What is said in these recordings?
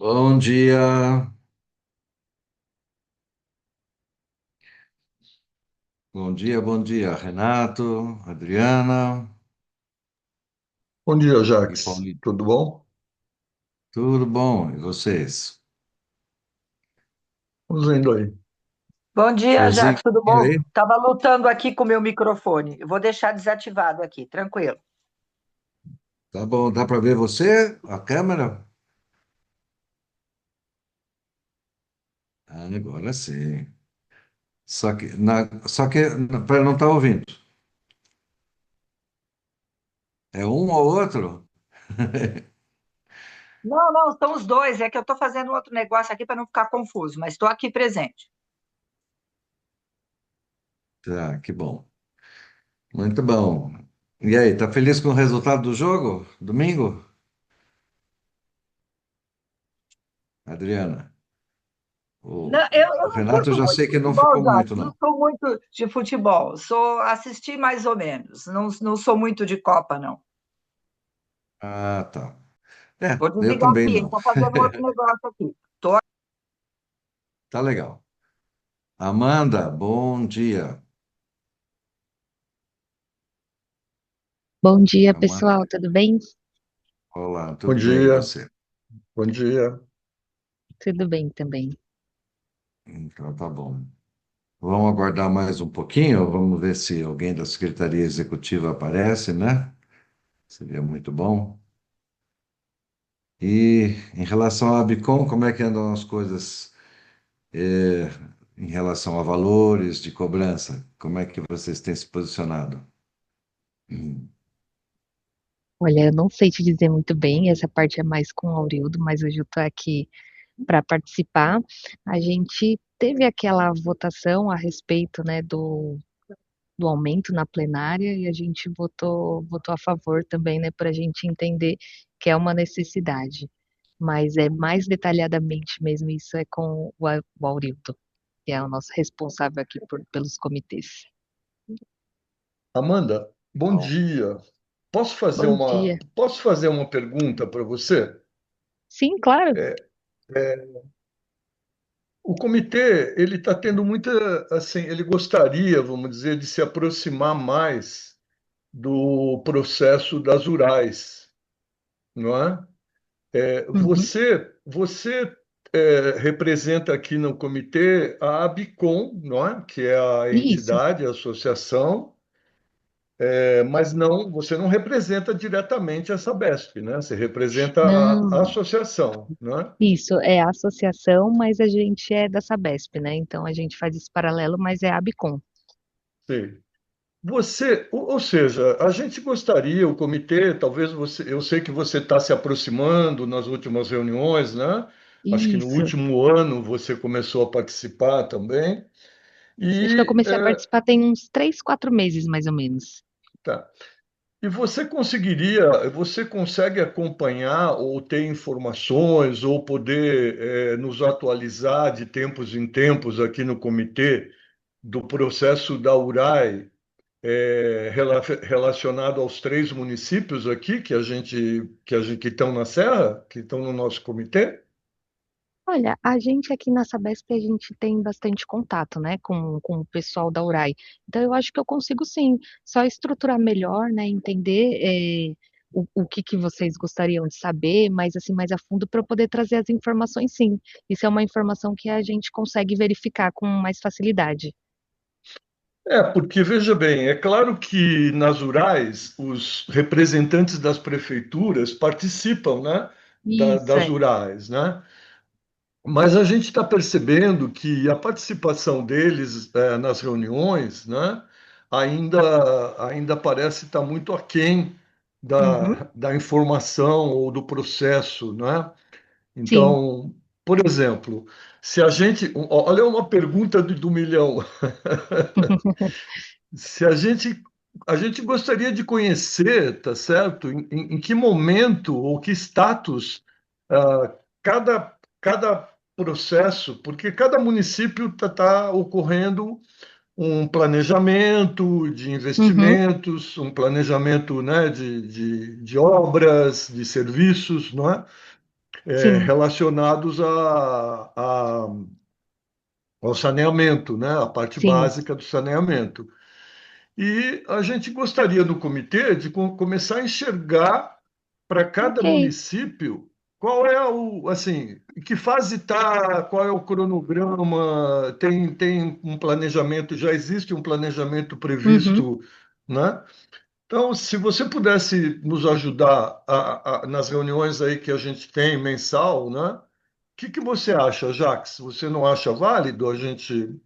Bom dia, bom dia, Renato, Adriana Bom dia, e Jax. Paulito. Tudo bom? Tudo bom? E vocês? Vamos indo aí. Bom dia, Friozinho Jacques, tudo bom? aí? Estava lutando aqui com o meu microfone. Eu vou deixar desativado aqui, tranquilo. Tá bom, dá para ver você? A câmera? Ah, agora sim. Só que para não estar ouvindo. É um ou outro? Não, não, são os dois. É que eu estou fazendo outro negócio aqui para não ficar confuso, mas estou aqui presente. Tá, que bom. Muito bom. E aí, tá feliz com o resultado do jogo? Domingo? Adriana? O, Não, eu o não Renato eu curto já muito sei que não futebol, ficou Jacques. muito, Não não. sou muito de futebol. Assisti mais ou menos. Não sou muito de Copa, não. Ah, tá. É, Vou eu desligar também aqui. não. Estou fazendo outro negócio aqui. Tá legal. Amanda, bom dia. Bom dia, Amanda, pessoal, tudo bem? olá, Bom tudo bem, e dia. você? Bom dia. Tudo bem também. Então tá bom. Vamos aguardar mais um pouquinho, vamos ver se alguém da Secretaria Executiva aparece, né? Seria muito bom. E em relação ao Abicom, como é que andam as coisas, eh, em relação a valores de cobrança? Como é que vocês têm se posicionado? Hum. Olha, eu não sei te dizer muito bem, essa parte é mais com o Aurildo, mas hoje eu estou aqui para participar. A gente teve aquela votação a respeito, né, do aumento na plenária e a gente votou a favor também, né, para a gente entender que é uma necessidade. Mas é mais detalhadamente mesmo, isso é com o Aurildo, que é o nosso responsável aqui pelos comitês. Amanda, bom Bom, dia. Bom dia. Posso fazer uma pergunta para você? Sim, claro. É, o comitê, ele está tendo muita, assim, ele gostaria, vamos dizer, de se aproximar mais do processo das rurais, não é? Uhum. Você representa aqui no comitê a ABICOM, não é? Que é a Isso. entidade, a associação. Mas não, você não representa diretamente a Sabesp, né? Você representa a Não, associação, né? isso é a associação, mas a gente é da Sabesp, né? Então a gente faz esse paralelo, mas é a Abicom. Sim. Ou seja, a gente gostaria, o comitê, talvez você, eu sei que você está se aproximando nas últimas reuniões, né? Acho que no Isso. último ano você começou a participar também. Acho que eu E, comecei a participar tem uns 3, 4 meses, mais ou menos. tá. E você consegue acompanhar ou ter informações ou poder nos atualizar de tempos em tempos aqui no comitê do processo da URAI relacionado aos três municípios aqui que estão na Serra, que estão no nosso comitê? Olha, a gente aqui na Sabesp, a gente tem bastante contato, né, com o pessoal da URAI. Então, eu acho que eu consigo sim, só estruturar melhor, né, entender o que que vocês gostariam de saber, mais assim, mais a fundo, para eu poder trazer as informações, sim. Isso é uma informação que a gente consegue verificar com mais facilidade. Porque veja bem, é claro que nas rurais os representantes das prefeituras participam, né, Isso, das é. rurais, né? Mas a gente está percebendo que a participação deles nas reuniões, né, ainda parece estar muito aquém Uhum, da informação ou do processo, né? sim. Então, por exemplo, se a gente, olha uma pergunta do milhão. Se a gente gostaria de conhecer, tá certo? Em que momento ou que status cada processo, porque cada município está ocorrendo um planejamento de Uhum, investimentos, um planejamento, né, de obras, de serviços, não é? sim, relacionados ao saneamento, né? A parte sim, básica do saneamento. E a gente gostaria no comitê de começar a enxergar para cada ok. município qual é assim, em que fase está, qual é o cronograma, tem um planejamento, já existe um planejamento Uhum. previsto, né? Então, se você pudesse nos ajudar nas reuniões aí que a gente tem mensal, né? O que você acha, Jax? Você não acha válido a gente?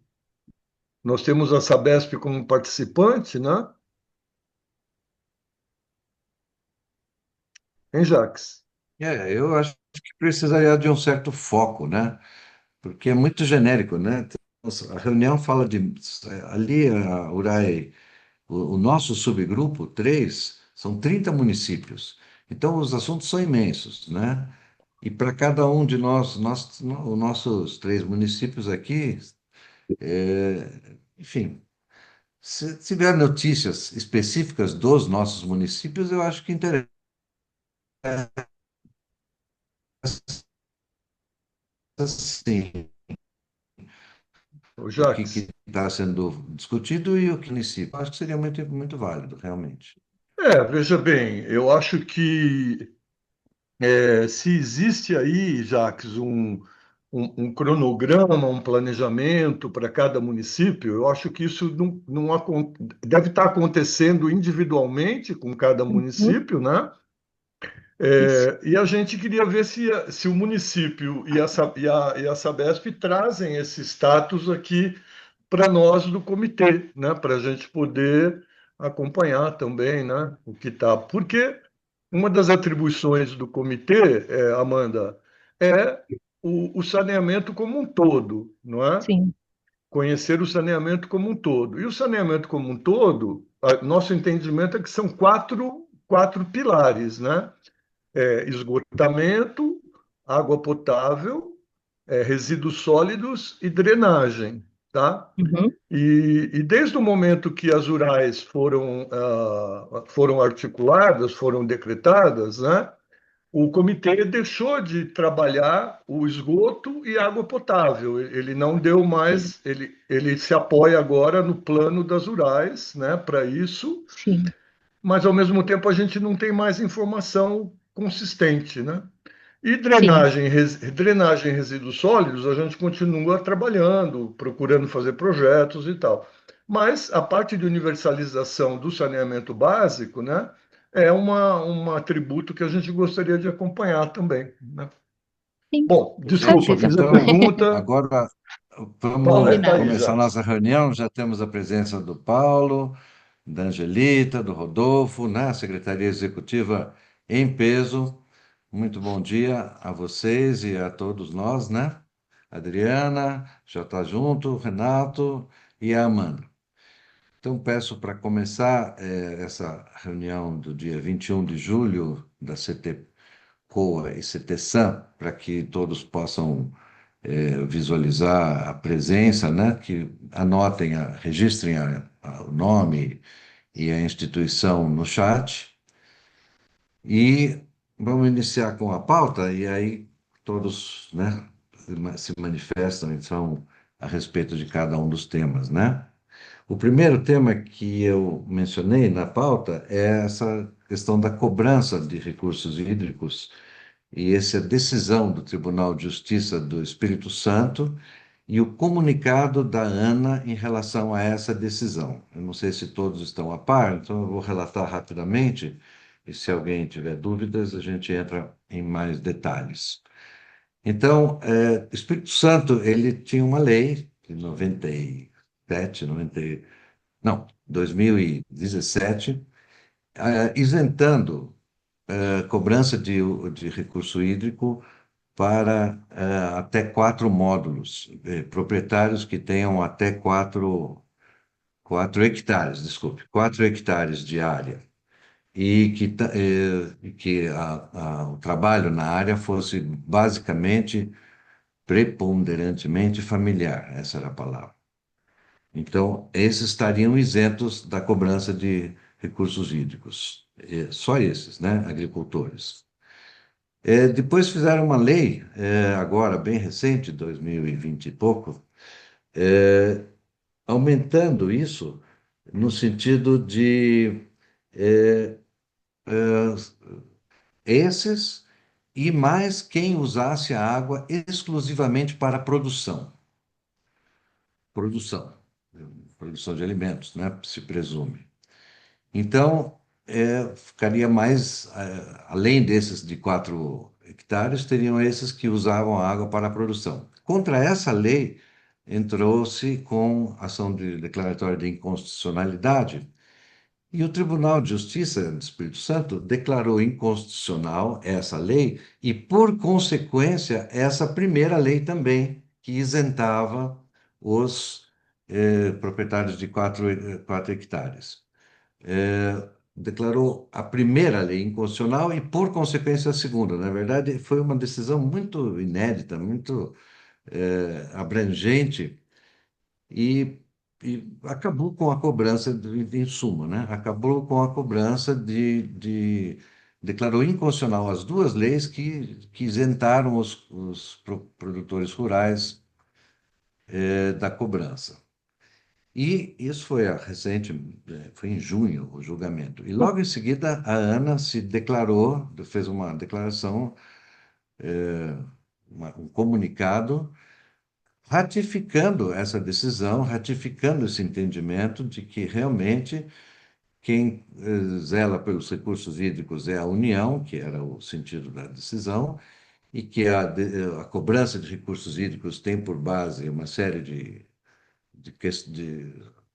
Nós temos a Sabesp como participante, né? Hein, Jax? Eu acho que precisaria de um certo foco, né? Porque é muito genérico, né? A reunião fala de. Ali, a URAI, o nosso subgrupo 3 são 30 municípios. Então, os assuntos são imensos, né? E para cada um de os nossos 3 municípios aqui, enfim, se tiver notícias específicas dos nossos municípios, eu acho que interessa sim O o que Jax? está sendo discutido e o que município. Acho que seria muito, muito válido, realmente. Veja bem, eu acho que se existe aí, Jax, um cronograma, um planejamento para cada município, eu acho que isso deve estar acontecendo individualmente com cada Uhum. município, né? Isso, E a gente queria ver se o município e a Sabesp trazem esse status aqui para nós do comitê, né? Para a gente poder acompanhar também, né? O que está. Porque uma das atribuições do comitê, Amanda, é o saneamento como um todo, não é? sim. Conhecer o saneamento como um todo. E o saneamento como um todo, nosso entendimento é que são quatro pilares, né? Esgotamento, água potável, resíduos sólidos e drenagem, tá? Uhum. E desde o momento que as URAs foram articuladas, foram decretadas, né, o comitê deixou de trabalhar o esgoto e água potável. Ele não deu Ok. mais, ele se apoia agora no plano das URAs, né, para isso, Sim, mas ao mesmo tempo a gente não tem mais informação consistente, né? E sim, drenagem e resíduos sólidos, a gente continua trabalhando, procurando fazer projetos e tal. Mas a parte de universalização do saneamento básico, né, é um atributo que a gente gostaria de acompanhar também, né? sim, Bom, com desculpa, Perfeito. certeza. fiz a Então, pergunta. agora vamos Completa Combinado. aí, começar a Jacques. nossa reunião. Já temos a presença do Paulo, da Angelita, do Rodolfo, né? Secretaria Executiva em peso. Muito bom dia a vocês e a todos nós, né? Adriana, já está junto, Renato e a Amanda. Então, peço para começar essa reunião do dia 21 de julho da CT COA e CTSAM, para que todos possam visualizar a presença, né? Que anotem, registrem o nome e a instituição no chat. E vamos iniciar com a pauta, e aí todos, né, se manifestam, então, a respeito de cada um dos temas, né? O primeiro tema que eu mencionei na pauta é essa questão da cobrança de recursos hídricos e essa decisão do Tribunal de Justiça do Espírito Santo e o comunicado da ANA em relação a essa decisão. Eu não sei se todos estão a par, então eu vou relatar rapidamente e se alguém tiver dúvidas, a gente entra em mais detalhes. Então, o Espírito Santo, ele tinha uma lei de 97, 90, não, 2017, isentando a cobrança de recurso hídrico para até 4 módulos, proprietários que tenham até 4 hectares, desculpe, 4 hectares de área, e que o trabalho na área fosse basicamente, preponderantemente familiar, essa era a palavra. Então, esses estariam isentos da cobrança de recursos hídricos. Só esses, né? Agricultores. Depois fizeram uma lei, agora bem recente, 2020 e pouco, aumentando isso no sentido de é, esses e mais quem usasse a água exclusivamente para produção, produção de alimentos, né? Se presume. Então, ficaria mais, além desses de 4 hectares, teriam esses que usavam a água para a produção. Contra essa lei, entrou-se com ação declaratória de inconstitucionalidade, e o Tribunal de Justiça do Espírito Santo declarou inconstitucional essa lei e, por consequência, essa primeira lei também, que isentava os proprietários de 4 hectares. Declarou a primeira lei inconstitucional e, por consequência, a segunda. Na verdade, foi uma decisão muito inédita, muito abrangente e, e acabou com a cobrança, em suma, né? Acabou com a cobrança declarou inconstitucional as duas leis que isentaram os produtores rurais da cobrança. E isso foi recente, foi em junho o julgamento. E logo em seguida a ANA se declarou, fez uma declaração, um comunicado ratificando essa decisão, ratificando esse entendimento de que realmente quem zela pelos recursos hídricos é a União, que era o sentido da decisão, e que a cobrança de recursos hídricos tem por base uma série de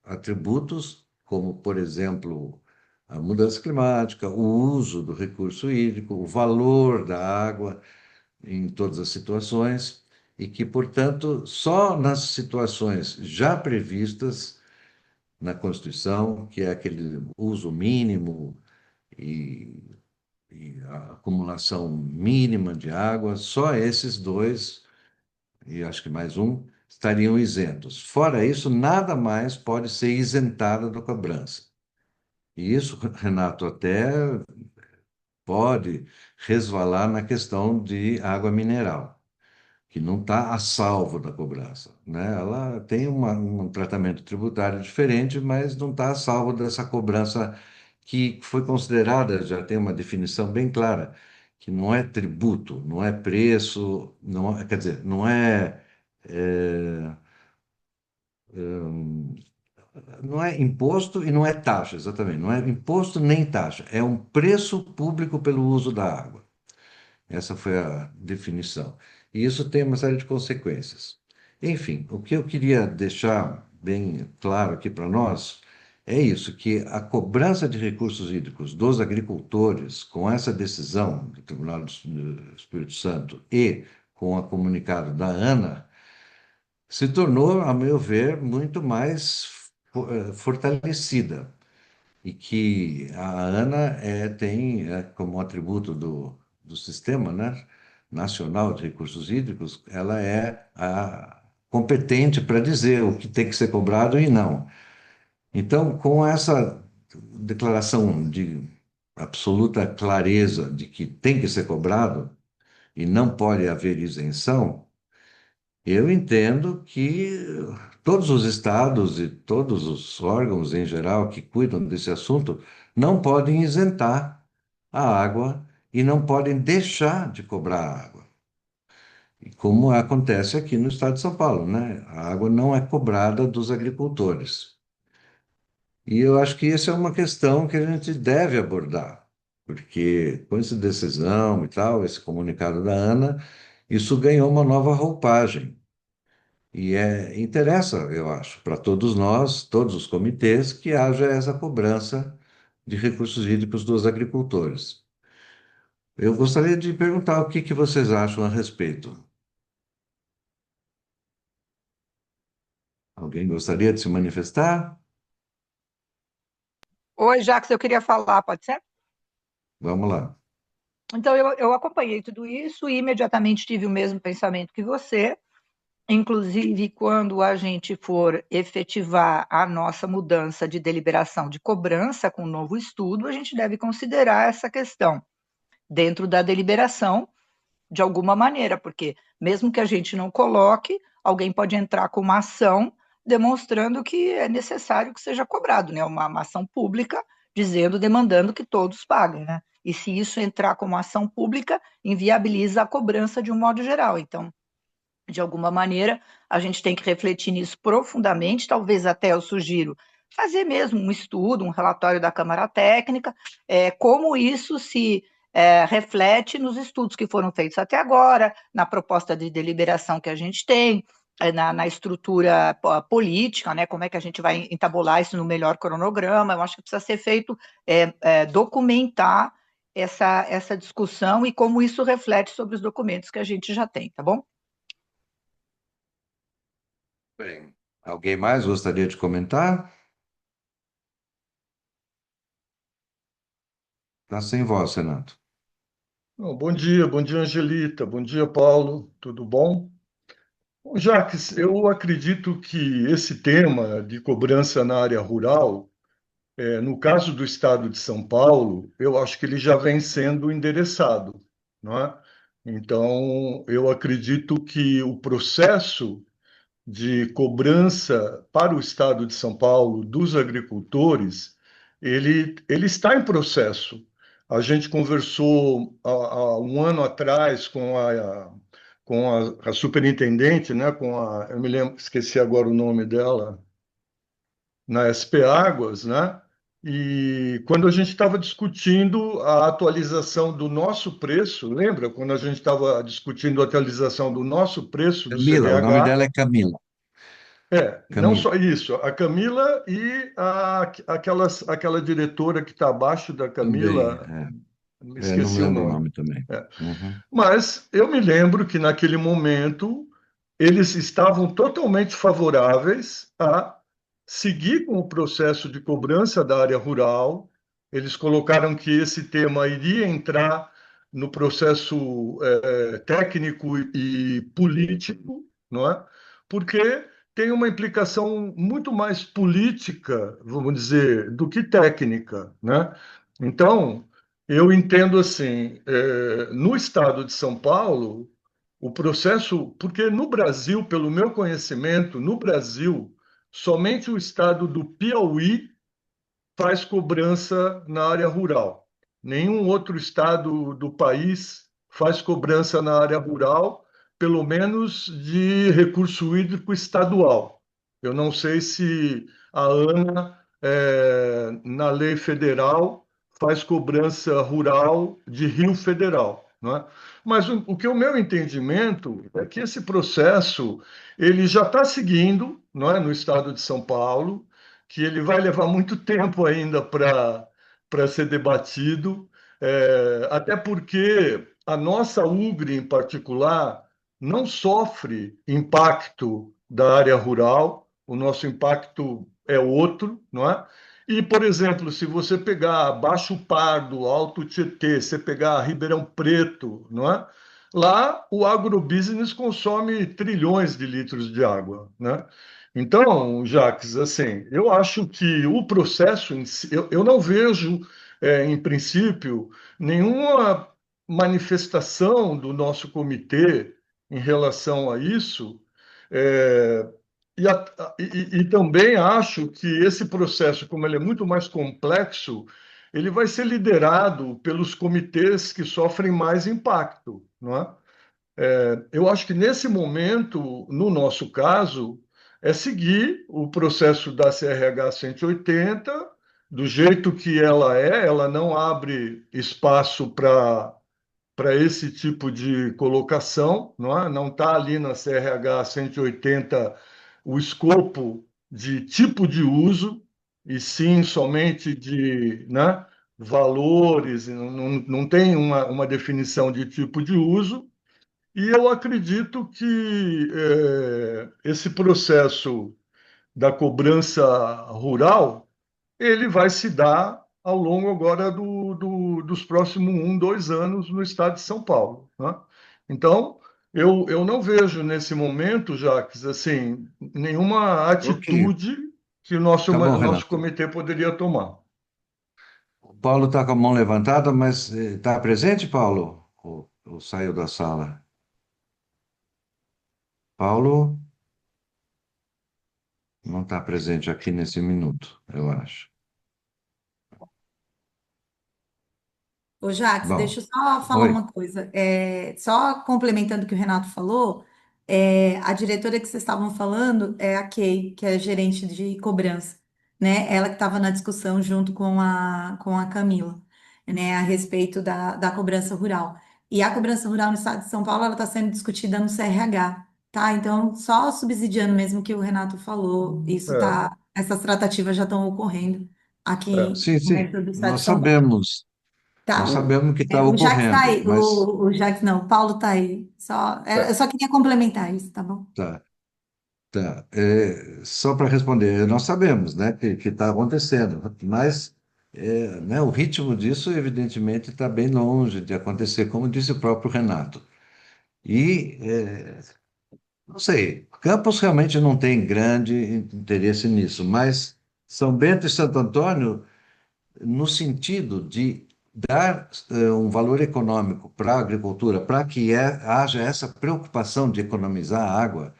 atributos, como, por exemplo, a mudança climática, o uso do recurso hídrico, o valor da água em todas as situações, e que, portanto, só nas situações já previstas na Constituição, que é aquele uso mínimo e, e a acumulação mínima de água, só esses dois, e acho que mais um, estariam isentos. Fora isso, nada mais pode ser isentado da cobrança. E isso, Renato, até pode resvalar na questão de água mineral, que não está a salvo da cobrança, né? Ela tem um tratamento tributário diferente, mas não está a salvo dessa cobrança que foi considerada, já tem uma definição bem clara, que não é tributo, não é preço, não, quer dizer, é, não é imposto e não é taxa, exatamente, não é imposto nem taxa, é um preço público pelo uso da água. Essa foi a definição. E isso tem uma série de consequências. Enfim, o que eu queria deixar bem claro aqui para nós é isso, que a cobrança de recursos hídricos dos agricultores, com essa decisão do Tribunal do Espírito Santo e com o comunicado da ANA, se tornou, a meu ver, muito mais fortalecida e que a ANA tem como atributo do Sistema, né, Nacional de Recursos Hídricos, ela é a competente para dizer o que tem que ser cobrado e não. Então, com essa declaração de absoluta clareza de que tem que ser cobrado e não pode haver isenção, eu entendo que todos os estados e todos os órgãos em geral que cuidam desse assunto não podem isentar a água e não podem deixar de cobrar a água. E como acontece aqui no estado de São Paulo, né? A água não é cobrada dos agricultores. E eu acho que essa é uma questão que a gente deve abordar, porque com essa decisão e tal, esse comunicado da ANA, isso ganhou uma nova roupagem. E interessa, eu acho, para todos nós, todos os comitês, que haja essa cobrança de recursos hídricos dos agricultores. Eu gostaria de perguntar o que vocês acham a respeito. Alguém gostaria de se manifestar? Oi, Jacques, eu queria falar, pode ser? Vamos lá. Então, eu acompanhei tudo isso e imediatamente tive o mesmo pensamento que você. Inclusive, quando a gente for efetivar a nossa mudança de deliberação de cobrança com o novo estudo, a gente deve considerar essa questão dentro da deliberação, de alguma maneira, porque mesmo que a gente não coloque, alguém pode entrar com uma ação demonstrando que é necessário que seja cobrado, né? Uma ação pública dizendo, demandando que todos paguem, né? E se isso entrar como ação pública, inviabiliza a cobrança de um modo geral. Então, de alguma maneira, a gente tem que refletir nisso profundamente, talvez até eu sugiro fazer mesmo um estudo, um relatório da Câmara Técnica, como isso se reflete nos estudos que foram feitos até agora, na proposta de deliberação que a gente tem, na estrutura política, né, como é que a gente vai entabular isso no melhor cronograma. Eu acho que precisa ser feito, documentar essa discussão e como isso reflete sobre os documentos que a gente já tem, tá bom? Bem, alguém mais gostaria de comentar? Está sem voz, Renato. Bom dia, Angelita, bom dia, Paulo, tudo bom? Bom, Jacques, eu acredito que esse tema de cobrança na área rural, no caso do estado de São Paulo, eu acho que ele já vem sendo endereçado, não é? Então, eu acredito que o processo de cobrança para o Estado de São Paulo dos agricultores, ele está em processo. A gente conversou há um ano atrás com a superintendente, né, eu me lembro, esqueci agora o nome dela, na SP Águas, né? E quando a gente estava discutindo a atualização do nosso preço, lembra quando a gente estava discutindo a atualização do nosso preço do Camila, o nome CDH? dela é Camila. Não Camila só isso, a Camila e aquela diretora que está abaixo da também. Camila, me Não me esqueci o lembro o nome. nome também. É. Uhum. Mas eu me lembro que naquele momento eles estavam totalmente favoráveis a seguir com o processo de cobrança da área rural. Eles colocaram que esse tema iria entrar no processo técnico e político, não é? Porque tem uma implicação muito mais política, vamos dizer, do que técnica, né? Então, eu entendo assim, no estado de São Paulo, o processo, porque no Brasil, pelo meu conhecimento, no Brasil, somente o estado do Piauí faz cobrança na área rural. Nenhum outro estado do país faz cobrança na área rural, pelo menos de recurso hídrico estadual. Eu não sei se a ANA, na lei federal, faz cobrança rural de rio federal, não é? Mas o que é o meu entendimento é que esse processo ele já está seguindo, não é, no estado de São Paulo, que ele vai levar muito tempo ainda para ser debatido, até porque a nossa UGRE, em particular, não sofre impacto da área rural, o nosso impacto é outro, não é? E, por exemplo, se você pegar Baixo Pardo, Alto Tietê, você pegar Ribeirão Preto, não é? Lá o agrobusiness consome trilhões de litros de água, né? Então, Jacques, assim, eu acho que o processo em si, eu não vejo, em princípio, nenhuma manifestação do nosso comitê em relação a isso, é, e também acho que esse processo, como ele é muito mais complexo, ele vai ser liderado pelos comitês que sofrem mais impacto, não é? Eu acho que nesse momento, no nosso caso, é seguir o processo da CRH 180, do jeito que ela não abre espaço para esse tipo de colocação, não é? Não está ali na CRH 180 o escopo de tipo de uso, e sim somente de, né, valores, não tem uma definição de tipo de uso. E eu acredito que esse processo da cobrança rural ele vai se dar ao longo agora dos próximos 2 anos no estado de São Paulo, né? Então, eu não vejo nesse momento, Jacques, assim, nenhuma Ok, atitude que tá bom, o nosso Renato. comitê poderia tomar. O Paulo está com a mão levantada, mas está presente, Paulo? ou saiu da sala? Paulo não está presente aqui nesse minuto, eu acho. Ô, Jax, Bom, deixa eu só falar oi. uma coisa. Só complementando o que o Renato falou, a diretora que vocês estavam falando é a Kay, que é gerente de cobrança, né? Ela que estava na discussão junto com a Camila, né, a respeito da cobrança rural. E a cobrança rural no estado de São Paulo, ela está sendo discutida no CRH, tá? Então, só subsidiando mesmo o que o Renato falou, É, essas tratativas já estão ocorrendo é. aqui Sim, sim, dentro do estado nós de São Paulo. sabemos, Tá, nós sabemos que está o Jax tá ocorrendo, aí, mas o Jax não, o Paulo tá aí. Eu É. só queria complementar isso, tá bom? tá, tá. Só para responder, nós sabemos, né, que está acontecendo, mas né, o ritmo disso, evidentemente, está bem longe de acontecer, como disse o próprio Renato. E, não sei, Campos realmente não tem grande interesse nisso, mas São Bento e Santo Antônio, no sentido de dar um valor econômico para a agricultura, para que haja essa preocupação de economizar água,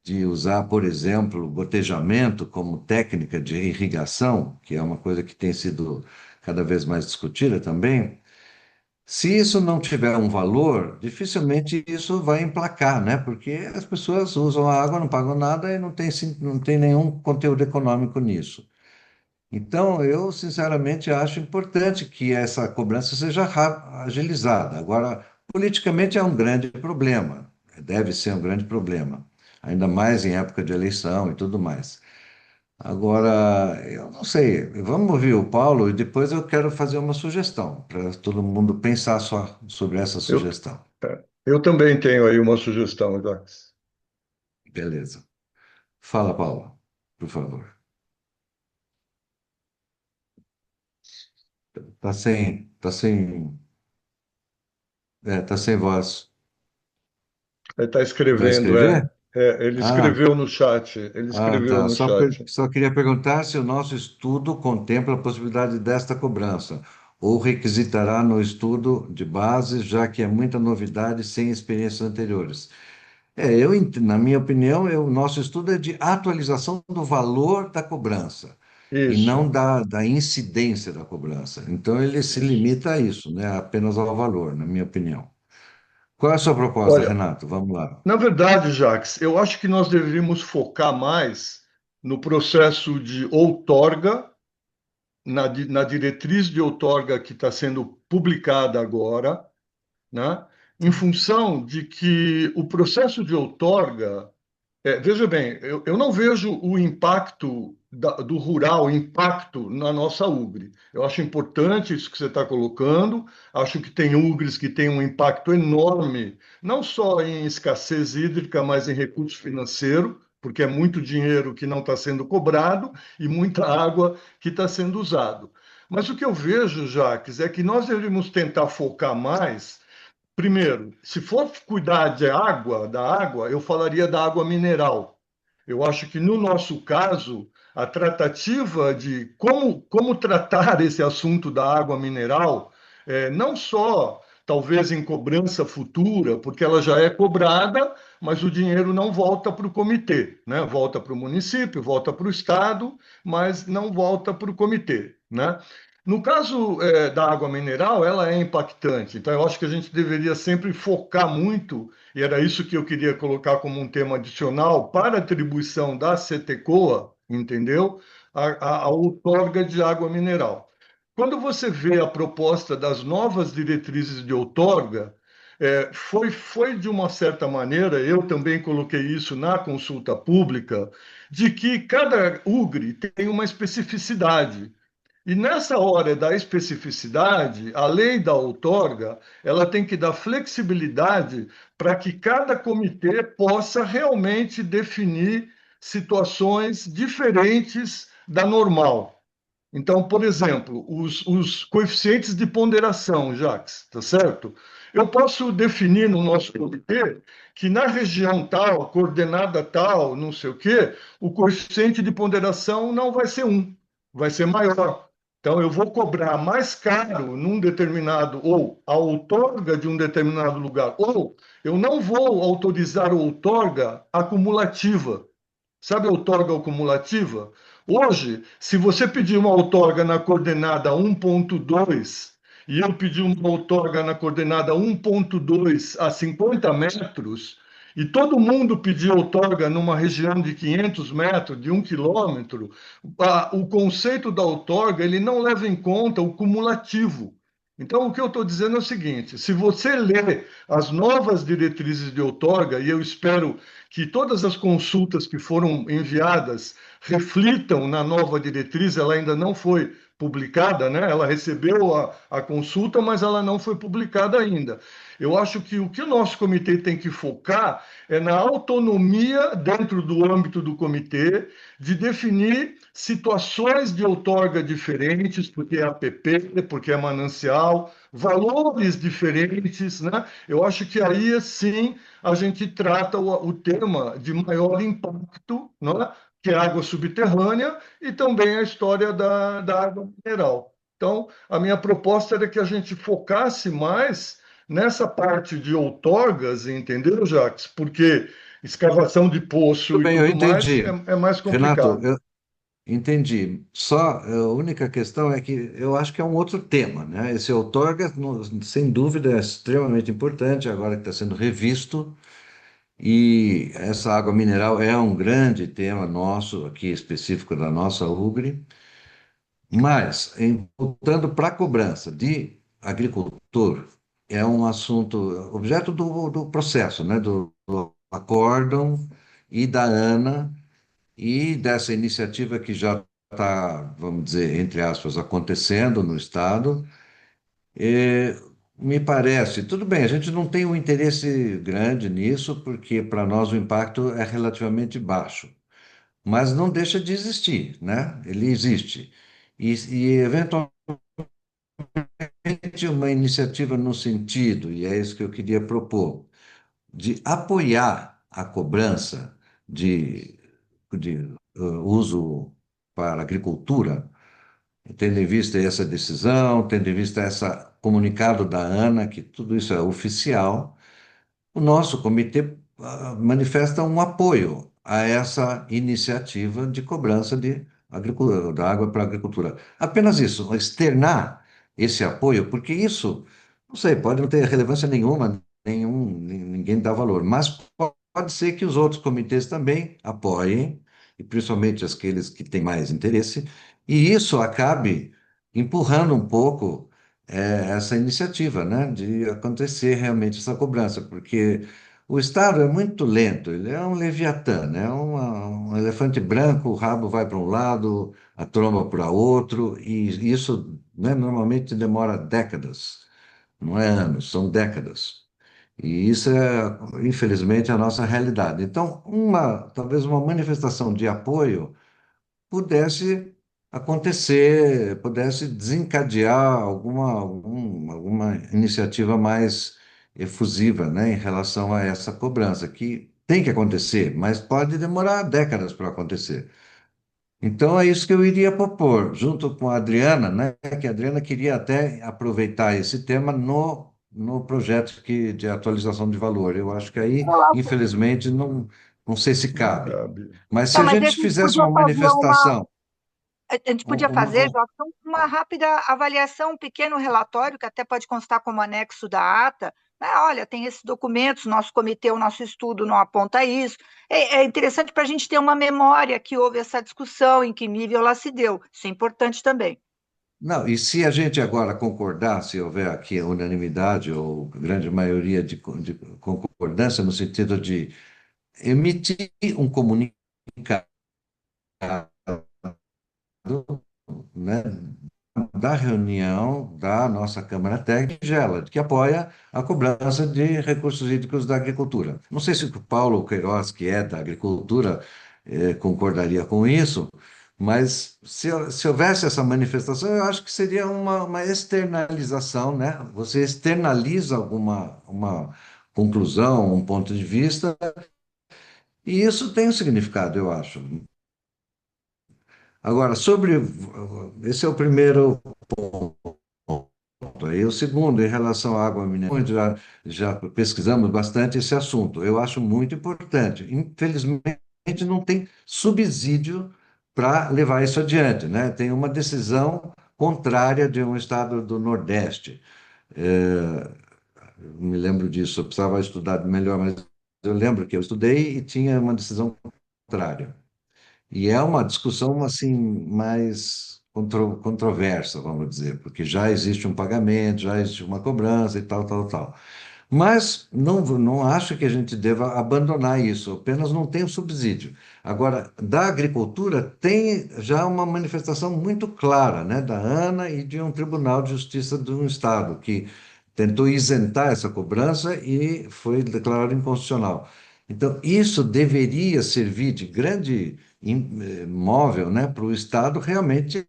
de usar, por exemplo, gotejamento como técnica de irrigação, que é uma coisa que tem sido cada vez mais discutida também. Se isso não tiver um valor, dificilmente isso vai emplacar, né? Porque as pessoas usam a água, não pagam nada e não tem nenhum conteúdo econômico nisso. Então, eu sinceramente acho importante que essa cobrança seja agilizada. Agora, politicamente é um grande problema, deve ser um grande problema, ainda mais em época de eleição e tudo mais. Agora, eu não sei, vamos ouvir o Paulo e depois eu quero fazer uma sugestão para todo mundo pensar só sobre essa Eu, sugestão. eu também tenho aí uma sugestão, Jax. Beleza. Fala, Paulo, por favor. Tá sem voz. Ele está Vai escrevendo, escrever? ele Ah, escreveu no chat. Ele escreveu tá. no chat. Só queria perguntar se o nosso estudo contempla a possibilidade desta cobrança, ou requisitará no estudo de base, já que é muita novidade sem experiências anteriores. Na minha opinião, o nosso estudo é de atualização do valor da cobrança e Isso, não da incidência da cobrança. Então, ele se isso. limita a isso, né? Apenas ao valor, na minha opinião. Qual é a sua proposta, Olha, Renato? Vamos lá. na verdade, Jax, eu acho que nós deveríamos focar mais no processo de outorga, na diretriz de outorga que está sendo publicada agora, né? Em função de que o processo de outorga. Veja bem, eu não vejo o impacto do rural, o impacto na nossa Ugre. Eu acho importante isso que você está colocando, acho que tem Ugres que têm um impacto enorme, não só em escassez hídrica, mas em recurso financeiro, porque é muito dinheiro que não está sendo cobrado e muita água que está sendo usado. Mas o que eu vejo, Jaques, é que nós deveríamos tentar focar mais. Primeiro, se for cuidar da água, eu falaria da água mineral. Eu acho que no nosso caso, a tratativa de como tratar esse assunto da água mineral, não só talvez em cobrança futura, porque ela já é cobrada, mas o dinheiro não volta para o comitê, né? Volta para o município, volta para o estado, mas não volta para o comitê, né? No caso, da água mineral, ela é impactante. Então, eu acho que a gente deveria sempre focar muito, e era isso que eu queria colocar como um tema adicional para a atribuição da CTCOA, entendeu? A outorga de água mineral. Quando você vê a proposta das novas diretrizes de outorga, foi de uma certa maneira, eu também coloquei isso na consulta pública, de que cada UGRE tem uma especificidade. E nessa hora da especificidade, a lei da outorga, ela tem que dar flexibilidade para que cada comitê possa realmente definir situações diferentes da normal. Então, por exemplo, os coeficientes de ponderação, Jacques, tá certo? Eu posso definir no nosso comitê que na região tal, coordenada tal, não sei o quê, o coeficiente de ponderação não vai ser um, vai ser maior, Então, eu vou cobrar mais caro num determinado, ou a outorga de um determinado lugar, ou eu não vou autorizar a outorga acumulativa. Sabe a outorga acumulativa? Hoje, se você pedir uma outorga na coordenada 1.2 e eu pedir uma outorga na coordenada 1.2 a 50 metros, e todo mundo pedir outorga numa região de 500 metros, de 1 quilômetro, o conceito da outorga ele não leva em conta o cumulativo. Então, o que eu estou dizendo é o seguinte: se você ler as novas diretrizes de outorga, e eu espero que todas as consultas que foram enviadas reflitam na nova diretriz, ela ainda não foi publicada, né? Ela recebeu a consulta, mas ela não foi publicada ainda. Eu acho que o nosso comitê tem que focar é na autonomia dentro do âmbito do comitê de definir situações de outorga diferentes, porque é APP, porque é manancial, valores diferentes, né? Eu acho que aí sim a gente trata o tema de maior impacto, né? Que é a água subterrânea e também a história da água mineral. Então, a minha proposta era que a gente focasse mais nessa parte de outorgas, entendeu, Jacques? Porque escavação de Tudo poço e bem, eu tudo mais entendi. é mais Renato, complicado. eu entendi. Só a única questão é que eu acho que é um outro tema, né? Esse outorga, sem dúvida, é extremamente importante, agora que está sendo revisto, e essa água mineral é um grande tema nosso, aqui específico da nossa UGRE. Mas, voltando para a cobrança de agricultor, é um assunto, objeto do processo, né? Do acórdão e da ANA e dessa iniciativa que já está, vamos dizer, entre aspas, acontecendo no Estado. Eh, Me parece, tudo bem, a gente não tem um interesse grande nisso, porque para nós o impacto é relativamente baixo, mas não deixa de existir, né? Ele existe. E eventualmente uma iniciativa no sentido, e é isso que eu queria propor, de apoiar a cobrança de uso para agricultura, tendo em vista essa decisão, tendo em vista esse comunicado da ANA, que tudo isso é oficial, o nosso comitê manifesta um apoio a essa iniciativa de cobrança da água para a agricultura. Apenas isso, externar esse apoio, porque isso, não sei, pode não ter relevância nenhuma, ninguém dá valor, mas pode ser que os outros comitês também apoiem, e principalmente aqueles que têm mais interesse, e isso acabe empurrando um pouco essa iniciativa, né, de acontecer realmente essa cobrança, porque o Estado é muito lento, ele é um leviatã, né, um elefante branco, o rabo vai para um lado, a tromba para outro, e isso, né, normalmente demora décadas, não é anos, são décadas. E isso é, infelizmente, a nossa realidade. Então, talvez uma manifestação de apoio pudesse acontecer, pudesse desencadear alguma iniciativa mais efusiva, né, em relação a essa cobrança, que tem que acontecer, mas pode demorar décadas para acontecer. Então, é isso que eu iria propor, junto com a Adriana, né, que a Adriana queria até aproveitar esse tema no projeto de atualização de valor. Eu acho que aí, Eu acho- infelizmente, não sei se Não cabe. cabe. Mas se Não, a mas a gente gente fizesse podia uma fazer uma, manifestação, a gente podia uma, fazer, Jota, uma rápida avaliação, um pequeno relatório, que até pode constar como anexo da ata. Né? Olha, tem esses documentos, nosso comitê, o nosso estudo não aponta isso. É interessante para a gente ter uma memória que houve essa discussão, em que nível ela se deu. Isso é importante também. não, e se a gente agora concordar, se houver aqui unanimidade ou grande maioria de concordância no sentido de emitir um comunicado, né, da reunião da nossa Câmara Técnica, Gela, que apoia a cobrança de recursos hídricos da agricultura. Não sei se o Paulo Queiroz, que é da agricultura, concordaria com isso, mas se houvesse essa manifestação, eu acho que seria uma externalização, né? Você externaliza uma conclusão, um ponto de vista, e isso tem um significado, eu acho. Agora, esse é o primeiro ponto. Aí o segundo, em relação à água mineral, já pesquisamos bastante esse assunto. Eu acho muito importante. Infelizmente, não tem subsídio para levar isso adiante, né? Tem uma decisão contrária de um estado do Nordeste. Eu me lembro disso, eu precisava estudar melhor, mas eu lembro que eu estudei e tinha uma decisão contrária. E é uma discussão assim mais controversa, vamos dizer, porque já existe um pagamento, já existe uma cobrança e tal, tal, tal. Mas não acho que a gente deva abandonar isso, apenas não tem o subsídio. Agora, da agricultura tem já uma manifestação muito clara, né, da ANA e de um Tribunal de Justiça de um Estado, que tentou isentar essa cobrança e foi declarado inconstitucional. Então, isso deveria servir de grande móvel, né, para o Estado realmente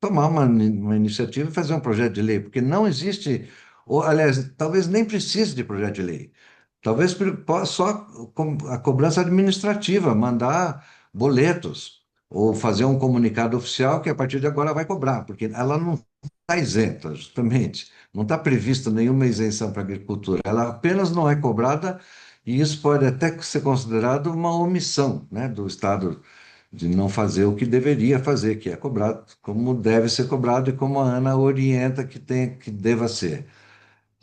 tomar uma iniciativa e fazer um projeto de lei, porque não existe, ou, aliás, talvez nem precise de projeto de lei. Talvez só a cobrança administrativa, mandar boletos, ou fazer um comunicado oficial que a partir de agora vai cobrar, porque ela não está isenta, justamente. Não está prevista nenhuma isenção para a agricultura. Ela apenas não é cobrada, e isso pode até ser considerado uma omissão, né, do Estado de não fazer o que deveria fazer, que é cobrado como deve ser cobrado e como a Ana orienta que deva ser.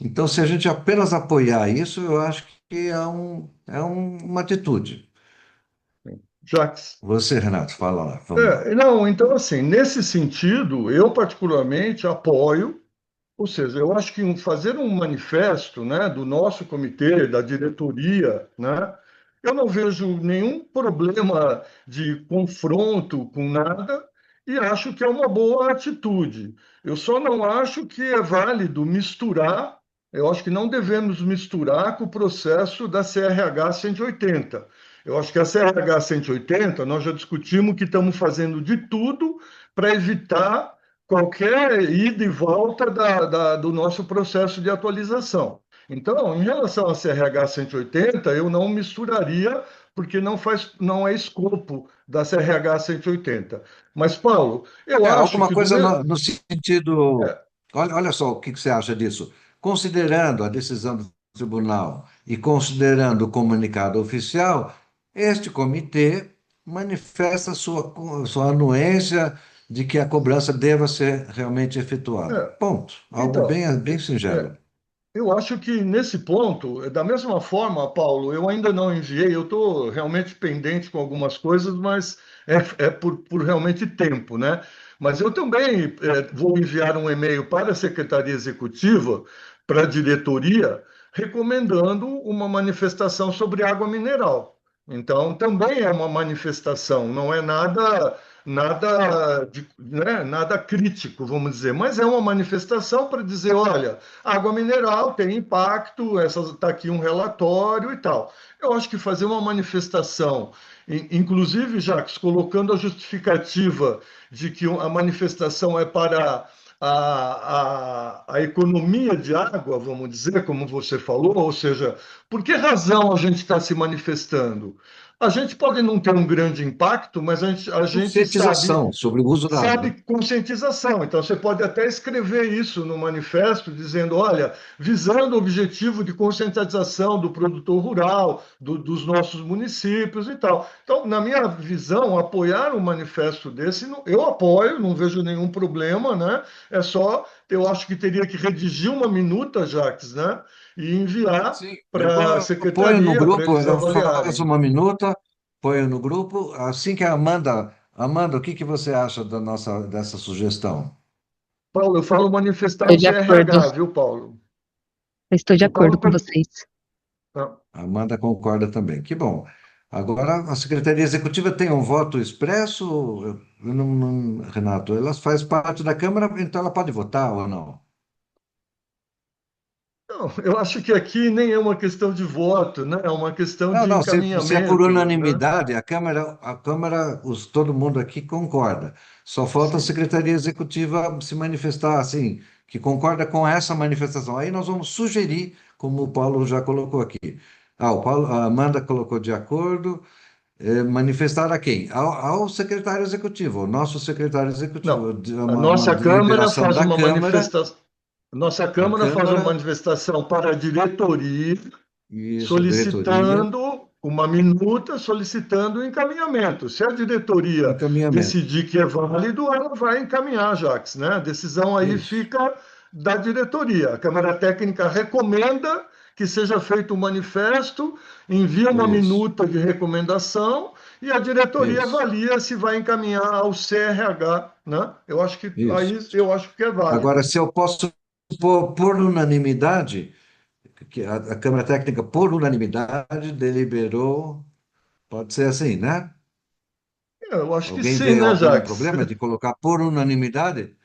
Então, se a gente apenas apoiar isso, eu acho que uma atitude. Jacques. Você, Renato, fala lá, vamos lá. Não, então, assim, nesse sentido, eu particularmente apoio. Ou seja, eu acho que fazer um manifesto, né, do nosso comitê, da diretoria, né, eu não vejo nenhum problema de confronto com nada e acho que é uma boa atitude. Eu só não acho que é válido misturar, eu acho que não devemos misturar com o processo da CRH 180. Eu acho que a CRH 180, nós já discutimos que estamos fazendo de tudo para evitar qualquer ida e volta do nosso processo de atualização. Então, em relação à CRH 180, eu não misturaria, porque não é escopo da CRH 180. Mas, Paulo, eu acho Alguma que do coisa mesmo. no sentido. Olha só o que você acha disso. Considerando a decisão do tribunal e considerando o comunicado oficial, este comitê manifesta sua anuência de que a cobrança deva ser realmente efetuada. É, Ponto. Algo então, bem é, singelo. eu acho que nesse ponto, da mesma forma, Paulo, eu ainda não enviei, eu estou realmente pendente com algumas coisas, mas é por realmente tempo, né? Mas eu também vou enviar um e-mail para a Secretaria Executiva, para a diretoria, recomendando uma manifestação sobre água mineral. Então, também é uma manifestação, não é nada crítico, vamos dizer, mas é uma manifestação para dizer, olha, água mineral tem impacto, está aqui um relatório e tal. Eu acho que fazer uma manifestação, inclusive, Jacques, colocando a justificativa de que a manifestação é para a economia de água, vamos dizer, como você falou, ou seja, por que razão a gente está se manifestando? A gente pode não ter um grande impacto, mas a gente sabe Conscientização sobre o uso da água. conscientização. Então, você pode até escrever isso no manifesto, dizendo: olha, visando o objetivo de conscientização do produtor rural, dos nossos municípios e tal. Então, na minha visão, apoiar um manifesto desse, eu apoio, não vejo nenhum problema, né? É só, eu acho que teria que redigir uma minuta, Jacques, né? E enviar Sim, eu para a ponho no secretaria para grupo, eles eu faço avaliarem. uma minuta, ponho no grupo, assim que a Amanda, o que que você acha dessa sugestão? Paulo, eu falo manifestar Estou no de acordo. CRH, viu, Paulo? Estou de Eu acordo falo com para. vocês. A Amanda concorda também. Que bom. Agora, a Secretaria Executiva tem um voto expresso, Renato, ela faz parte da Câmara, então ela pode votar ou não? Não, eu acho que aqui nem é uma questão de voto, né? É uma questão Não, de não, se é por encaminhamento, né? unanimidade, a Câmara, todo mundo aqui concorda. Só falta a Sim. Secretaria Executiva se manifestar assim, que concorda com essa manifestação. Aí nós vamos sugerir, como o Paulo já colocou aqui. A Amanda colocou de acordo, manifestar a quem? Ao secretário executivo, ao nosso secretário executivo, Não, a uma nossa Câmara deliberação faz da uma Câmara, manifestação. Nossa a Câmara faz uma Câmara, manifestação para a diretoria isso, diretoria, solicitando uma minuta, solicitando o encaminhamento. Se a diretoria encaminhamento. decidir que é válido, ela vai encaminhar, Jacques, né? A decisão aí Isso, fica da diretoria. A Câmara Técnica recomenda que seja feito um manifesto, envia uma isso, minuta de recomendação e a diretoria isso, avalia se vai encaminhar ao CRH, né? Eu acho que isso. aí eu acho que é válido. Agora, se eu posso, por unanimidade, que a Câmara Técnica, por unanimidade, deliberou, pode ser assim, né? Eu acho que Alguém sim, vê né, algum Jacques? problema de colocar por unanimidade?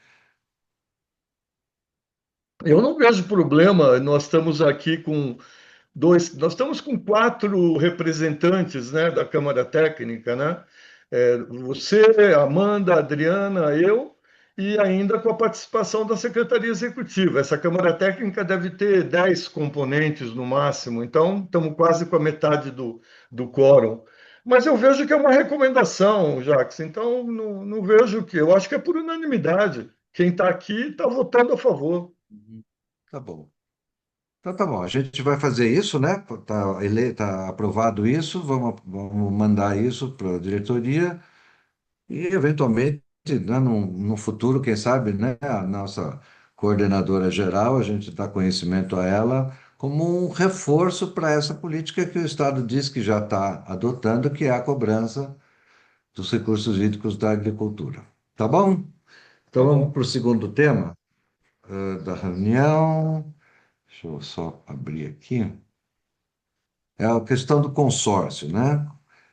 Eu não vejo problema. Nós estamos aqui com nós estamos com quatro representantes, né, da Câmara Técnica, né? Você, Amanda, Adriana, eu, e ainda com a participação da Secretaria Executiva. Essa Câmara Técnica deve ter 10 componentes no máximo, então estamos quase com a metade do quórum. Mas eu vejo que é uma recomendação, Jacques, então não vejo que. Eu acho que é por unanimidade. Quem está aqui está votando a favor. Uhum. Tá bom. Então tá bom, a gente vai fazer isso, né? Tá aprovado isso, vamos mandar isso para a diretoria e, eventualmente, né, no futuro, quem sabe, né, a nossa coordenadora geral, a gente dá conhecimento a ela como um reforço para essa política que o Estado diz que já está adotando, que é a cobrança dos recursos hídricos da agricultura. Tá bom? Tá Então vamos bom. para o segundo tema, da reunião. Deixa eu só abrir aqui. É a questão do consórcio, né?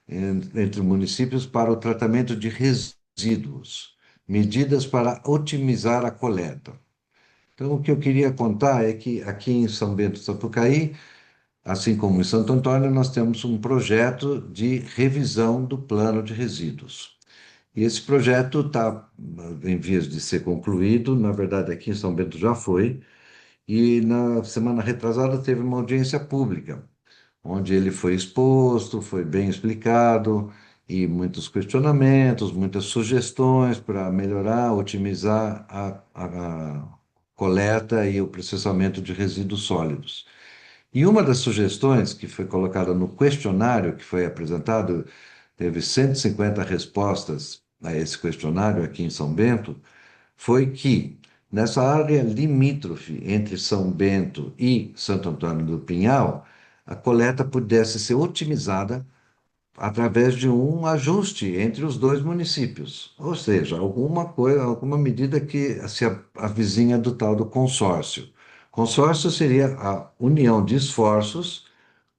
Entre municípios para o tratamento de resíduos, medidas para otimizar a coleta. Então, o que eu queria contar é que aqui em São Bento do Sapucaí, assim como em Santo Antônio, nós temos um projeto de revisão do plano de resíduos. E esse projeto está em vias de ser concluído, na verdade, aqui em São Bento já foi, e na semana retrasada teve uma audiência pública onde ele foi exposto, foi bem explicado, e muitos questionamentos, muitas sugestões para melhorar, otimizar a coleta e o processamento de resíduos sólidos. E uma das sugestões que foi colocada no questionário que foi apresentado, teve 150 respostas a esse questionário aqui em São Bento, foi que nessa área limítrofe entre São Bento e Santo Antônio do Pinhal, a coleta pudesse ser otimizada através de um ajuste entre os dois municípios, ou seja, alguma coisa, alguma medida que se avizinha do tal do consórcio. Consórcio seria a união de esforços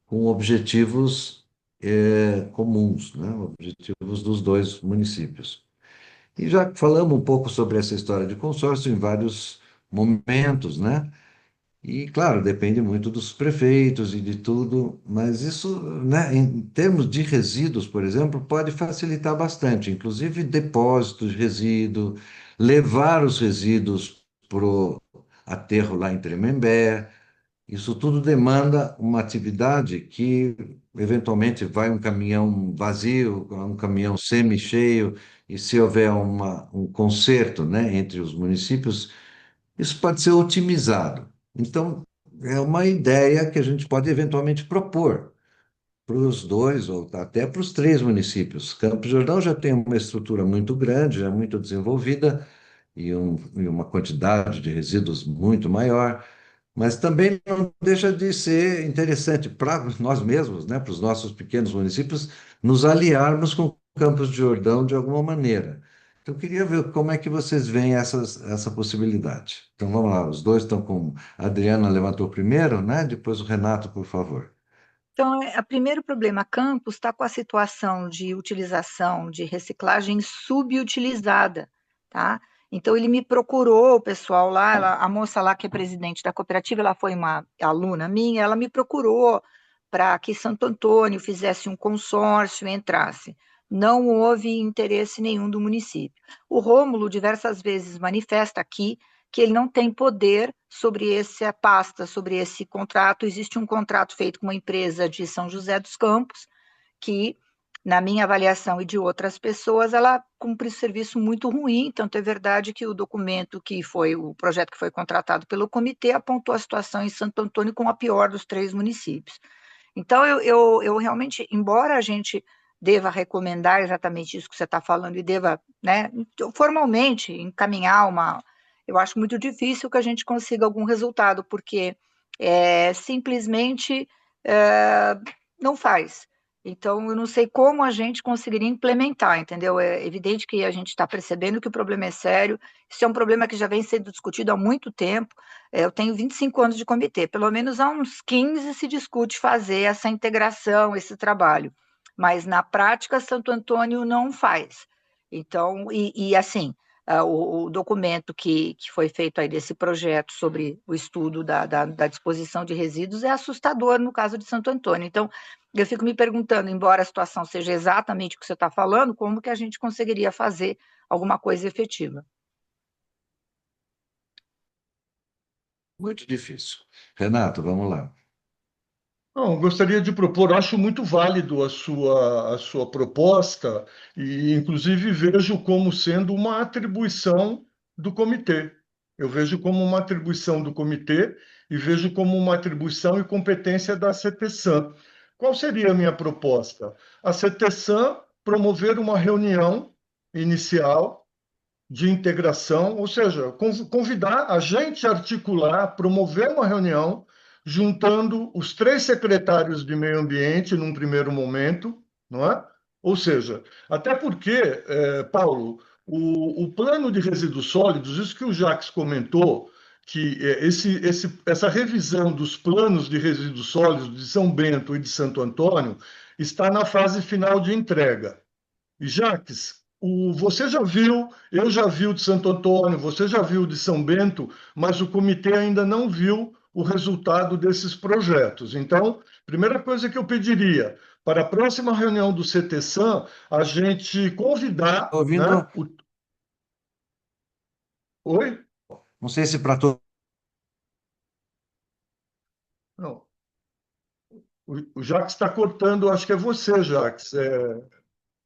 com objetivos comuns, né? Objetivos dos dois municípios. E já falamos um pouco sobre essa história de consórcio em vários momentos, né? E, claro, depende muito dos prefeitos e de tudo, mas isso, né, em termos de resíduos, por exemplo, pode facilitar bastante, inclusive depósitos de resíduo, levar os resíduos para o aterro lá em Tremembé. Isso tudo demanda uma atividade que, eventualmente, vai um caminhão vazio, um caminhão semi-cheio, e se houver um conserto, né, entre os municípios, isso pode ser otimizado. Então, é uma ideia que a gente pode eventualmente propor para os dois ou até para os três municípios. Campos do Jordão já tem uma estrutura muito grande, já muito desenvolvida e uma quantidade de resíduos muito maior, mas também não deixa de ser interessante para nós mesmos, né, para os nossos pequenos municípios, nos aliarmos com Campos de Jordão de alguma maneira. Então, eu queria ver como é que vocês veem essa possibilidade. Então, vamos lá, os dois estão com. A Adriana levantou primeiro, né? Depois o Renato, por favor. Então, o primeiro problema, Campos está com a situação de utilização de reciclagem subutilizada, tá? Então, ele me procurou, o pessoal lá, a moça lá que é presidente da cooperativa, ela foi uma aluna minha, ela me procurou para que Santo Antônio fizesse um consórcio, entrasse. Não houve interesse nenhum do município. O Rômulo diversas vezes manifesta aqui que ele não tem poder sobre essa pasta, sobre esse contrato. Existe um contrato feito com uma empresa de São José dos Campos, que na minha avaliação e de outras pessoas, ela cumpre um serviço muito ruim. Tanto é verdade que o documento que foi, o projeto que foi contratado pelo comitê, apontou a situação em Santo Antônio como a pior dos 3 municípios. Então, eu realmente, embora a gente deva recomendar exatamente isso que você está falando e deva, né, formalmente encaminhar eu acho muito difícil que a gente consiga algum resultado, porque simplesmente é, não faz. Então, eu não sei como a gente conseguiria implementar, entendeu? É evidente que a gente está percebendo que o problema é sério, isso é um problema que já vem sendo discutido há muito tempo. Eu tenho 25 anos de comitê, pelo menos há uns 15 se discute fazer essa integração, esse trabalho, mas na prática Santo Antônio não faz. Então, assim, o documento que foi feito aí desse projeto sobre o estudo da disposição de resíduos é assustador no caso de Santo Antônio. Então, eu fico me perguntando, embora a situação seja exatamente o que você está falando, como que a gente conseguiria fazer alguma coisa efetiva? Muito difícil. Renato, vamos lá. Não, gostaria de propor, acho muito válido a sua proposta e, inclusive, vejo como sendo uma atribuição do comitê. Eu vejo como uma atribuição do comitê e vejo como uma atribuição e competência da CETESAM. Qual seria a minha proposta? A CETESAM promover uma reunião inicial de integração, ou seja, convidar a gente a articular, promover uma reunião juntando os 3 secretários de meio ambiente num primeiro momento, não é? Ou seja, até porque, Paulo, o plano de resíduos sólidos, isso que o Jacques comentou, que essa revisão dos planos de resíduos sólidos de São Bento e de Santo Antônio está na fase final de entrega. E Jaques, você já viu, eu já vi o de Santo Antônio, você já viu o de São Bento, mas o comitê ainda não viu o resultado desses projetos. Então, primeira coisa que eu pediria, para a próxima reunião do CTSAM, a gente convidar, Ouvindo, né? Oi? não sei se para todo Não, o Jaques está cortando, acho que é você, Jaques.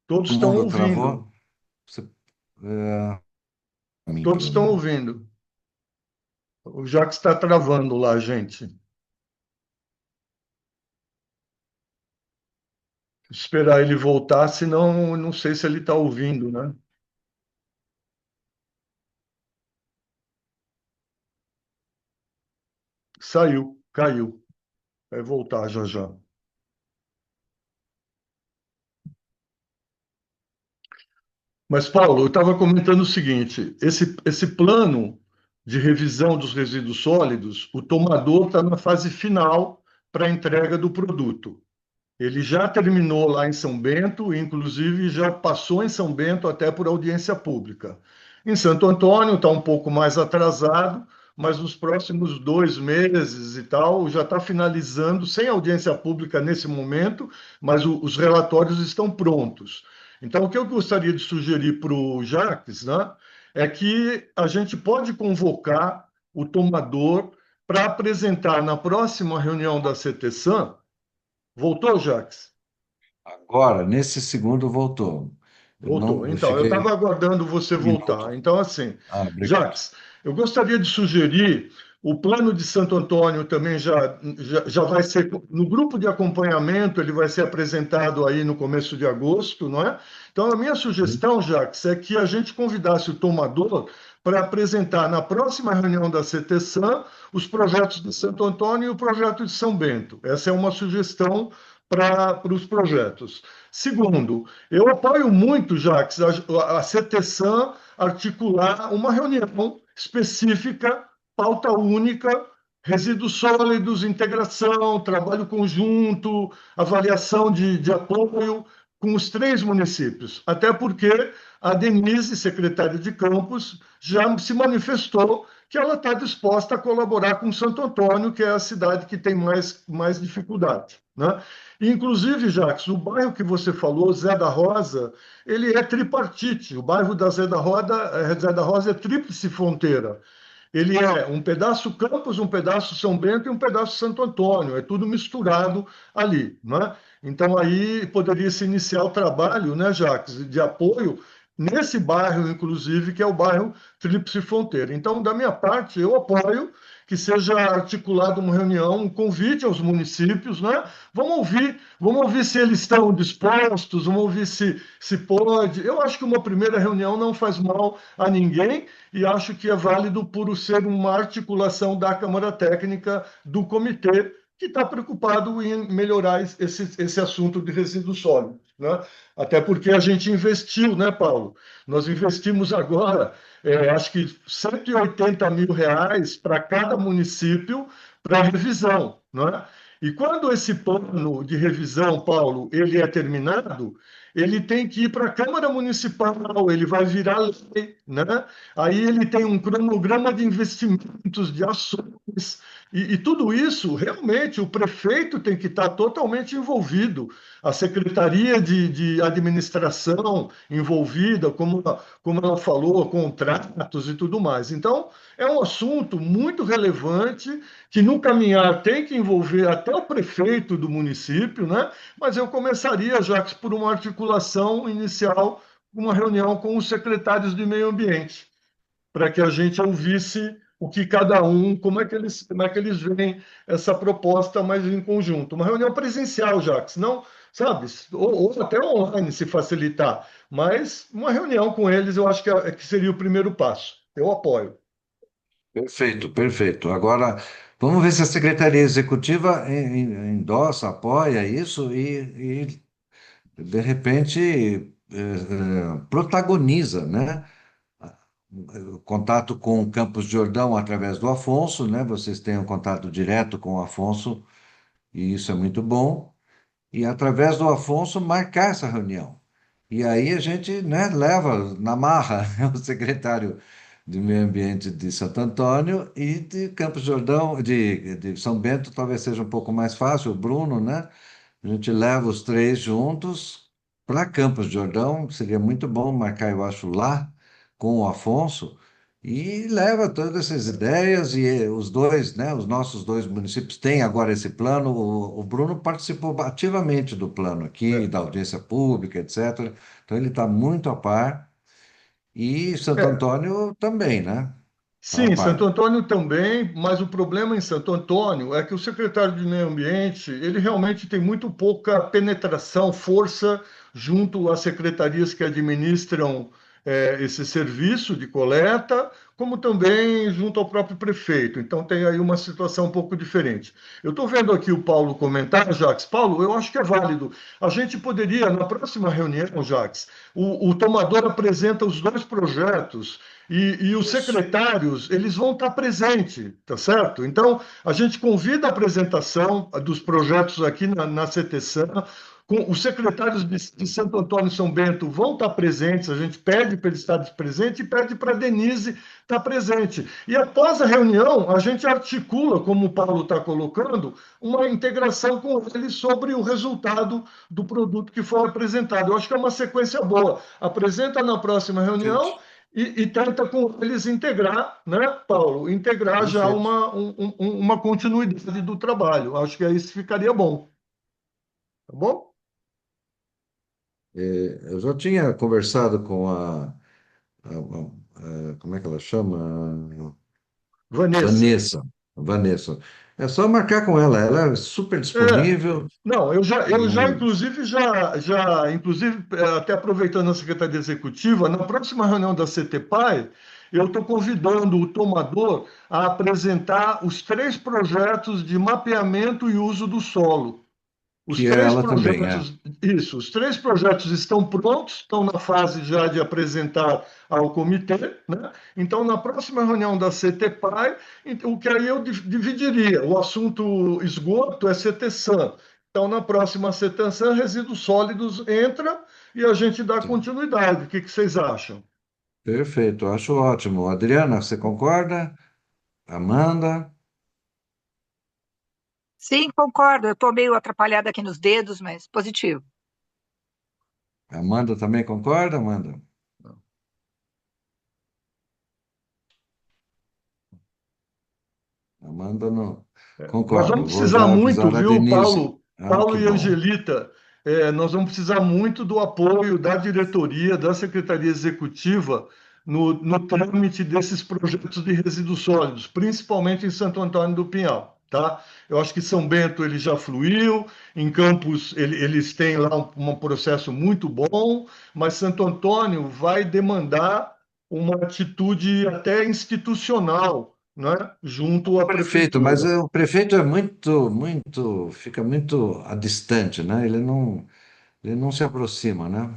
Todos estão mundo ouvindo. travou, você, é, a mim, Todos pelo estão menos. ouvindo. O Jaques está travando lá, gente. Esperar ele voltar, senão não sei se ele está ouvindo, né? Saiu, caiu. Vai voltar já já. Mas, Paulo, eu estava comentando o seguinte: esse plano de revisão dos resíduos sólidos, o tomador está na fase final para a entrega do produto. Ele já terminou lá em São Bento, inclusive já passou em São Bento até por audiência pública. Em Santo Antônio está um pouco mais atrasado, mas nos próximos 2 meses e tal já está finalizando, sem audiência pública nesse momento, mas os relatórios estão prontos. Então, o que eu gostaria de sugerir para o Jacques, né, é que a gente pode convocar o tomador para apresentar na próxima reunião da CTSAM. Voltou, Jacques? Agora, nesse segundo, voltou. Eu Voltou. não, eu Então, eu fiquei estava aguardando você um minuto. voltar. Então, assim, Ah, obrigado. Jacques, eu gostaria de sugerir, o plano de Santo Antônio também já vai ser, no grupo de acompanhamento, ele vai ser apresentado aí no começo de agosto, não é? Então, a minha sugestão, Jacques, é que a gente convidasse o tomador para apresentar na próxima reunião da CTSAM os projetos de Santo Antônio e o projeto de São Bento. Essa é uma sugestão para os projetos. Segundo, eu apoio muito, Jacques, a CTSAM articular uma reunião específica, pauta única, resíduos sólidos, integração, trabalho conjunto, avaliação de apoio com os 3 municípios. Até porque a Denise, secretária de Campos, já se manifestou que ela está disposta a colaborar com Santo Antônio, que é a cidade que tem mais dificuldade, né? Inclusive, Jacques, o bairro que você falou, Zé da Rosa, ele é tripartite. O bairro da Zé da Rosa é tríplice fronteira. ele é um pedaço Campos, um pedaço São Bento e um pedaço Santo Antônio, é tudo misturado ali, né? Então aí poderia se iniciar o trabalho, né, Jacques, de apoio nesse bairro, inclusive, que é o bairro Tríplice Fronteira. Então, da minha parte, eu apoio que seja articulada uma reunião, um convite aos municípios, né? Vamos ouvir se eles estão dispostos, vamos ouvir se pode. Eu acho que uma primeira reunião não faz mal a ninguém e acho que é válido por ser uma articulação da Câmara Técnica do comitê que está preocupado em melhorar esse assunto de resíduos sólidos, né? Até porque a gente investiu, né, Paulo? Nós investimos agora, acho que R$ 180 mil para cada município para revisão, né? E quando esse plano de revisão, Paulo, ele é terminado, ele tem que ir para a Câmara Municipal, ele vai virar lei, né? Aí ele tem um cronograma de investimentos, de ações, e tudo isso, realmente, o prefeito tem que estar totalmente envolvido, a Secretaria de Administração envolvida, como ela falou, contratos e tudo mais. Então, é um assunto muito relevante que no caminhar tem que envolver até o prefeito do município, né? Mas eu começaria, Jacques, por uma articulação inicial, uma reunião com os secretários de meio ambiente, para que a gente ouvisse o que cada um, como é que eles veem essa proposta mais em conjunto. Uma reunião presencial, Jacques, não, sabe, ou até online, se facilitar, mas uma reunião com eles eu acho que seria o primeiro passo. Eu apoio. Perfeito, perfeito. Agora, vamos ver se a Secretaria Executiva endossa, apoia isso e de repente, protagoniza, né? O contato com o Campos de Jordão através do Afonso, né? Vocês têm um contato direto com o Afonso e isso é muito bom. E através do Afonso marcar essa reunião. E aí a gente, né, leva na marra o secretário de Meio Ambiente de Santo Antônio e de Campos de Jordão, de São Bento, talvez seja um pouco mais fácil, o Bruno, né? A gente leva os três juntos para Campos de Jordão, seria muito bom marcar, eu acho, lá com o Afonso, e leva todas essas ideias, e os dois, né, os nossos dois municípios têm agora esse plano. O Bruno participou ativamente do plano aqui, da audiência pública, etc. Então ele está muito a par, e Santo É, Antônio também, né? Está a sim, Santo par. Antônio também, mas o problema em Santo Antônio é que o secretário de Meio Ambiente, ele realmente tem muito pouca penetração, força junto às secretarias que administram esse serviço de coleta, como também junto ao próprio prefeito. Então tem aí uma situação um pouco diferente. Eu estou vendo aqui o Paulo comentar, Jacques. Paulo, eu acho que é válido. A gente poderia, na próxima reunião, Jacques, o tomador apresenta os dois projetos e os Isso. secretários, eles vão estar presentes, tá certo? Então, a gente convida a apresentação dos projetos aqui na CTSAM, os secretários de Santo Antônio e São Bento vão estar presentes, a gente pede para eles estarem presentes e pede para a Denise estar presente. E após a reunião, a gente articula, como o Paulo está colocando, uma integração com eles sobre o resultado do produto que for apresentado. Eu acho que é uma sequência boa. Apresenta na próxima Perfeito. reunião e tenta com eles integrar, né, Paulo? Integrar já Perfeito. uma continuidade do trabalho. Acho que aí isso ficaria bom. Tá bom? Eu já tinha conversado com como é que ela chama? Vanessa. Vanessa. Vanessa. É só marcar com ela, ela é super É, disponível. não, eu já, E inclusive, inclusive, até aproveitando a Secretaria Executiva, na próxima reunião da CTPAI, eu estou convidando o tomador a apresentar os três projetos de mapeamento e uso do solo. Os que é três ela também, é. projetos, isso, os três projetos estão prontos, estão na fase já de apresentar ao comitê, né? Então, na próxima reunião da CTPAI, o que aí eu dividiria, o assunto esgoto é CTSAM. Então, na próxima CTSAM, resíduos sólidos entra e a gente dá continuidade. O que vocês acham? Perfeito, acho ótimo. Adriana, você concorda? Amanda? Sim, concordo. Eu estou meio atrapalhada aqui nos dedos, mas positivo. Amanda também concorda, Amanda? Amanda não. Nós Concordo. vamos Vou precisar já muito, avisar a viu, Denise. Paulo? Ah, Paulo que e bom. Angelita, nós vamos precisar muito do apoio da diretoria, da Secretaria Executiva, no trâmite desses projetos de resíduos sólidos, principalmente em Santo Antônio do Pinhal, tá? Eu acho que São Bento ele já fluiu, em Campos eles têm lá um processo muito bom, mas Santo Antônio vai demandar uma atitude até institucional, né, junto à Prefeito, mas prefeitura. o prefeito é fica muito distante, né? Ele não se aproxima, né?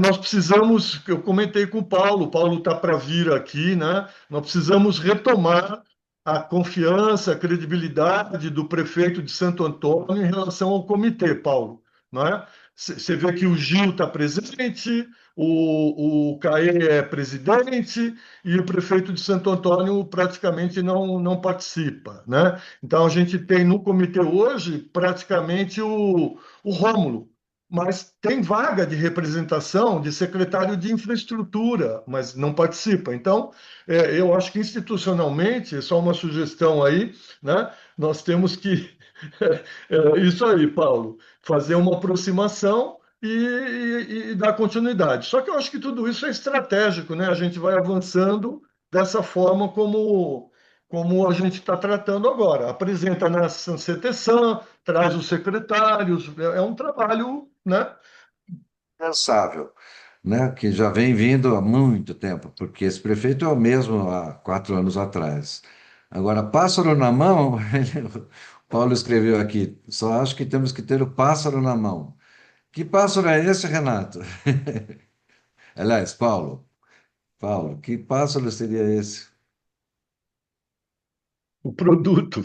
Nós precisamos, eu comentei com o Paulo está para vir aqui, né? Nós precisamos retomar a confiança, a credibilidade do prefeito de Santo Antônio em relação ao comitê, Paulo, não é? Você vê que o Gil está presente, o Caê é presidente e o prefeito de Santo Antônio praticamente não participa, né? Então a gente tem no comitê hoje praticamente o Rômulo, mas tem vaga de representação de secretário de infraestrutura, mas não participa. Então, eu acho que institucionalmente, só uma sugestão aí, né? Nós temos que, isso aí, Paulo, fazer uma aproximação e dar continuidade. Só que eu acho que tudo isso é estratégico, né? A gente vai avançando dessa forma como a gente está tratando agora. Apresenta na CTSAM, traz os secretários, é um trabalho, né? Incansável, né? Que já vem vindo há muito tempo, porque esse prefeito é o mesmo há 4 anos atrás. Agora, pássaro na mão, o Paulo escreveu aqui, só acho que temos que ter o pássaro na mão. Que pássaro é esse, Renato? Aliás, Paulo, que pássaro seria esse? O produto.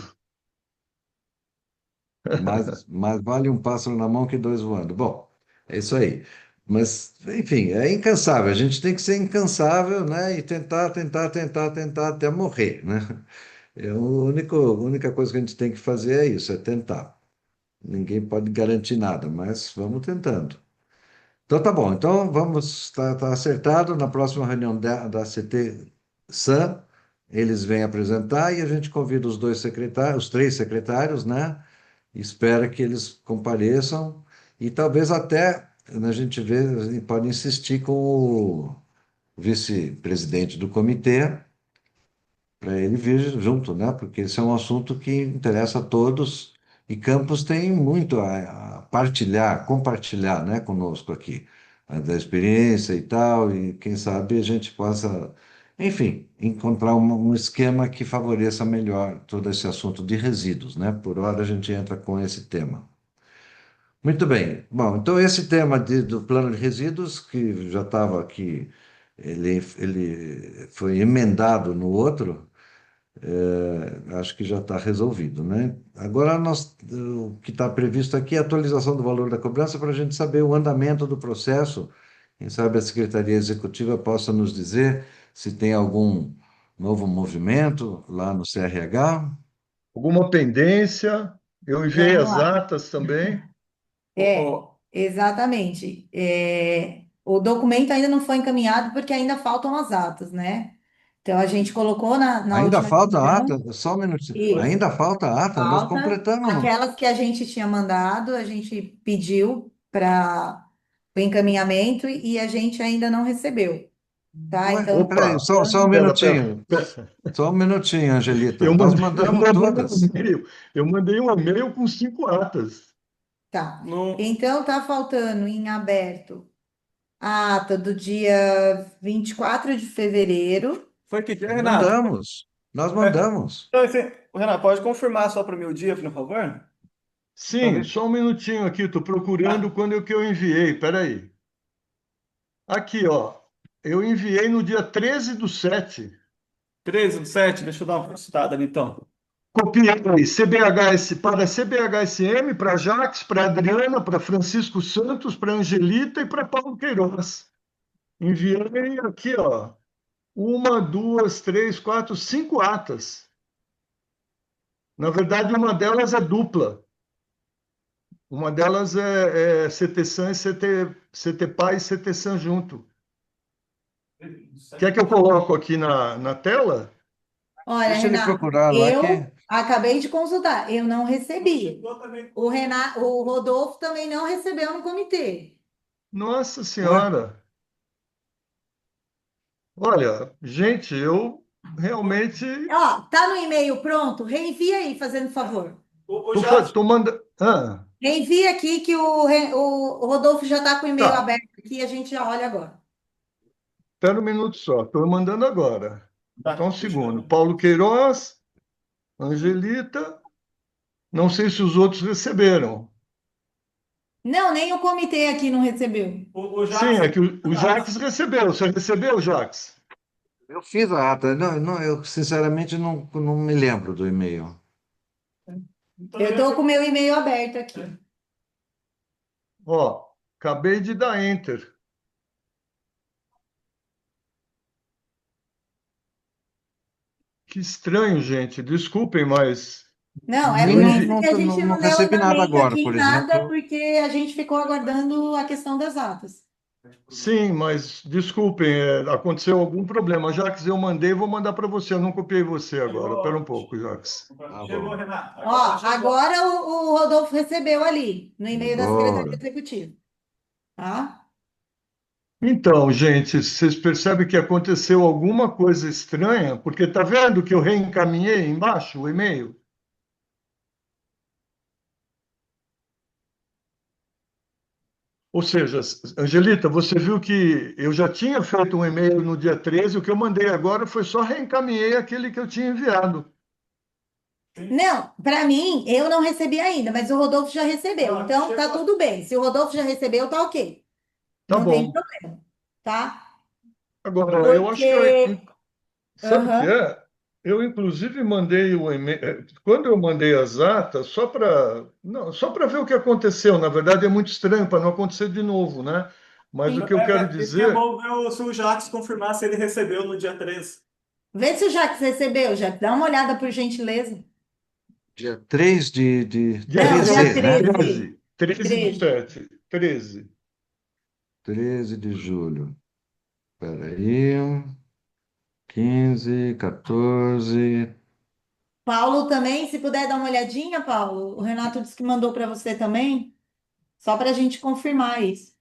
Mais vale um pássaro na mão que dois voando. Bom, é isso aí. Mas, enfim, é incansável. A gente tem que ser incansável, né? E tentar até morrer, né? A única coisa que a gente tem que fazer é isso, é tentar. Ninguém pode garantir nada, mas vamos tentando. Então tá bom. Então vamos, tá acertado. Na próxima reunião da CT SAM, eles vêm apresentar e a gente convida os dois secretários, os três secretários, né? Espera que eles compareçam e talvez até a gente pode insistir com o vice-presidente do comitê para ele vir junto, né? Porque esse é um assunto que interessa a todos e Campos tem muito a partilhar, compartilhar, né, conosco aqui, da experiência e tal, e quem sabe a gente possa, enfim, encontrar um esquema que favoreça melhor todo esse assunto de resíduos, né? Por hora a gente entra com esse tema. Muito bem. Bom, então esse tema do plano de resíduos, que já estava aqui, ele foi emendado no outro, acho que já está resolvido, né? Agora, o que está previsto aqui é a atualização do valor da cobrança para a gente saber o andamento do processo. Quem sabe a Secretaria Executiva possa nos dizer se tem algum novo movimento lá no CRH. Alguma pendência? Eu enviei Vamos as lá. atas também. É, exatamente. O documento ainda não foi encaminhado porque ainda faltam as atas, né? Então, a gente colocou na Ainda última falta a ata? reunião, Só um minutinho. isso, Ainda falta a ata? Nós falta. completamos. Aquelas que a gente tinha mandado, a gente pediu para o encaminhamento e a gente ainda não recebeu, tá? Ué, Então, peraí, Opa, só um pera. minutinho. Só um minutinho, Angelita. Eu Nós mandei, eu mandamos mandei um todas. e-mail. Eu mandei um e-mail com 5 atas. tá. No... Então, tá faltando em aberto a ata do dia 24 de fevereiro. Foi que dia, Renato? Mandamos. Nós É. mandamos. Então, Renato, pode confirmar só para o meu dia, por favor? Pra Sim, ver. só um minutinho aqui. Estou procurando Ah, quando que eu enviei. Peraí. Aqui, ó. Eu enviei no dia 13/7. 13/7, deixa eu dar uma consultada ali, então. Copiei CBHS para CBHSM, para Jax, para Adriana, para Francisco Santos, para Angelita e para Paulo Queiroz. Enviei aqui, ó, uma, duas, três, quatro, 5 atas. Na verdade, uma delas é dupla. Uma delas é CTSAM e CTPA e CTSAM junto. Quer que eu coloco aqui na tela? Olha, Deixa ele Renato, procurar lá que. eu acabei de consultar, eu não recebi. O Rodolfo também não recebeu no comitê. Nossa Ué? Senhora! Olha, gente, eu realmente Ó, tá no e-mail pronto? Reenvia aí, fazendo favor. O Jadson, tô mandando. Ah, Reenvia aqui que o Rodolfo já está com o e-mail tá. aberto aqui, a gente já olha agora. Espera um minuto só. Estou mandando agora. Só tá, um deixa eu segundo. ver. Paulo Queiroz, Angelita. Não sei se os outros receberam. Não, nem o comitê aqui não recebeu. O Sim, é Jadson, que o Jax recebeu. Você recebeu, Jax? Eu fiz a ata. Não, não, eu sinceramente não me lembro do e-mail. então Eu estou com o meu e-mail aberto aqui. Ó, acabei de dar enter. Que estranho, gente. Desculpem, mas Não, é Nem, por eu não, isso envi... não, que a não, gente não não deu recebi nada andamento agora, aqui por em nada, exemplo. porque a gente ficou aguardando a questão das atas. Sim, mas desculpem, aconteceu algum problema. Jax, eu mandei, vou mandar para você. Eu não copiei você agora. Espera um chegou, pouco, Jax. Tá chegou, bom. Renato. Ó, Agora chegou. agora o Rodolfo recebeu ali, no e-mail da Secretaria Agora. Executiva, tá? Então, gente, vocês percebem que aconteceu alguma coisa estranha? Porque tá vendo que eu reencaminhei embaixo o e-mail? Ou seja, Angelita, você viu que eu já tinha feito um e-mail no dia 13, o que eu mandei agora foi só reencaminhei aquele que eu tinha enviado. Não, para mim, eu não recebi ainda, mas o Rodolfo já recebeu. Não, Então, tá chegou. tudo bem. Se o Rodolfo já recebeu, tá ok. Tá Não tem bom. problema, tá? Agora, eu acho que Porque, sabe o que aham, é? Eu, inclusive, mandei o e-mail. Quando eu mandei as atas, só para não, só para ver o que aconteceu. Na verdade, é muito estranho para não acontecer de novo, né? Mas o sim. que eu quero Isso que é dizer, bom ver se o Jacques confirmar se ele recebeu no dia 13. Vê se o Jacques recebeu, Jacques. Dá uma olhada, por gentileza. Dia 3 de dia Não, dia 13, 13, né? 13. 13 do 13. 7, 13. 13 de julho. Espera aí. 15, 14. Paulo também, se puder dar uma olhadinha, Paulo. O Renato disse que mandou para você também, só para a gente confirmar isso.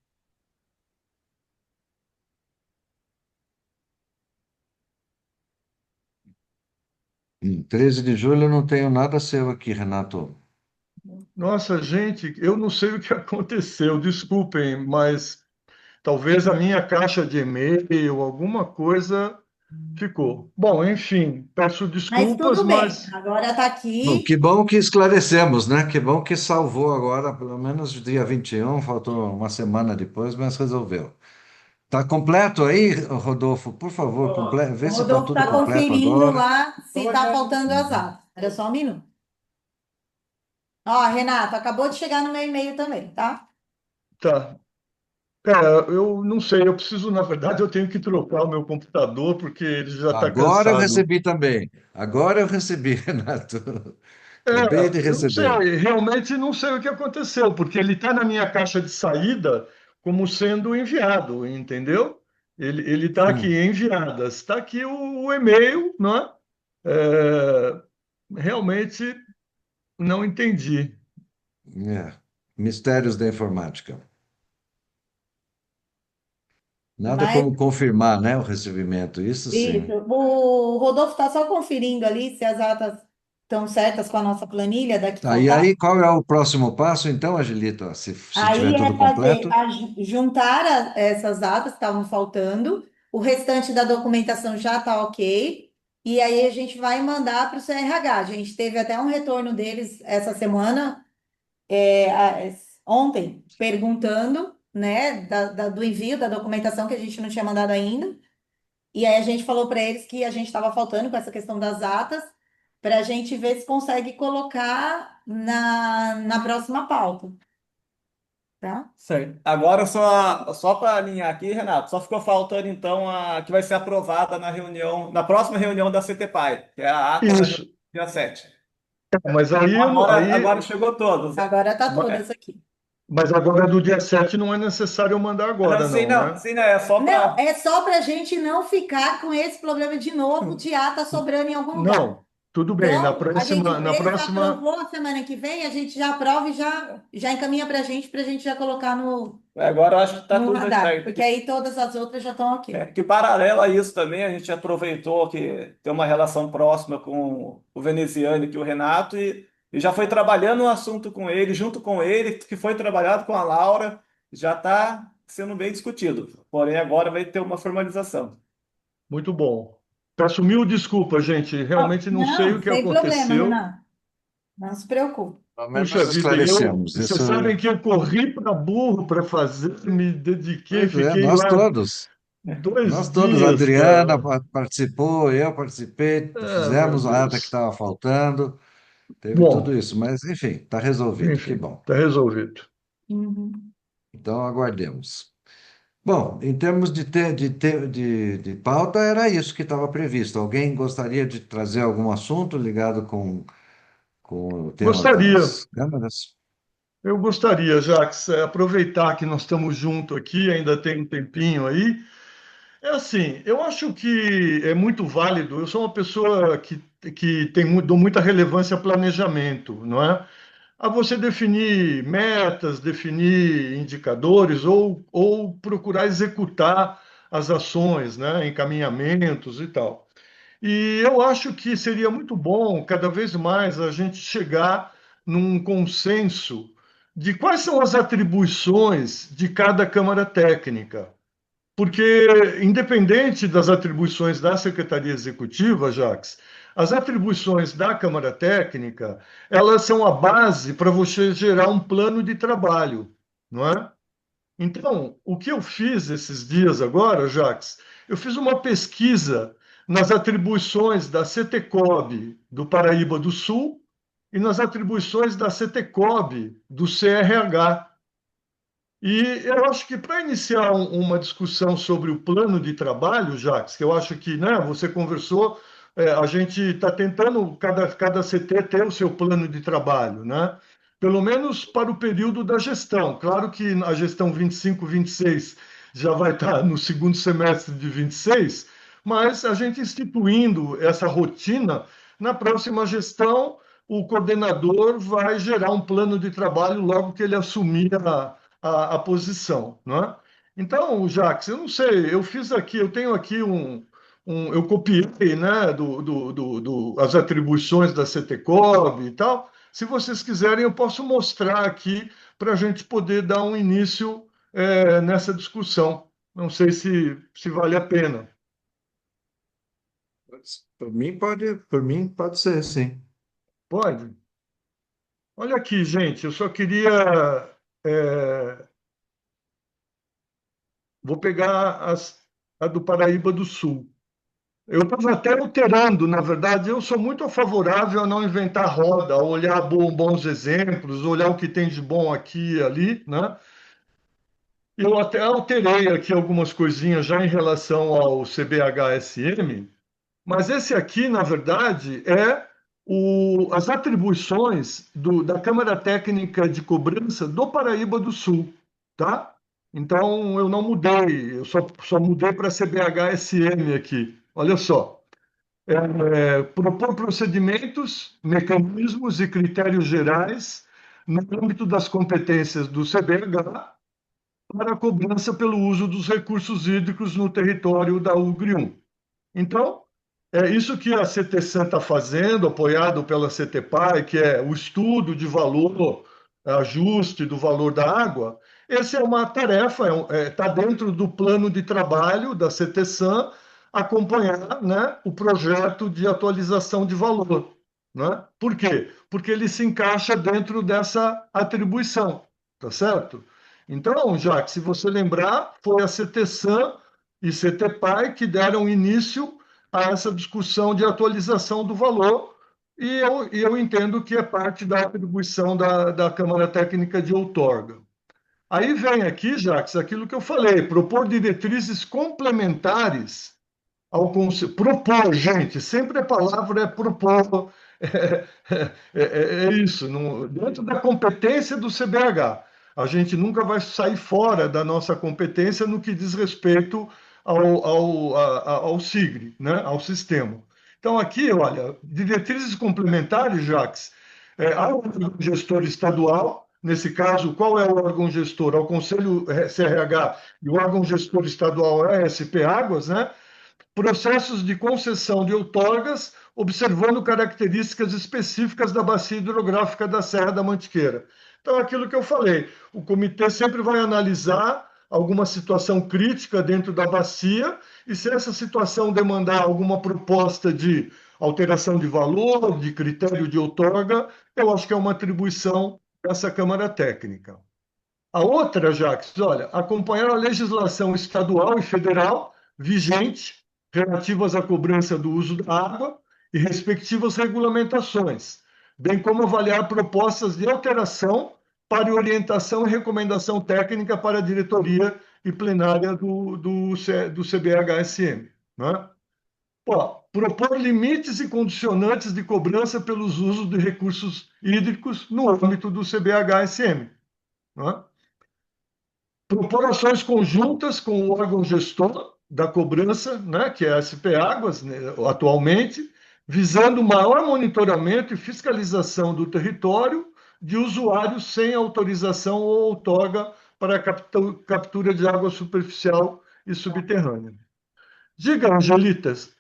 13 de julho eu não tenho nada seu aqui, Renato. Nossa, gente, eu não sei o que aconteceu, desculpem, mas talvez a minha caixa de e-mail, alguma coisa ficou. Bom, enfim, peço Mas desculpas, tudo bem, mas agora está Bom, aqui. que bom que esclarecemos, né? Que bom que salvou agora, pelo menos dia 21, faltou uma semana depois, mas resolveu. Tá completo aí, Rodolfo? Por favor, O vê se está Rodolfo tudo está completo conferindo agora. lá se está faltando as Uhum. atas. Era só um minuto. Ó, Renato, acabou de chegar no meu e-mail também, tá? tá. Cara, eu não sei, eu preciso, na verdade, eu tenho que trocar o meu computador porque ele já está Agora eu cansado. recebi também. Agora eu recebi, Renato. Acabei de É, eu não receber. sei, realmente não sei o que aconteceu, porque ele está na minha caixa de saída como sendo enviado, entendeu? Ele está aqui, Hum, enviadas. Está aqui o e-mail, não é? É, realmente não entendi. é. Mistérios da informática. Nada Mas como confirmar, né, o recebimento. Isso isso, sim. o Rodolfo está só conferindo ali se as atas estão certas com a nossa planilha, daqui Tá, e faltar. aí, qual é o próximo passo, então, Angelita? Se Aí tiver é tudo fazer, completo? juntar essas datas que estavam faltando, o restante da documentação já está ok, e aí a gente vai mandar para o CRH. A gente teve até um retorno deles essa semana, ontem, perguntando, né, do envio da documentação que a gente não tinha mandado ainda, e aí a gente falou para eles que a gente estava faltando com essa questão das atas, para a gente ver se consegue colocar na próxima pauta, tá? Certo. Agora, só para alinhar aqui, Renato, só ficou faltando então a que vai ser aprovada na reunião, na próxima reunião da CTPAI, que é a ata da reunião Isso. do dia 7. Mas aí, Agora chegou todos. Agora tá É, todas aqui. Mas agora do dia 7 não é necessário eu mandar Não, agora, não, né? sim, não, é só Não, para. é só para a gente não ficar com esse problema de novo, de ata sobrando em algum lugar. Não, tudo bem. Então, a gente Na vê se próxima, aprovou a semana que vem, a gente já aprova e já encaminha para a gente já colocar Agora eu acho que está no tudo radar, certo. porque aí todas as outras já estão ok. Que paralelo a isso também, a gente aproveitou que tem uma relação próxima com o veneziano e o Renato e já foi trabalhando o assunto com ele, junto com ele, que foi trabalhado com a Laura, já está sendo bem discutido. Porém, agora vai ter uma formalização. muito bom. Peço mil desculpas, gente. Realmente não sei o Não, que sem problema, aconteceu. Renato. Não se preocupe. Pelo menos Puxa vida, esclarecemos. vocês Isso, sabem que eu corri para burro para fazer, me dediquei, pois é, fiquei lá nós dois todos, a dias, Adriana cara. participou, eu participei, Ah, meu fizemos a ata que Deus. estava faltando, teve tudo Bom, isso, mas enfim, está resolvido, que enfim, bom. está resolvido. Uhum. Então aguardemos. Bom, em termos de pauta, era isso que estava previsto. Alguém gostaria de trazer algum assunto ligado com o tema Gostaria, das câmeras? eu gostaria, Jacques, aproveitar que nós estamos juntos aqui, ainda tem um tempinho aí. É assim, eu acho que é muito válido. Eu sou uma pessoa que dou muita relevância a planejamento, não é? A você definir metas, definir indicadores ou procurar executar as ações, né? Encaminhamentos e tal. E eu acho que seria muito bom, cada vez mais, a gente chegar num consenso de quais são as atribuições de cada Câmara Técnica. Porque, independente das atribuições da Secretaria Executiva, Jacques, as atribuições da Câmara Técnica, elas são a base para você gerar um plano de trabalho, não é? Então, o que eu fiz esses dias agora, Jacques, eu fiz uma pesquisa nas atribuições da CETECOB do Paraíba do Sul e nas atribuições da CETECOB do CRH. E eu acho que para iniciar uma discussão sobre o plano de trabalho, Jacques, que eu acho que, né, você conversou, a gente está tentando, cada CT ter o seu plano de trabalho, né? Pelo menos para o período da gestão. Claro que a gestão 25, 26 já vai estar no segundo semestre de 26, mas a gente instituindo essa rotina, na próxima gestão, o coordenador vai gerar um plano de trabalho logo que ele assumir a posição, não é? Então, Jacques, eu não sei, eu fiz aqui, eu tenho aqui eu copiei, né, as atribuições da CETECOB e tal. Se vocês quiserem, eu posso mostrar aqui para a gente poder dar um início nessa discussão. Não sei se vale a pena. Por mim pode ser, sim. Pode? Olha aqui, gente, eu só queria. é, Vou pegar a do Paraíba do Sul. Eu estava até alterando, na verdade, eu sou muito favorável a não inventar roda, a olhar bons exemplos, olhar o que tem de bom aqui e ali, né? Eu até alterei aqui algumas coisinhas já em relação ao CBHSM, mas esse aqui, na verdade, é as atribuições da Câmara Técnica de Cobrança do Paraíba do Sul, tá? Então, eu não mudei, eu só mudei para CBHSM aqui. Olha só. Propor procedimentos, mecanismos e critérios gerais no âmbito das competências do CBH para a cobrança pelo uso dos recursos hídricos no território da UGRI-1. Então, é isso que a CTSAN está fazendo, apoiado pela CTPAI, que é o estudo de valor, ajuste do valor da água. Essa é uma tarefa, está dentro do plano de trabalho da CTSAN, acompanhar, né, o projeto de atualização de valor. Né? Por quê? Porque ele se encaixa dentro dessa atribuição, tá certo? Então, Jacques, se você lembrar, foi a CTSAN e CTPAI que deram início a essa discussão de atualização do valor, e eu entendo que é parte da atribuição da Câmara Técnica de outorga. Aí vem aqui, Jacques, aquilo que eu falei, propor diretrizes complementares ao conselho. Propor, gente, sempre a palavra é propor, é isso, dentro da competência do CBH, a gente nunca vai sair fora da nossa competência no que diz respeito ao SIGRE, né, ao sistema. Então, aqui, olha, diretrizes complementares, Jacques, há um órgão gestor estadual, nesse caso, qual é o órgão gestor? É o Conselho CRH e o órgão gestor estadual é a SP Águas, né? Processos de concessão de outorgas, observando características específicas da bacia hidrográfica da Serra da Mantiqueira. Então, aquilo que eu falei, o comitê sempre vai analisar alguma situação crítica dentro da bacia e se essa situação demandar alguma proposta de alteração de valor, de critério de outorga, eu acho que é uma atribuição dessa Câmara Técnica. A outra, Jacques, olha, acompanhar a legislação estadual e federal vigente relativas à cobrança do uso da água e respectivas regulamentações, bem como avaliar propostas de alteração para orientação e recomendação técnica para a diretoria e plenária do CBHSM. Né? Pô, propor limites e condicionantes de cobrança pelos usos de recursos hídricos no âmbito do CBHSM. Né? Propor ações conjuntas com o órgão gestor da cobrança, né, que é a SP Águas, né, atualmente, visando maior monitoramento e fiscalização do território de usuários sem autorização ou outorga para a captura de água superficial e subterrânea. Diga, Angelitas.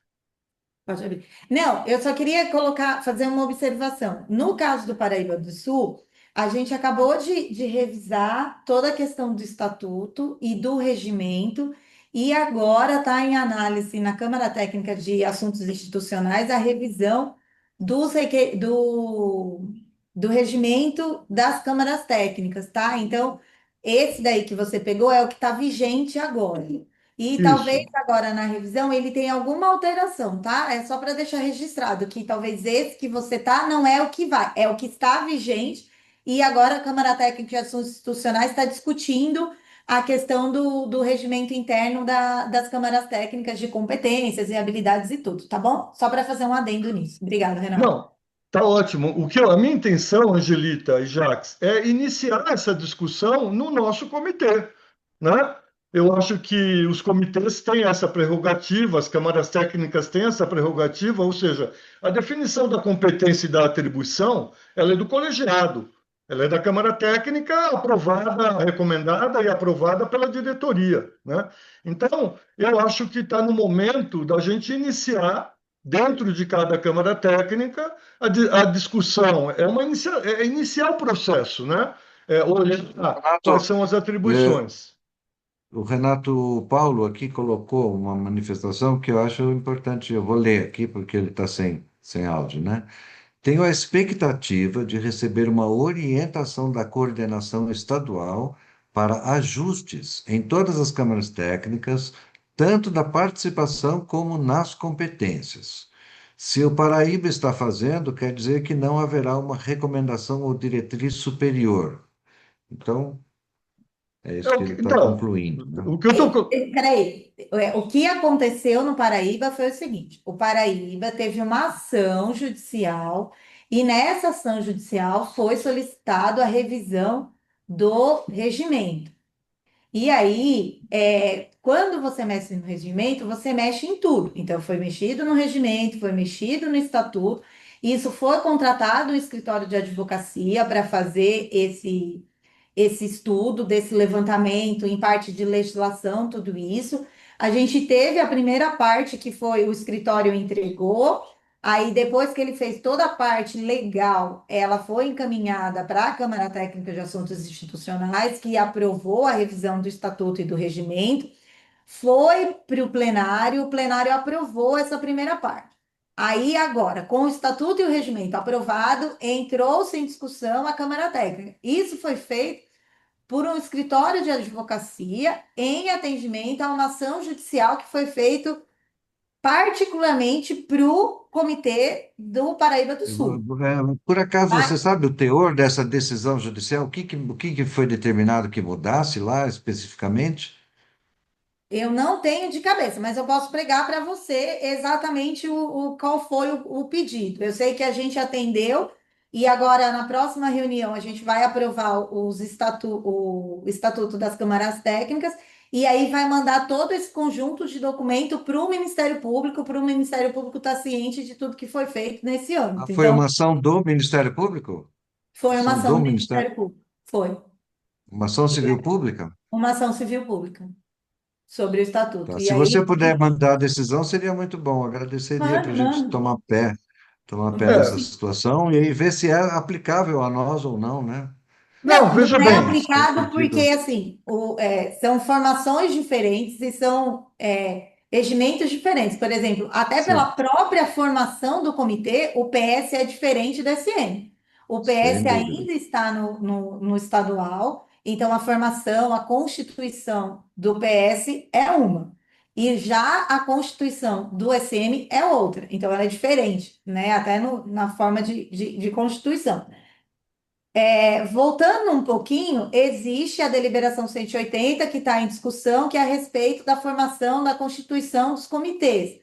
Pode abrir. Não, eu só queria colocar, fazer uma observação. No caso do Paraíba do Sul, a gente acabou de revisar toda a questão do estatuto e do regimento, e agora está em análise na Câmara Técnica de Assuntos Institucionais a revisão do regimento das câmaras técnicas, tá? Então, esse daí que você pegou é o que está vigente agora. E talvez Isso. agora na revisão ele tenha alguma alteração, tá? É só para deixar registrado que talvez esse que você tá não é o que vai, é o que está vigente. E agora a Câmara Técnica de Assuntos Institucionais está discutindo a questão do regimento interno das câmaras técnicas de competências e habilidades e tudo, tá bom? Só para fazer um adendo nisso. Obrigada, Renato. Não, tá ótimo. A minha intenção, Angelita e Jacques, é iniciar essa discussão no nosso comitê, né? Eu acho que os comitês têm essa prerrogativa, as câmaras técnicas têm essa prerrogativa, ou seja, a definição da competência e da atribuição, ela é do colegiado, ela é da Câmara Técnica, aprovada, recomendada e aprovada pela diretoria, né? Então, eu acho que está no momento da gente iniciar dentro de cada Câmara Técnica, a discussão é iniciar o processo, né? Olhar quais Renato, são as é, atribuições. o Renato Paulo aqui colocou uma manifestação que eu acho importante. Eu vou ler aqui porque ele está sem áudio, né? Tenho a expectativa de receber uma orientação da coordenação estadual para ajustes em todas as câmaras técnicas, tanto da participação como nas competências. Se o Paraíba está fazendo, quer dizer que não haverá uma recomendação ou diretriz superior. Então, é isso que ele está Então, concluindo, né? o que eu estou. Peraí, o que aconteceu no Paraíba foi o seguinte: o Paraíba teve uma ação judicial e nessa ação judicial foi solicitado a revisão do regimento. E aí, quando você mexe no regimento, você mexe em tudo. Então, foi mexido no regimento, foi mexido no estatuto. Isso foi contratado um escritório de advocacia para fazer esse estudo, desse levantamento, em parte de legislação, tudo isso. A gente teve a primeira parte, que foi o escritório entregou, aí depois que ele fez toda a parte legal, ela foi encaminhada para a Câmara Técnica de Assuntos Institucionais, que aprovou a revisão do estatuto e do regimento, foi para o plenário aprovou essa primeira parte. Aí agora, com o estatuto e o regimento aprovado, entrou-se em discussão a Câmara Técnica. Isso foi feito por um escritório de advocacia em atendimento a uma ação judicial que foi feito particularmente para o Comitê do Paraíba do Sul. Por acaso, você Tá? sabe o teor dessa decisão judicial? O que foi determinado que mudasse lá especificamente? Eu não tenho de cabeça, mas eu posso pregar para você exatamente qual foi o pedido. Eu sei que a gente atendeu E agora, na próxima reunião, a gente vai aprovar o estatuto das câmaras técnicas, e aí vai mandar todo esse conjunto de documento para o Ministério Público estar ciente de tudo que foi feito nesse âmbito. Foi Então, uma ação do Ministério Público? foi uma Ação ação do do Ministério, Ministério Público. Foi uma ação civil pública? uma ação civil pública sobre o estatuto. Tá. E Se aí, você puder mandar a decisão, seria muito bom. Agradeceria para mano, a gente mano, tomar pé mano, nessa É, sim. situação e aí ver se é aplicável a nós ou não, né? não, Não, veja não é bem. Nesse aplicado porque, sentido. assim, são formações diferentes e são regimentos diferentes. Por exemplo, até pela Sim, própria formação do comitê, o PS é diferente do SM. O PS sem dúvida. ainda está no estadual, então a formação, a constituição do PS é uma. E já a constituição do SM é outra. Então, ela é diferente, né? Até na forma de constituição. Voltando um pouquinho, existe a deliberação 180 que está em discussão, que é a respeito da formação da constituição dos comitês.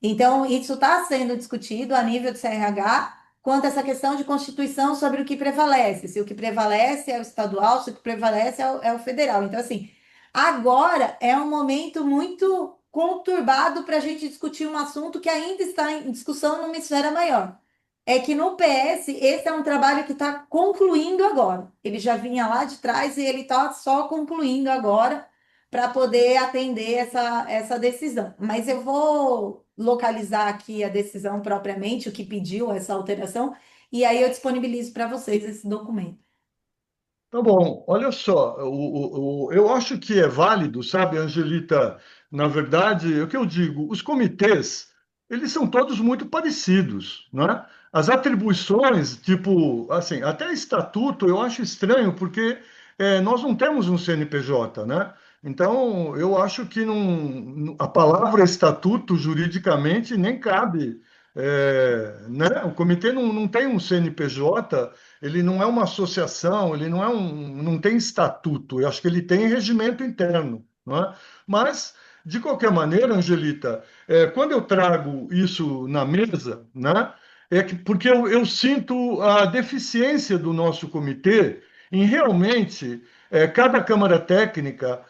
Então, isso está sendo discutido a nível do CRH quanto a essa questão de constituição sobre o que prevalece, se o que prevalece é o estadual, se o que prevalece é o federal. Então, assim, agora é um momento muito conturbado para a gente discutir um assunto que ainda está em discussão numa esfera maior. É que no PS, esse é um trabalho que está concluindo agora. Ele já vinha lá de trás e ele está só concluindo agora para poder atender essa decisão. Mas eu vou localizar aqui a decisão propriamente, o que pediu essa alteração, e aí eu disponibilizo para vocês esse documento. Tá bom, olha só, eu acho que é válido, sabe, Angelita? Na verdade, é o que eu digo, os comitês, eles são todos muito parecidos, não é? As atribuições, tipo, assim, até estatuto, eu acho estranho, porque nós não temos um CNPJ, né? Então, eu acho que a palavra estatuto, juridicamente, nem cabe, né? O comitê não tem um CNPJ, ele não é uma associação, ele não tem estatuto, eu acho que ele tem regimento interno, não é? Mas, de qualquer maneira, Angelita, quando eu trago isso na mesa, né, porque eu sinto a deficiência do nosso comitê em realmente cada Câmara Técnica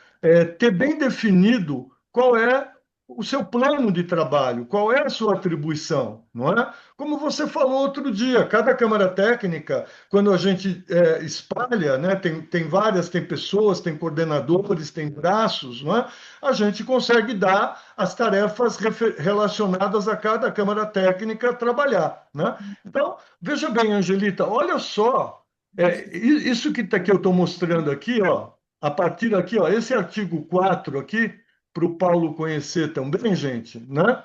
ter bem definido qual é o seu plano de trabalho, qual é a sua atribuição, não é? Como você falou outro dia, cada Câmara Técnica, quando a gente espalha, né, tem várias, tem pessoas, tem coordenadores, tem braços, não é? A gente consegue dar as tarefas relacionadas a cada Câmara Técnica trabalhar, né? Então, veja bem, Angelita, olha só, isso que eu estou mostrando aqui, ó, a partir daqui, ó, esse artigo 4 aqui, para o Paulo conhecer também, gente, né?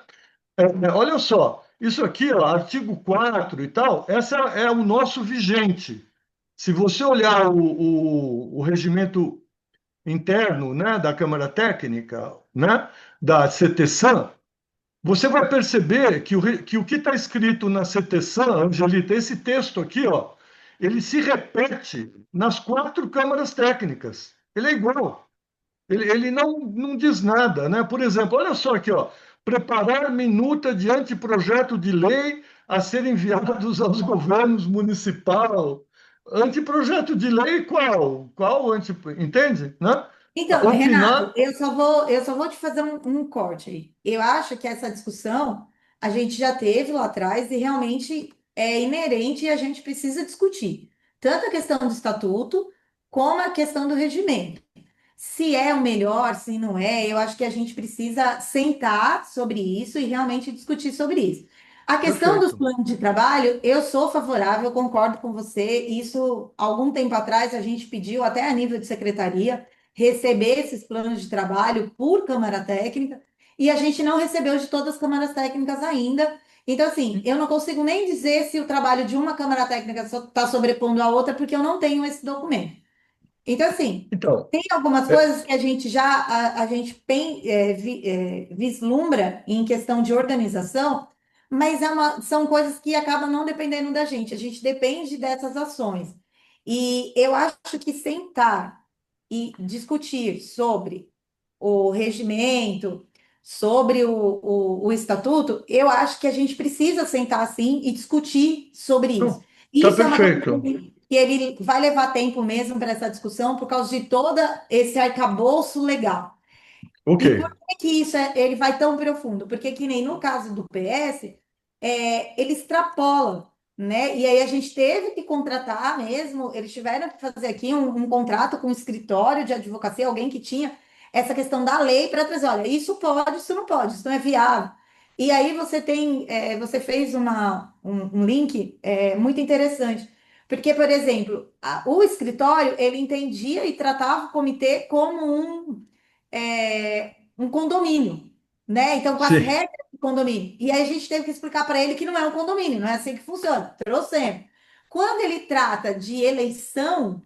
Olha só, isso aqui, ó, artigo 4 e tal, essa é o nosso vigente. Se você olhar o regimento interno, né, da Câmara Técnica, né, da CTSAM, você vai perceber que o que está escrito na CTSAM, Angelita, esse texto aqui, ó, ele se repete nas quatro câmaras técnicas. Ele é igual. Ele não diz nada, né? Por exemplo, olha só aqui, ó. Preparar minuta de anteprojeto de lei a ser enviados aos governos municipal. Anteprojeto de lei qual? Entende? Né? Então, Renato, Opinar. eu só vou te fazer um corte aí. Eu acho que essa discussão a gente já teve lá atrás e realmente é inerente e a gente precisa discutir. Tanto a questão do estatuto, como a questão do regimento. Se é o melhor, se não é, eu acho que a gente precisa sentar sobre isso e realmente discutir sobre isso. A questão dos Perfeito. planos de trabalho, eu sou favorável, concordo com você. Isso, algum tempo atrás, a gente pediu, até a nível de secretaria, receber esses planos de trabalho por Câmara Técnica, e a gente não recebeu de todas as câmaras técnicas ainda. Então, assim, eu não consigo nem dizer se o trabalho de uma Câmara Técnica está sobrepondo a outra, porque eu não tenho esse documento. Então, assim, Então, tem algumas é, coisas que a gente já a gente vislumbra em questão de organização, mas são coisas que acabam não dependendo da gente. A gente depende dessas ações. E eu acho que sentar e discutir sobre o regimento, sobre o estatuto, eu acho que a gente precisa sentar assim e discutir sobre isso. não, Tá Isso é uma coisa perfeito. que ele vai levar tempo mesmo para essa discussão por causa de todo esse arcabouço legal. Ok. E por que isso ele vai tão profundo? Porque que nem no caso do PS, ele extrapola, né? E aí a gente teve que contratar mesmo, eles tiveram que fazer aqui um contrato com um escritório de advocacia, alguém que tinha essa questão da lei para trazer, olha, isso pode, isso não pode, isso não é viável. E aí você fez um link muito interessante. Porque, por exemplo, o escritório, ele entendia e tratava o comitê como um condomínio, né? Então, com as Sim. regras do condomínio. E aí a gente teve que explicar para ele que não é um condomínio, não é assim que funciona. Trouxemos. Quando ele trata de eleição,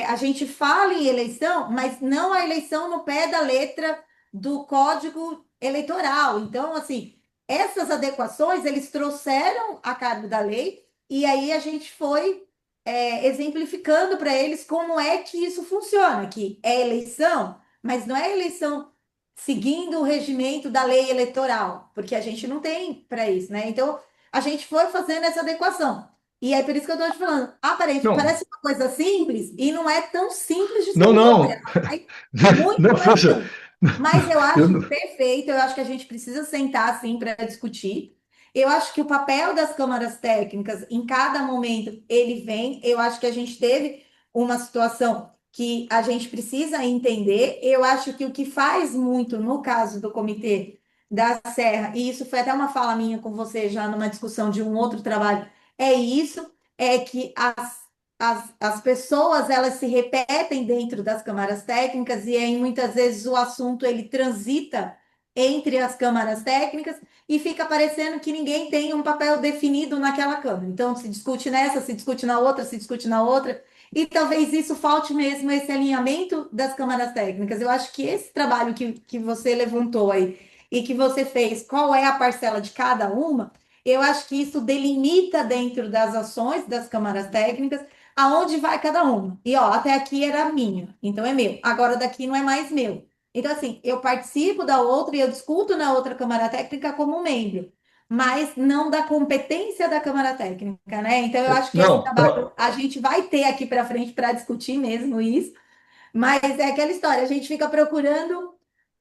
a gente fala em eleição, mas não a eleição no pé da letra do Código Eleitoral. Então, assim, essas adequações eles trouxeram a cargo da lei e aí a gente foi exemplificando para eles como é que isso funciona, que é eleição, mas não é eleição seguindo o regimento da lei eleitoral, porque a gente não tem para isso, né? Então, a gente foi fazendo essa adequação. E é por isso que eu estou te falando. Não, Parece uma coisa simples e não é tão simples de se não, resolver. não. Vai muito Não, mais poxa, tempo. Mas eu eu acho não. perfeito, eu acho que a gente precisa sentar assim para discutir. Eu acho que o papel das câmaras técnicas, em cada momento, ele vem. Eu acho que a gente teve uma situação que a gente precisa entender. Eu acho que o que faz muito no caso do Comitê da Serra, e isso foi até uma fala minha com você já numa discussão de um outro trabalho, é isso, é que as pessoas elas se repetem dentro das câmaras técnicas e aí muitas vezes o assunto ele transita entre as câmaras técnicas e fica parecendo que ninguém tem um papel definido naquela câmara. Então se discute nessa, se discute na outra, se discute na outra, e talvez isso falte mesmo esse alinhamento das câmaras técnicas. Eu acho que esse trabalho que você levantou aí e que você fez, qual é a parcela de cada uma, eu acho que isso delimita dentro das ações das câmaras técnicas aonde vai cada uma. E ó, até aqui era minha, então é meu. Agora daqui não é mais meu. Então, assim, eu participo da outra e eu discuto na outra Câmara Técnica como membro, mas não da competência da Câmara Técnica, né? Então, eu acho que esse Não, trabalho a gente vai ter aqui para frente para discutir mesmo isso, mas é aquela história, a gente fica procurando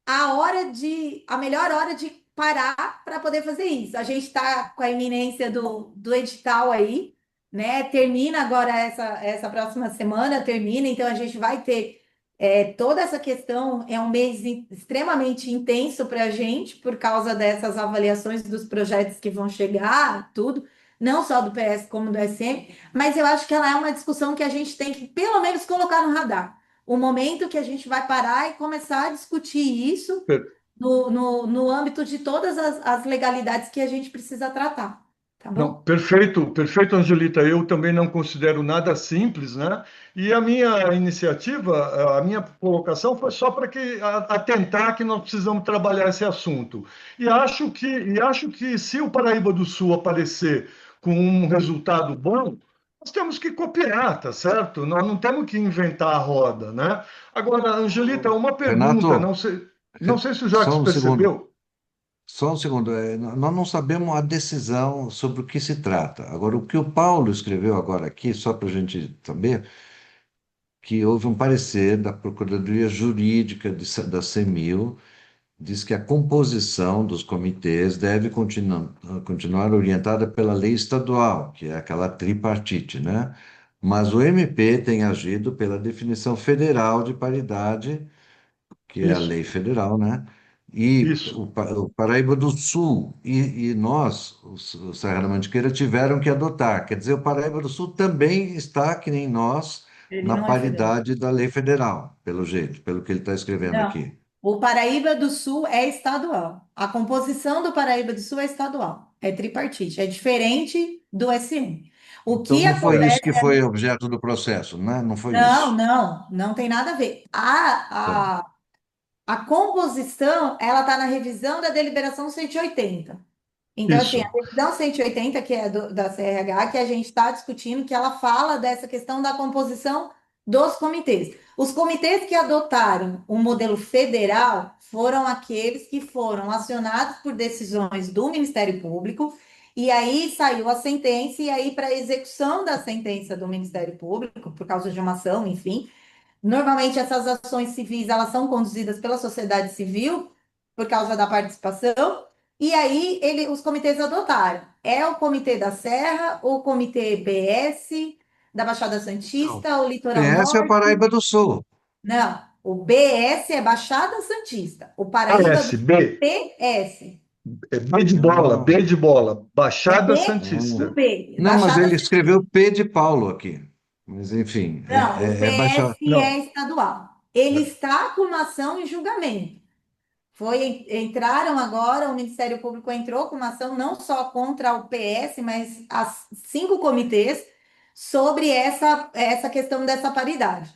a melhor hora de parar para poder fazer isso. A gente está com a iminência do edital aí, né? Termina agora essa próxima semana, termina, então a gente vai ter toda essa questão, é um mês extremamente intenso para a gente, por causa dessas avaliações dos projetos que vão chegar, tudo, não só do PS como do SM, mas eu acho que ela é uma discussão que a gente tem que, pelo menos, colocar no radar o momento que a gente vai parar e começar a discutir isso no âmbito de todas as legalidades que a gente precisa tratar, tá não, bom? perfeito, perfeito, Angelita. Eu também não considero nada simples, né? E a minha iniciativa, a minha colocação foi só para que atentar que nós precisamos trabalhar esse assunto. E acho que se o Paraíba do Sul aparecer com um resultado bom, nós temos que copiar, tá certo? Nós não temos que inventar a roda, né? Agora, Angelita, uma pergunta, Renato, não sei se o Jacques só um segundo. percebeu. Só um segundo. Nós não sabemos a decisão sobre o que se trata. Agora, o que o Paulo escreveu agora aqui, só para a gente saber, que houve um parecer da Procuradoria Jurídica da CEMIL, diz que a composição dos comitês deve continuar orientada pela lei estadual, que é aquela tripartite, né? Mas o MP tem agido pela definição federal de paridade, que é a Isso, lei federal, né? E isso. o Paraíba do Sul e nós, o Serra da Mantiqueira, tiveram que adotar. Quer dizer, o Paraíba do Sul também está, que nem nós, Ele na não é federal. paridade da lei federal, pelo jeito, pelo que ele está escrevendo Não. aqui. O Paraíba do Sul é estadual. A composição do Paraíba do Sul é estadual. É tripartite. É diferente do SM. O Então, que não foi isso acontece que foi objeto do processo, né? Não foi Não, isso. não, não tem nada a ver. Tá. A composição, ela está na revisão da deliberação 180. Então, assim, a Isso. revisão 180, que é da CRH, que a gente está discutindo, que ela fala dessa questão da composição dos comitês. Os comitês que adotaram o modelo federal foram aqueles que foram acionados por decisões do Ministério Público E aí saiu a sentença, e aí, para execução da sentença do Ministério Público, por causa de uma ação, enfim, normalmente essas ações civis elas são conduzidas pela sociedade civil, por causa da participação, e aí os comitês adotaram. É o Comitê da Serra, o Comitê BS, da Baixada Não. Santista, o Litoral PS é a Norte. Paraíba do Sul. Não, o BS é Baixada Santista, o Paraíba AS, do B, PS. é B de bola, Não, B de bola, É Baixada B, o Santista. B, não, mas Baixada ele Santista. escreveu P de Paulo aqui. Mas, enfim, Não, o é baixar. PS é Não, estadual. Ele está com uma ação em julgamento. Entraram agora, o Ministério Público entrou com uma ação não só contra o PS, mas as 5 comitês sobre essa questão dessa paridade,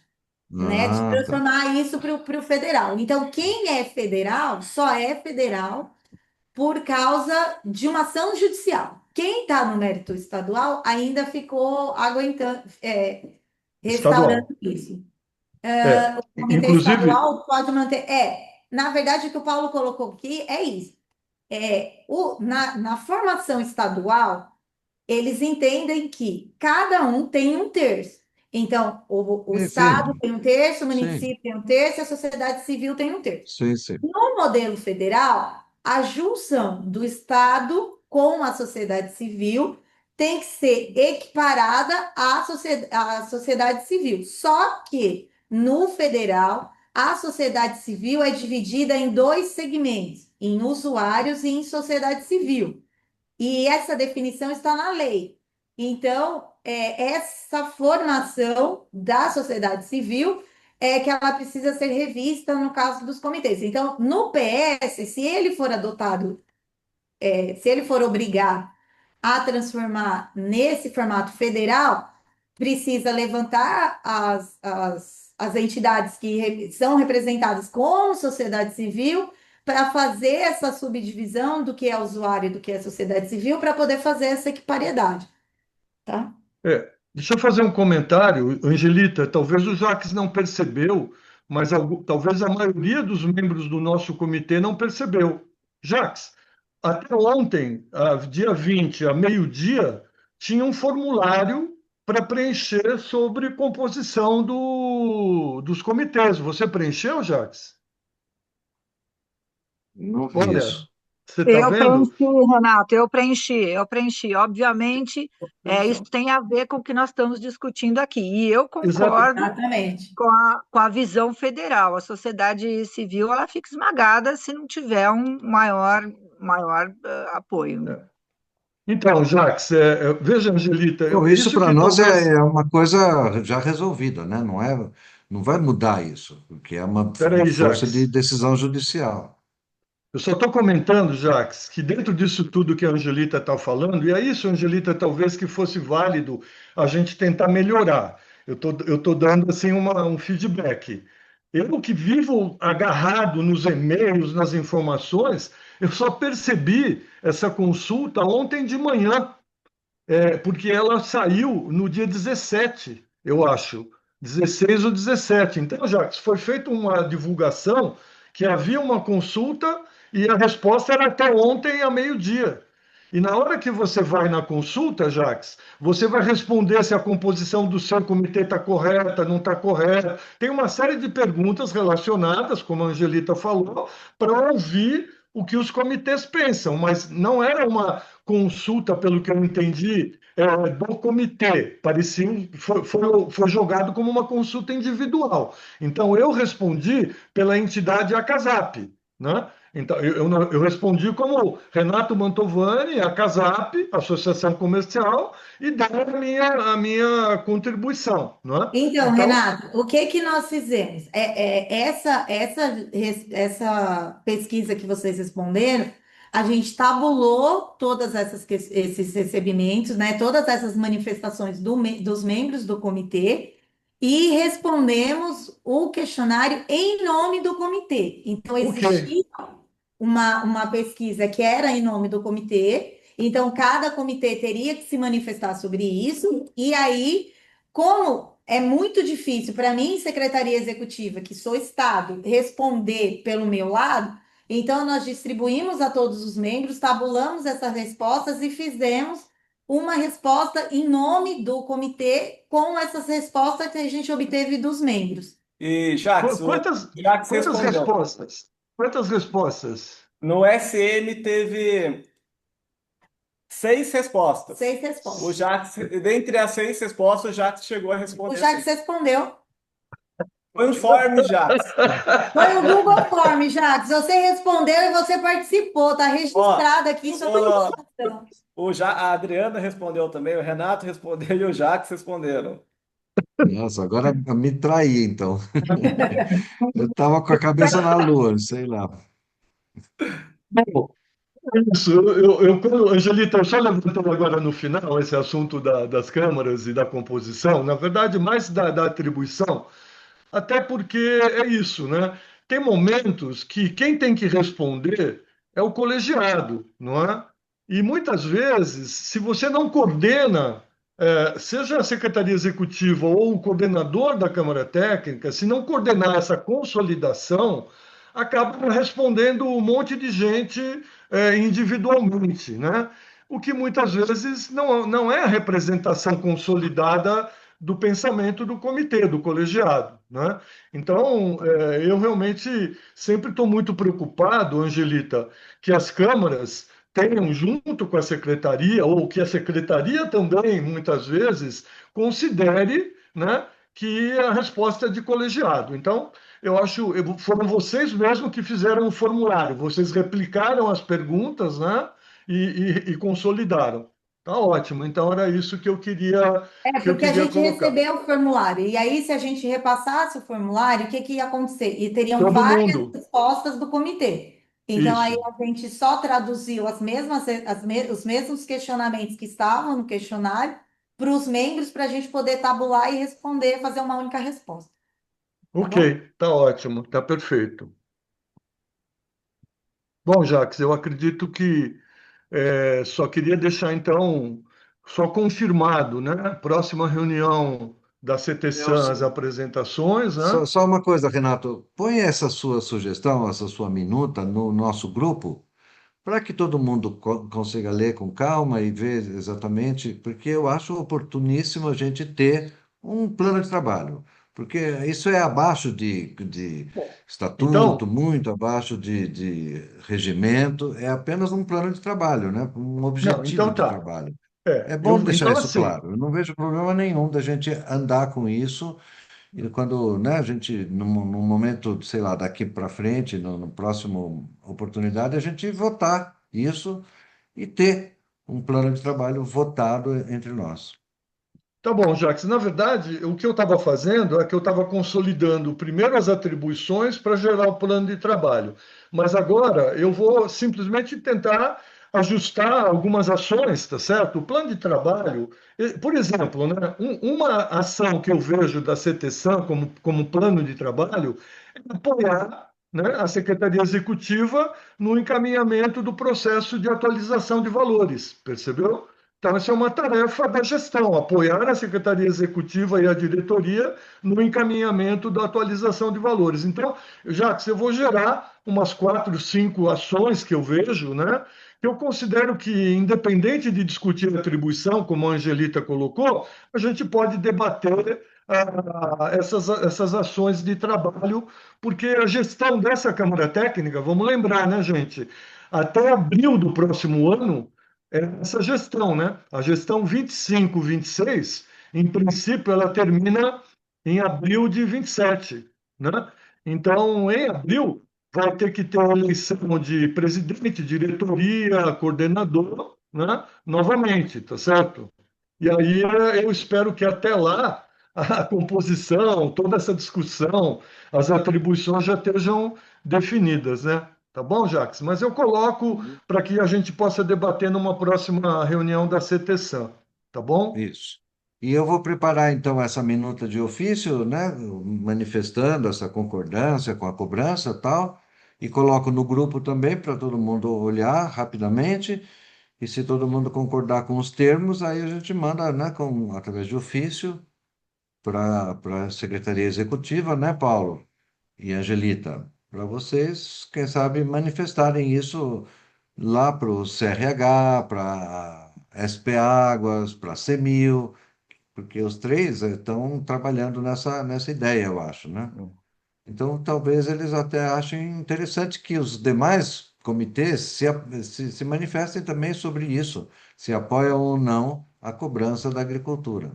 né? De Ah, tá. transformar isso para o federal. Então, quem é federal só é federal por causa de uma ação judicial. Quem está no mérito estadual ainda ficou aguentando, restaurando estadual. isso. É, O comitê inclusive, estadual pode manter. Na verdade, o que o Paulo colocou aqui é isso. Na formação estadual, eles entendem que cada um tem um terço. Então, o Sim, Estado sim, tem um terço, o sim, município tem um terço, e a sociedade civil tem um terço. sim, sim. No modelo federal, a junção do Estado com a sociedade civil tem que ser equiparada à sociedade civil. Só que no federal, a sociedade civil é dividida em 2 segmentos, em usuários e em sociedade civil. E essa definição está na lei. Então, essa formação da sociedade civil é que ela precisa ser revista no caso dos comitês. Então, no PS, se ele for adotado, se ele for obrigado a transformar nesse formato federal, precisa levantar as entidades que são representadas como sociedade civil para fazer essa subdivisão do que é usuário e do que é sociedade civil, para poder fazer essa equipariedade, tá? deixa eu fazer um comentário, Angelita. Talvez o Jacques não percebeu, mas talvez a maioria dos membros do nosso comitê não percebeu. Jacques, até ontem, dia 20, a meio-dia, tinha um formulário para preencher sobre composição dos comitês. Você preencheu, Jacques? Não vi Olha, isso. você está Eu vendo? preenchi, Renato, eu preenchi. Obviamente, isso tem a ver com o que nós estamos discutindo aqui. E eu Exato. concordo Exatamente. com a visão federal. A sociedade civil ela fica esmagada se não tiver um maior apoio. Então, Jacques, veja, Angelita, Bom, isso isso para que nós talvez. é uma coisa já resolvida, né? Não vai mudar isso, porque é uma Peraí, força de Jacques. decisão judicial. Eu só estou comentando, Jacques, que dentro disso tudo que a Angelita está falando, e é isso, Angelita, talvez que fosse válido a gente tentar melhorar. Eu tô dando assim um feedback. Eu que vivo agarrado nos e-mails, nas informações, eu só percebi essa consulta ontem de manhã. Porque ela saiu no dia 17, eu acho, 16 ou 17. Então, Jacques, foi feita uma divulgação que havia uma consulta e a resposta era até ontem a meio-dia. E na hora que você vai na consulta, Jacques, você vai responder se a composição do seu comitê está correta, não está correta. Tem uma série de perguntas relacionadas, como a Angelita falou, para ouvir o que os comitês pensam, mas não era uma consulta, pelo que eu entendi, do comitê. Parecia, foi jogado como uma consulta individual. Então, eu respondi pela entidade ACASAP, né? Então, eu respondi como Renato Mantovani, a CASAP, Associação Comercial, e dei a minha contribuição, né? Então, Então, Renato, o que que nós fizemos? Essa pesquisa que vocês responderam, a gente tabulou todas esses recebimentos, né, todas essas manifestações dos membros do comitê e respondemos o questionário em nome do comitê. Então, ok. existia uma pesquisa que era em nome do comitê, então cada comitê teria que se manifestar sobre isso, e aí, como é muito difícil para mim, secretaria executiva, que sou Estado, responder pelo meu lado, Então, nós distribuímos a todos os membros, tabulamos essas respostas e fizemos uma resposta em nome do comitê com essas respostas que a gente obteve dos membros. E Jacques, o Quantas, Jacques quantas respondeu. respostas? Quantas respostas? No SM teve 6 respostas. 6 O respostas. Jacques, dentre as 6 respostas, o Jacques chegou a O responder Jacques 6. respondeu. Conforme, Jacques. Foi o Google Form, Jacques. Você respondeu e você participou. Está Ó, registrado aqui sua ó, participação. a Adriana respondeu também, o Renato respondeu e o Jacques responderam. Nossa, agora me traí, então. Eu estava com a cabeça na lua, sei lá. Bom, isso, Angelita, só levantando agora no final esse assunto das câmaras e da composição, na verdade, mais da atribuição, até porque é isso, né? Tem momentos que quem tem que responder é o colegiado, não é? E muitas vezes, se você não coordena, seja a secretaria executiva ou o coordenador da Câmara Técnica, se não coordenar essa consolidação, acaba respondendo um monte de gente individualmente, né? O que muitas vezes não é a representação consolidada do pensamento do comitê, do colegiado, né? Então, eu realmente sempre estou muito preocupado, Angelita, que as câmaras tenham junto com a secretaria, ou que a secretaria também, muitas vezes, considere, né, que a resposta é de colegiado. Então, eu acho, foram vocês mesmo que fizeram o formulário, vocês replicaram as perguntas, né, e consolidaram. Tá ótimo. Então, era isso que eu Porque a queria gente colocar. recebeu o formulário. E aí, se a gente repassasse o formulário, o que que ia acontecer? E teriam Todo várias mundo. respostas do comitê. Então, aí Isso. a gente só traduziu os mesmos questionamentos que estavam no questionário para os membros, para a gente poder tabular e responder, fazer uma única resposta. Tá Ok, bom? tá ótimo, tá perfeito. Bom, Jacques, eu acredito que só queria deixar então só confirmado, né? Próxima reunião da Eu, CTSAN, as apresentações, né? só uma coisa, Renato, põe essa sua sugestão, essa sua minuta no nosso grupo, para que todo mundo consiga ler com calma e ver exatamente, porque eu acho oportuníssimo a gente ter um plano de trabalho, porque isso é abaixo de estatuto, Então, muito abaixo de regimento, é apenas um plano de trabalho, né? Um não, objetivo então de tá. trabalho. É bom deixar Então isso assim, claro. Eu não vejo problema nenhum da gente andar com isso e quando, né, a gente, num momento, sei lá, daqui para frente, no próximo oportunidade, a gente votar isso e ter um plano de trabalho votado entre nós. tá bom, Jacques. Na verdade, o que eu estava fazendo é que eu estava consolidando primeiro as atribuições para gerar o plano de trabalho. Mas agora eu vou simplesmente tentar ajustar algumas ações, tá certo? O plano de trabalho, por exemplo, né, uma ação que eu vejo da CTSAN como plano de trabalho é apoiar, né, a Secretaria Executiva no encaminhamento do processo de atualização de valores, percebeu? Então, essa é uma tarefa da gestão, apoiar a Secretaria Executiva e a diretoria no encaminhamento da atualização de valores. Então, Jacques, eu vou gerar umas 4, 5 ações que eu vejo, né? Que eu considero que, independente de discutir a atribuição, como a Angelita colocou, a gente pode debater essas ações de trabalho, porque a gestão dessa Câmara Técnica, vamos lembrar, né, gente? Até abril do próximo ano, essa gestão, né? A gestão 25-26, em princípio, ela termina em abril de 27, né? Então, em abril, vai ter que ter a eleição de presidente, diretoria, coordenador, né? Novamente, tá certo? E aí eu espero que até lá a composição, toda essa discussão, as atribuições já estejam definidas, né? Tá bom, Jacques? Mas eu coloco para que a gente possa debater numa próxima reunião da CTSAN, tá bom? Isso. E eu vou preparar, então, essa minuta de ofício, né, manifestando essa concordância com a cobrança e tal, e coloco no grupo também para todo mundo olhar rapidamente. E se todo mundo concordar com os termos, aí a gente manda, né, através de ofício para a Secretaria Executiva, né, Paulo e Angelita? para vocês, quem sabe, manifestarem isso lá para o CRH, para SP Águas, para a CEMIL, porque os três estão trabalhando nessa ideia, eu acho, né? Então, talvez eles até achem interessante que os demais comitês se manifestem também sobre isso, se apoiam ou não a cobrança da agricultura.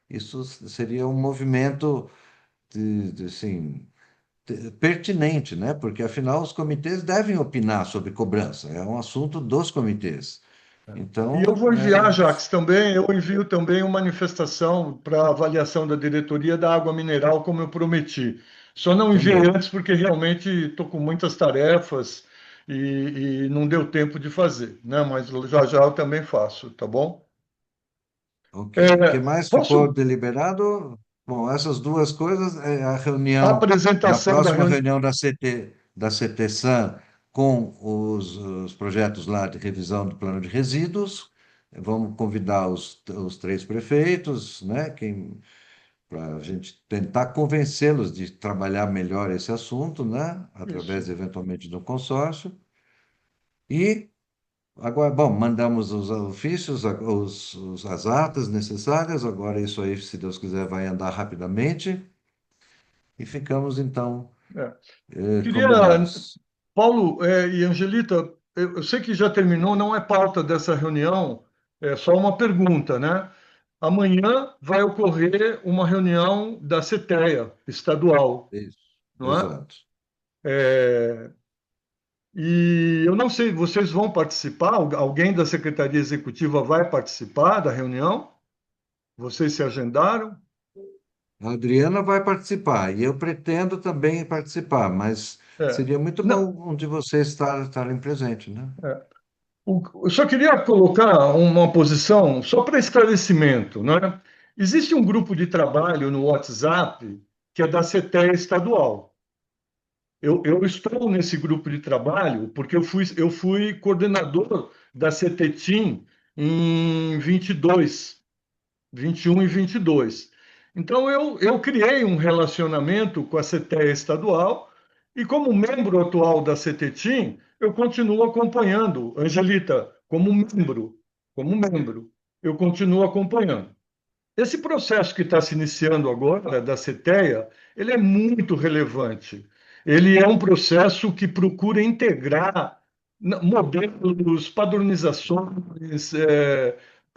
Isso seria um movimento assim, pertinente, né? Porque, afinal, os comitês devem opinar sobre cobrança, é um assunto dos comitês. E eu Então, vou enviar, Jacques, também, eu envio também uma manifestação para avaliação da diretoria da água mineral, como eu prometi. Só não enviei também. antes porque realmente estou com muitas tarefas e não deu tempo de fazer, né? Mas já já eu também faço, tá bom? Ok. O que É, mais ficou posso deliberado? Bom, essas duas coisas, a a reunião, na apresentação da próxima reunião? reunião da CTSAN com os projetos lá de revisão do plano de resíduos. Vamos convidar os três prefeitos, né, para a gente tentar convencê-los de trabalhar melhor esse assunto, né, Isso. através, eventualmente, do consórcio. E agora, bom, mandamos os ofícios, as atas necessárias. Agora, isso aí, se Deus quiser, vai andar rapidamente. E ficamos, então, É. Queria, combinados. Paulo, e Angelita, eu sei que já terminou, não é pauta dessa reunião, é só uma pergunta, né? Amanhã vai ocorrer uma reunião da CETEA estadual, Isso, não é? exato. É, e eu não sei, vocês vão participar? Alguém da Secretaria Executiva vai participar da reunião? Vocês se agendaram? A Adriana vai participar e eu pretendo também participar, mas É. seria muito Não, bom um de vocês estarem presente, né? Eu só queria colocar uma posição só para esclarecimento, né? Existe um grupo de trabalho no WhatsApp que é da CETEA estadual. Eu estou nesse grupo de trabalho porque eu fui coordenador da CETETIM em 21 e 22. Então, eu criei um relacionamento com a CETEA estadual e, como membro atual da CETETIM, eu continuo acompanhando. Angelita, como membro, eu continuo acompanhando. Esse processo que está se iniciando agora, da CETEA, ele é muito relevante. Ele é um processo que procura integrar modelos, padronizações,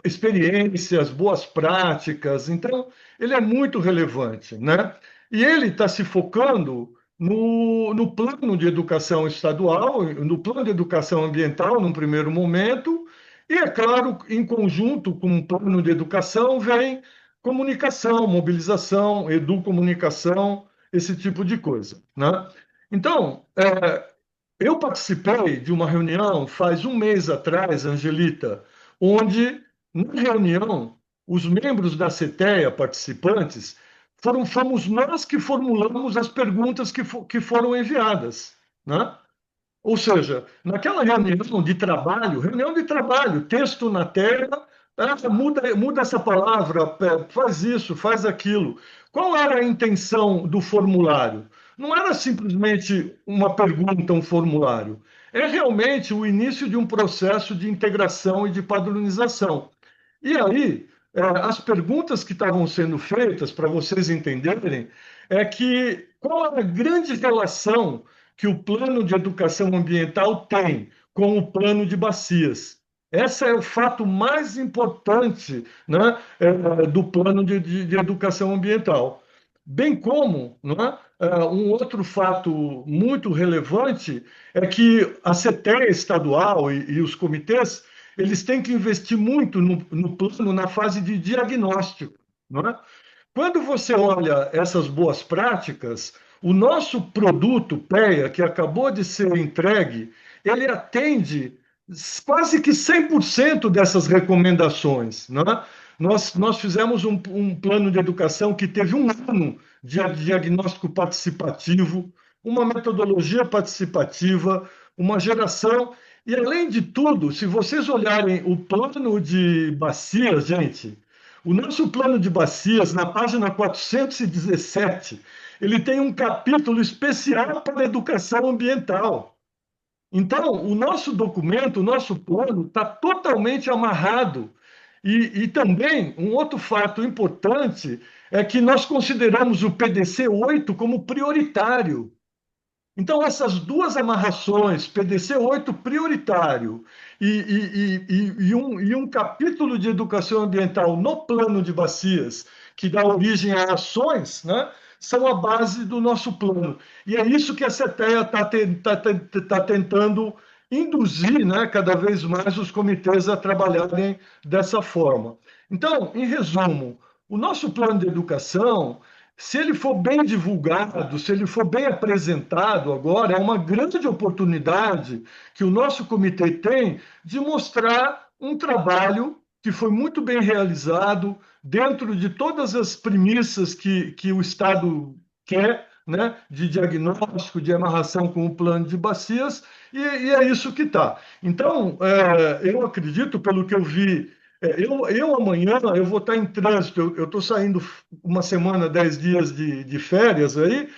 experiências, boas práticas. Então, ele é muito relevante, né? E ele está se focando no plano de educação estadual, no plano de educação ambiental, num primeiro momento, e, é claro, em conjunto com o plano de educação, vem comunicação, mobilização, educomunicação, esse tipo de coisa, né? Então, eu participei de uma reunião faz um mês atrás, Angelita, onde, na reunião, os membros da CETEA, participantes, fomos nós que formulamos as perguntas que foram enviadas, né? Ou seja, naquela reunião de trabalho, texto na tela, muda essa palavra, faz isso, faz aquilo. Qual era a intenção do formulário? Não era simplesmente uma pergunta, um formulário. É realmente o início de um processo de integração e de padronização. E aí, as perguntas que estavam sendo feitas, para vocês entenderem, é que qual é a grande relação que o plano de educação ambiental tem com o plano de bacias. Esse é o fato mais importante, né, do plano de educação ambiental. Bem como, não é, um outro fato muito relevante é que a CETEA estadual e os comitês eles têm que investir muito no plano na fase de diagnóstico. Não é? Quando você olha essas boas práticas, o nosso produto PEA, que acabou de ser entregue, ele atende quase que 100% dessas recomendações. Não é? Nós fizemos um plano de educação que teve um ano de diagnóstico participativo, uma metodologia participativa, uma geração. E, além de tudo, se vocês olharem o plano de bacia, gente, O nosso plano de bacias, na página 417, ele tem um capítulo especial para a educação ambiental. Então, o nosso documento, o nosso plano, está totalmente amarrado. E também, um outro fato importante é que nós consideramos o PDC 8 como prioritário. Então, essas duas amarrações, PDC 8 prioritário e um capítulo de educação ambiental no plano de bacias, que dá origem a ações, né, são a base do nosso plano. E é isso que a CETEA está tentando induzir, né, cada vez mais os comitês a trabalharem dessa forma. Então, em resumo, o nosso plano de educação, se ele for bem divulgado, se ele for bem apresentado agora, é uma grande oportunidade que o nosso comitê tem de mostrar um trabalho que foi muito bem realizado dentro de todas as premissas que o Estado quer, né, de diagnóstico, de amarração com o plano de bacias, e é isso que está. Então, eu acredito, pelo que eu vi, eu amanhã eu vou estar em trânsito, eu estou saindo uma semana, 10 dias de férias aí,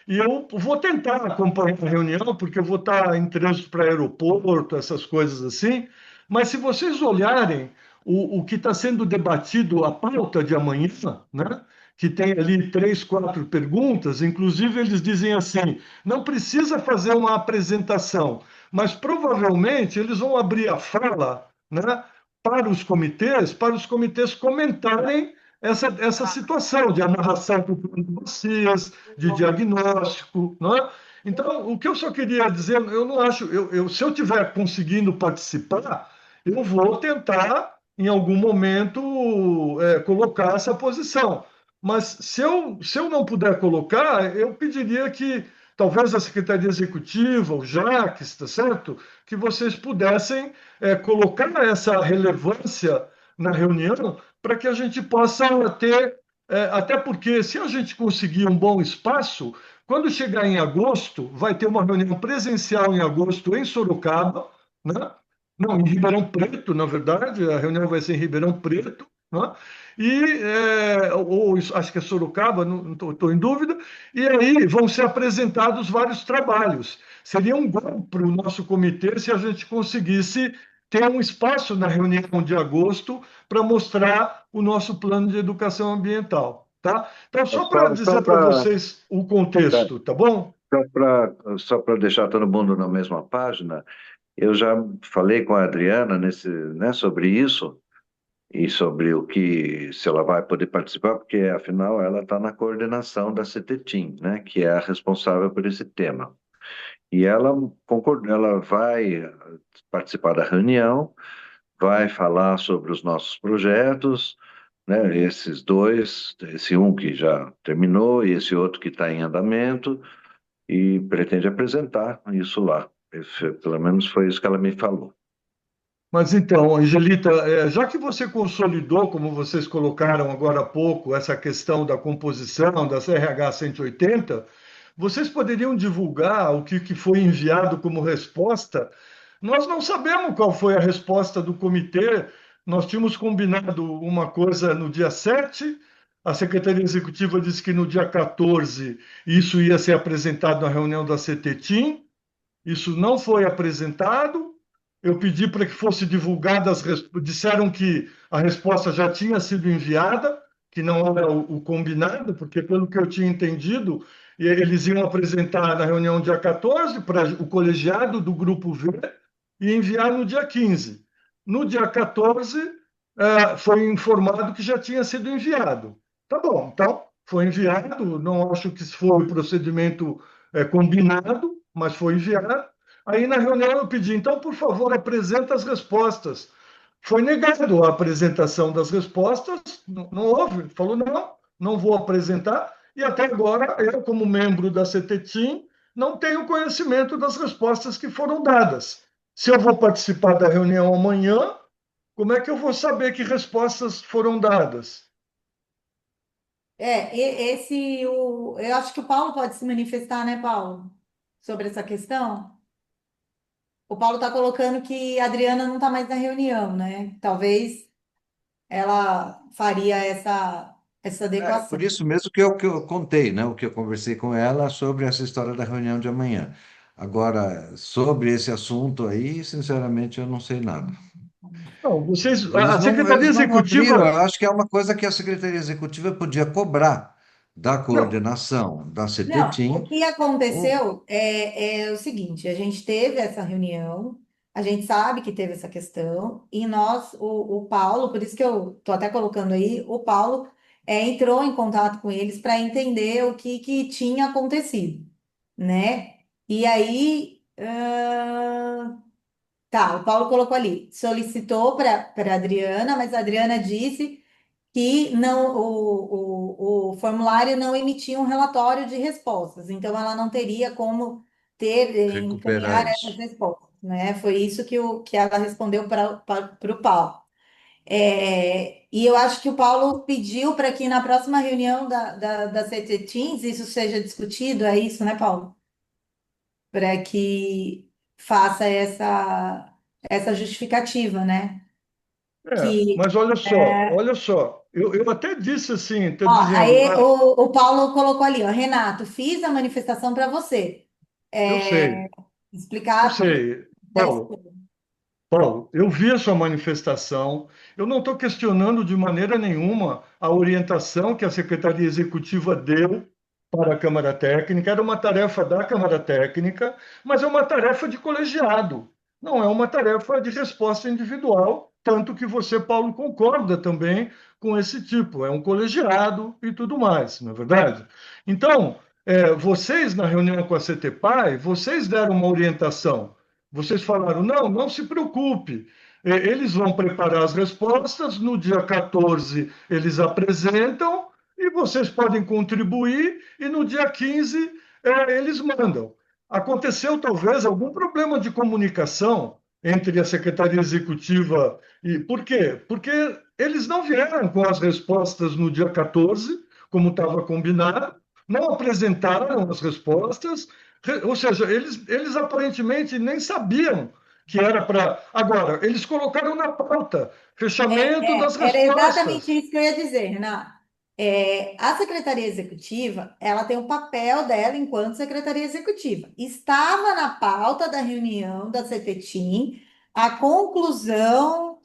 e eu vou tentar acompanhar a reunião, porque eu vou estar em trânsito para aeroporto, essas coisas assim. Mas se vocês olharem o que está sendo debatido, a pauta de amanhã, né? Que tem ali 3, 4 perguntas, inclusive eles dizem assim: não precisa fazer uma apresentação, mas provavelmente eles vão abrir a fala, né, para os comitês comentarem essa situação de amarração por plano de bacias, de diagnóstico, não é? Então, o que eu só queria dizer, eu não acho, se eu tiver conseguindo participar, eu vou tentar, em algum momento, colocar essa posição. Mas se eu não puder colocar, eu pediria que talvez a Secretaria Executiva, o Jaques, tá certo? Que vocês pudessem colocar essa relevância na reunião para que a gente possa ter, até porque se a gente conseguir um bom espaço, quando chegar em agosto, vai ter uma reunião presencial em agosto em Sorocaba, né? Não, em Ribeirão Preto, na verdade, a reunião vai ser em Ribeirão Preto, né? E, ou acho que é Sorocaba, não estou em dúvida, e aí vão ser apresentados vários trabalhos. Seria um bom para o nosso comitê se a gente conseguisse ter um espaço na reunião de agosto para mostrar o nosso plano de educação ambiental, tá? Então, só para Só dizer para para vocês o contexto, tá bom? só para deixar todo mundo na mesma página, eu já falei com a Adriana né, sobre isso e sobre o que, se ela vai poder participar, porque afinal ela está na coordenação da CETETIM, né, que é a responsável por esse tema. E ela concordou, ela vai participar da reunião, vai falar sobre os nossos projetos, né, esses dois, esse um que já terminou e esse outro que está em andamento, e pretende apresentar isso lá. Pelo menos foi isso que ela me falou. Mas então, Angelita, já que você consolidou, como vocês colocaram agora há pouco, essa questão da composição da CRH 180, vocês poderiam divulgar o que foi enviado como resposta? Nós não sabemos qual foi a resposta do comitê. Nós tínhamos combinado uma coisa no dia 7, a Secretaria Executiva disse que no dia 14 isso ia ser apresentado na reunião da CETETIM, isso não foi apresentado. Eu pedi para que fosse divulgada disseram que a resposta já tinha sido enviada, que não era o combinado, porque pelo que eu tinha entendido, eles iam apresentar na reunião dia 14 para o colegiado do grupo V e enviar no dia 15. No dia 14, foi informado que já tinha sido enviado. Tá bom, então foi enviado, não acho que foi o procedimento combinado, mas foi enviado. Aí na reunião eu pedi, então, por favor, apresenta as respostas. Foi negado a apresentação das respostas, não houve, falou, não vou apresentar, e até agora, eu, como membro da CETETIM, não tenho conhecimento das respostas que foram dadas. Se eu vou participar da reunião amanhã, como é que eu vou saber que respostas foram dadas? Eu acho que o Paulo pode se manifestar, né, Paulo, sobre essa questão. O Paulo está colocando que a Adriana não está mais na reunião, né? Talvez. ela faria essa Por adequação. isso mesmo que eu contei, né? O que eu conversei com ela sobre essa história da reunião de amanhã. Agora, sobre esse assunto aí, sinceramente, eu não sei nada. Não, vocês, a Eles não, Secretaria eles não abriram. Eu Executiva, acho que é uma coisa que a Secretaria Executiva podia cobrar da não, coordenação da Não, o CETIM. que O, aconteceu é o seguinte: a gente teve essa reunião, a gente sabe que teve essa questão, e nós, o Paulo, por isso que eu estou até colocando aí, o Paulo entrou em contato com eles para entender o que tinha acontecido, né? E aí, tá, o Paulo colocou ali, solicitou para a Adriana, mas a Adriana disse que não, o formulário não emitia um relatório de respostas, então ela não teria como recuperar encaminhar essas isso. respostas, né? Foi isso que ela respondeu para o Paulo. E eu acho que o Paulo pediu para que na próxima reunião da CT Teams isso seja discutido, é isso, né, Paulo? Para que faça essa justificativa, né? Que mas olha só, eu até disse assim, está Ó, dizendo, aí o Paulo colocou ali, ó, Renato, fiz a manifestação para você. eu É, sei, eu explicar, sei, já Paulo. explicou. Paulo, eu vi a sua manifestação. Eu não estou questionando de maneira nenhuma a orientação que a Secretaria Executiva deu para a Câmara Técnica. Era uma tarefa da Câmara Técnica, mas é uma tarefa de colegiado. Não é uma tarefa de resposta individual, tanto que você, Paulo, concorda também com esse tipo. É um colegiado e tudo mais, não é verdade? Então, vocês, na reunião com a CTPAI, vocês deram uma orientação. Vocês falaram, não, não se preocupe, eles vão preparar as respostas, no dia 14 eles apresentam e vocês podem contribuir, e no dia 15 eles mandam. Aconteceu talvez algum problema de comunicação entre a Secretaria Executiva e. Por quê? Porque eles não vieram com as respostas no dia 14, como estava combinado, não apresentaram as respostas, ou seja, eles aparentemente nem sabiam que era para. Agora, eles colocaram na pauta fechamento das Era exatamente respostas. isso que eu ia dizer, Renato. A Secretaria Executiva, ela tem o papel dela enquanto Secretaria Executiva. Estava na pauta da reunião da CPTIM a conclusão,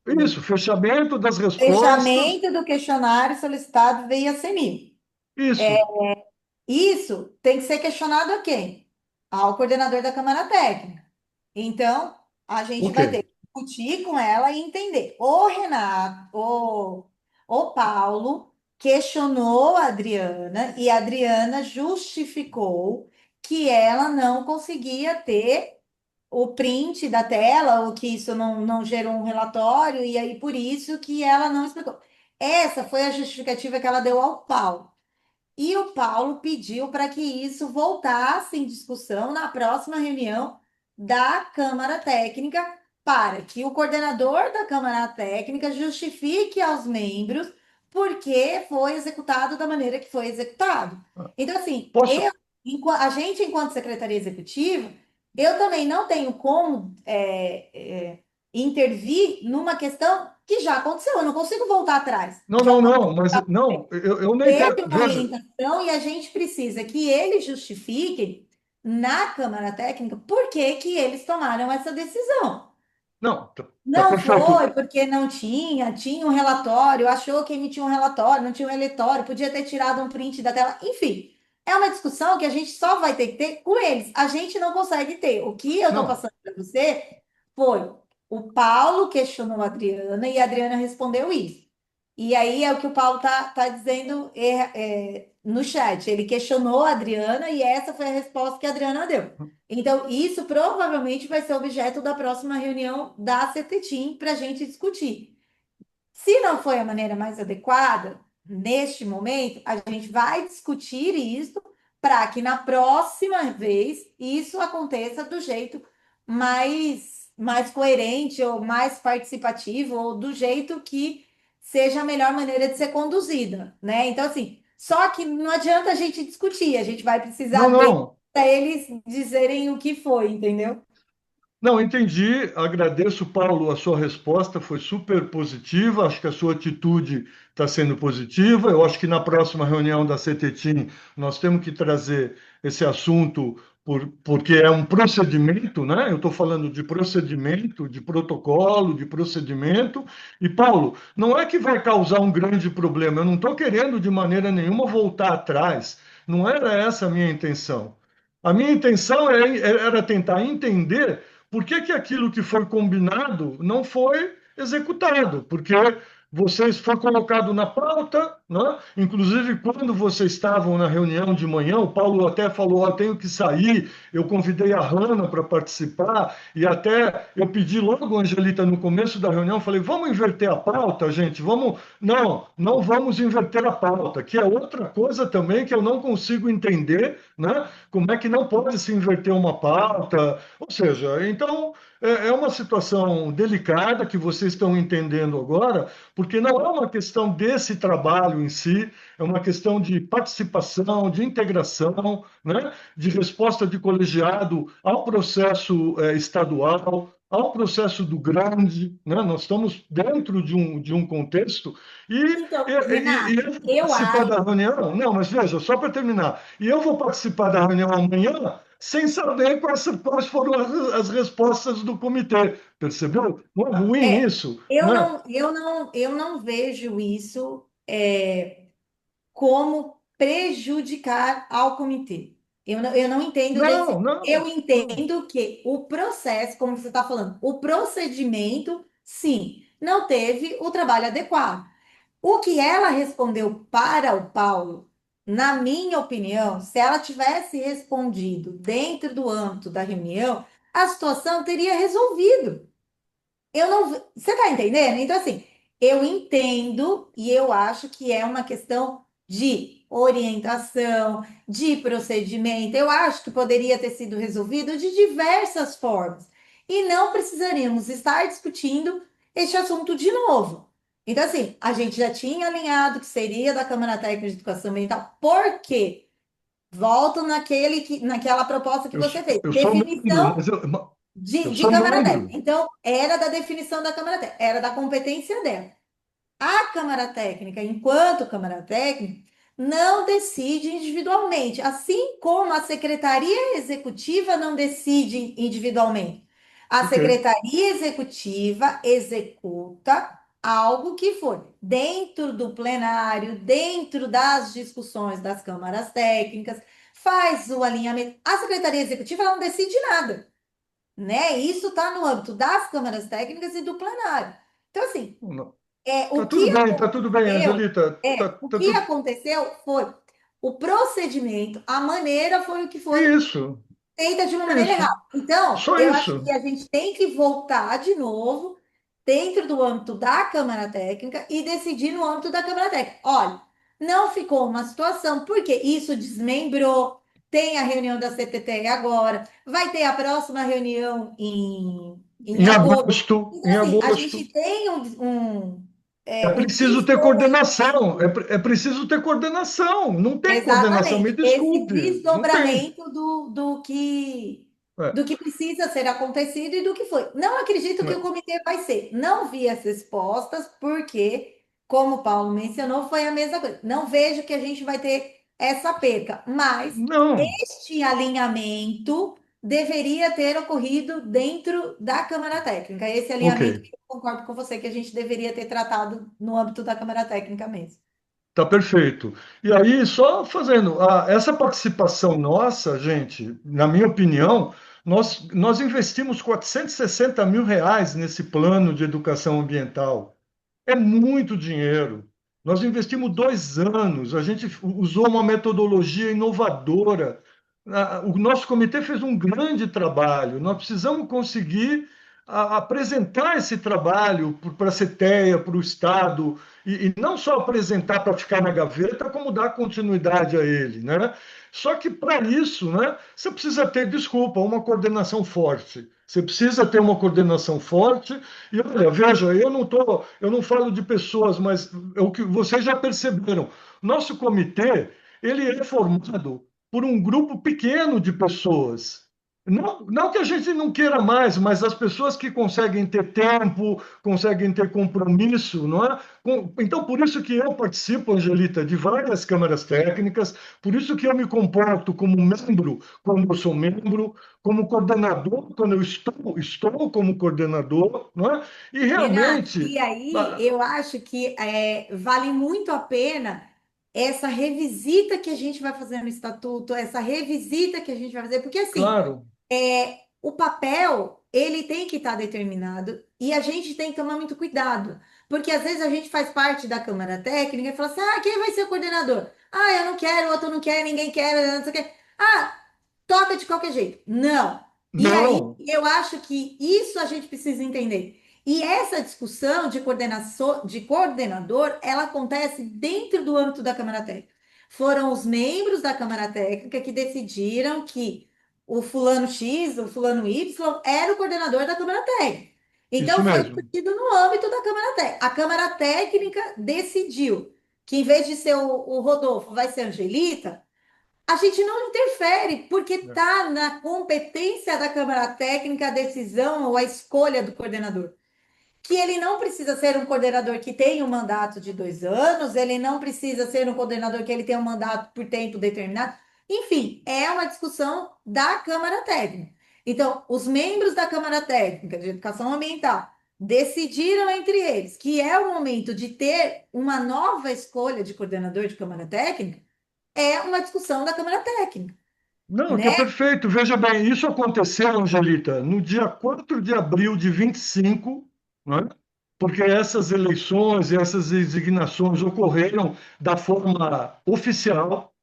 Isso, fechamento das respostas. fechamento do questionário solicitado via CEMIG. Isso. Isso tem que ser questionado a quem? Ao coordenador da Câmara Técnica. Então, a gente Ok. vai ter que discutir com ela e entender. O Renato, o Paulo questionou a Adriana e a Adriana justificou que ela não conseguia ter o print da tela, ou que isso não gerou um relatório, e aí por isso que ela não explicou. Essa foi a justificativa que ela deu ao Paulo. E o Paulo pediu para que isso voltasse em discussão na próxima reunião da Câmara Técnica, para que o coordenador da Câmara Técnica justifique aos membros por que foi executado da maneira que foi executado. Então, assim, Posso? a gente, enquanto secretaria executiva, eu também não tenho como intervir numa questão que já aconteceu, eu não consigo voltar atrás. Não, Já não, não, mas não, eu nem teve quero. uma Veja, orientação e a gente precisa que eles justifiquem na Câmara Técnica por que que eles tomaram essa decisão. não, tá Não foi perfeito. porque não tinha um relatório, achou que emitiu um relatório, não tinha um relatório, podia ter tirado um print da tela, enfim. É uma discussão que a gente só vai ter que ter com eles. A gente não consegue ter. O que eu estou Não, passando para você foi o Paulo questionou a Adriana e a Adriana respondeu isso. E aí é o que o Paulo tá dizendo no chat. Ele questionou a Adriana e essa foi a resposta que a Adriana deu. Então, isso provavelmente vai ser objeto da próxima reunião da CETETIM para a gente discutir. Se não foi a maneira mais adequada, neste momento, a gente vai discutir isso para que na próxima vez isso aconteça do jeito mais coerente ou mais participativo ou do jeito que seja a melhor maneira de ser conduzida, né? Então, assim, só que não adianta a gente discutir, a gente vai não, precisar deles não. para eles dizerem o que foi, entendeu? Não, entendi. Agradeço, Paulo, a sua resposta foi super positiva. Acho que a sua atitude está sendo positiva. Eu acho que na próxima reunião da CETETIM nós temos que trazer esse assunto porque é um procedimento, né? Eu estou falando de procedimento, de protocolo, de procedimento. E, Paulo, não é que vai causar um grande problema. Eu não estou querendo de maneira nenhuma voltar atrás. Não era essa a minha intenção. A minha intenção era tentar entender por que que aquilo que foi combinado não foi executado? Porque vocês foi colocado na pauta, né? Inclusive quando vocês estavam na reunião de manhã, o Paulo até falou: "Ó, tenho que sair". Eu convidei a Hanna para participar e até eu pedi logo, Angelita, no começo da reunião, falei: "Vamos inverter a pauta, gente? Vamos?" Não, não vamos inverter a pauta, que é outra coisa também que eu não consigo entender, né? Como é que não pode se inverter uma pauta? Ou seja, então é uma situação delicada que vocês estão entendendo agora, porque não é uma questão desse trabalho em si, é uma questão de participação, de integração, né, de resposta de colegiado ao processo estadual, ao processo do grande, né? Nós estamos dentro de um contexto Então, e Renato, eu vou eu participar acho. da reunião. Não, mas veja, só para terminar, e eu vou participar da reunião amanhã sem saber quais foram as respostas do comitê. Percebeu? Não é ruim É, isso, né? eu não vejo isso como prejudicar ao comitê. Eu não entendo Não, desse. Eu não. Não. entendo que o processo, como você está falando, o procedimento, sim, não teve o trabalho adequado. O que ela respondeu para o Paulo, na minha opinião, se ela tivesse respondido dentro do âmbito da reunião, a situação teria resolvido. Eu não, você está entendendo? Então, assim, eu entendo e eu acho que é uma questão de orientação, de procedimento. Eu acho que poderia ter sido resolvido de diversas formas e não precisaríamos estar discutindo este assunto de novo. Então, assim, a gente já tinha alinhado que seria da Câmara Técnica de Educação Ambiental, por quê? Volto naquela proposta que Eu, você fez. eu sou membro, Definição mas eu de sou Câmara Técnica. membro. Então, era da definição da Câmara Técnica, era da competência dela. A Câmara Técnica, enquanto Câmara Técnica, não decide individualmente, assim como a Secretaria Executiva não decide individualmente. A Ok. Secretaria Executiva executa algo que foi dentro do plenário, dentro das discussões das câmaras técnicas, faz o alinhamento. A Secretaria Executiva ela não decide nada, né? Isso está no âmbito das câmaras técnicas e do plenário. Então, assim, Não. o que Tá tudo bem, aconteceu, Angelita. o Tá que tudo. aconteceu foi o procedimento, a maneira foi o que foi Isso, feita de uma maneira isso. errada. Então, Só eu acho isso. que a gente tem que voltar de novo dentro do âmbito da Câmara Técnica e decidir no âmbito da Câmara Técnica. Olha, não ficou uma situação, porque isso desmembrou. Tem a reunião da CTT agora, vai ter a próxima reunião em Em agosto. agosto, Então, em assim, a agosto. gente tem É um preciso ter desdobramento. coordenação. É preciso ter coordenação. Não tem coordenação, me Exatamente. Esse desculpe. Não tem. desdobramento É, do que precisa ser acontecido e do que foi. Não acredito que o é. comitê vai ser. Não vi as respostas, porque, como o Paulo mencionou, foi a mesma coisa. Não vejo que a gente vai ter essa perca, mas Não. este alinhamento deveria ter ocorrido dentro da Câmara Técnica. Esse Ok. alinhamento que eu concordo com você que a gente deveria ter tratado no âmbito da Câmara Técnica mesmo. Tá perfeito. E aí, só fazendo, essa participação nossa, gente, na minha opinião, nós investimos 460 mil reais nesse plano de educação ambiental. É muito dinheiro. Nós investimos 2 anos, a gente usou uma metodologia inovadora. O nosso comitê fez um grande trabalho. Nós precisamos conseguir apresentar esse trabalho para a CETEA, para o Estado, e não só apresentar para ficar na gaveta, como dar continuidade a ele, né? Só que para isso, né, você precisa ter, desculpa, uma coordenação forte. Você precisa ter uma coordenação forte. E olha, veja, eu não falo de pessoas, mas é o que vocês já perceberam. Nosso comitê, ele é formado por um grupo pequeno de pessoas. Não que a gente não queira mais, mas as pessoas que conseguem ter tempo, conseguem ter compromisso, não é? Então, por isso que eu participo, Angelita, de várias câmaras técnicas, por isso que eu me comporto como membro quando eu sou membro, como coordenador quando eu estou como coordenador, não é? E Renato, realmente, e aí ah, eu acho que vale muito a pena essa revisita que a gente vai fazer no estatuto, essa revisita que a gente vai fazer, porque assim, claro, o papel, ele tem que estar determinado e a gente tem que tomar muito cuidado, porque às vezes a gente faz parte da Câmara Técnica e fala assim, quem vai ser o coordenador? Eu não quero, o outro não quer, ninguém quer, não sei o quê. Toca de qualquer jeito. Não. E aí, não, eu acho que isso a gente precisa entender. E essa discussão de coordenador, ela acontece dentro do âmbito da Câmara Técnica. Foram os membros da Câmara Técnica que decidiram que o fulano X, o fulano Y, era o coordenador da Câmara Técnica. isso Então, foi mesmo. discutido no âmbito da Câmara Técnica. A Câmara Técnica decidiu que, em vez de ser o Rodolfo, vai ser a Angelita. A gente não interfere, porque está na competência da Câmara Técnica a decisão ou a escolha do coordenador. Que ele não precisa ser um coordenador que tenha um mandato de 2 anos, ele não precisa ser um coordenador que ele tenha um mandato por tempo determinado. Enfim, é uma discussão da Câmara Técnica. Então, os membros da Câmara Técnica de Educação Ambiental decidiram entre eles que é o momento de ter uma nova escolha de coordenador de Câmara Técnica, é uma discussão da Câmara Técnica, Não, que é né? perfeito. Veja bem, isso aconteceu, Angelita, no dia 4 de abril de 25, né? Porque essas eleições e essas designações ocorreram da forma oficial.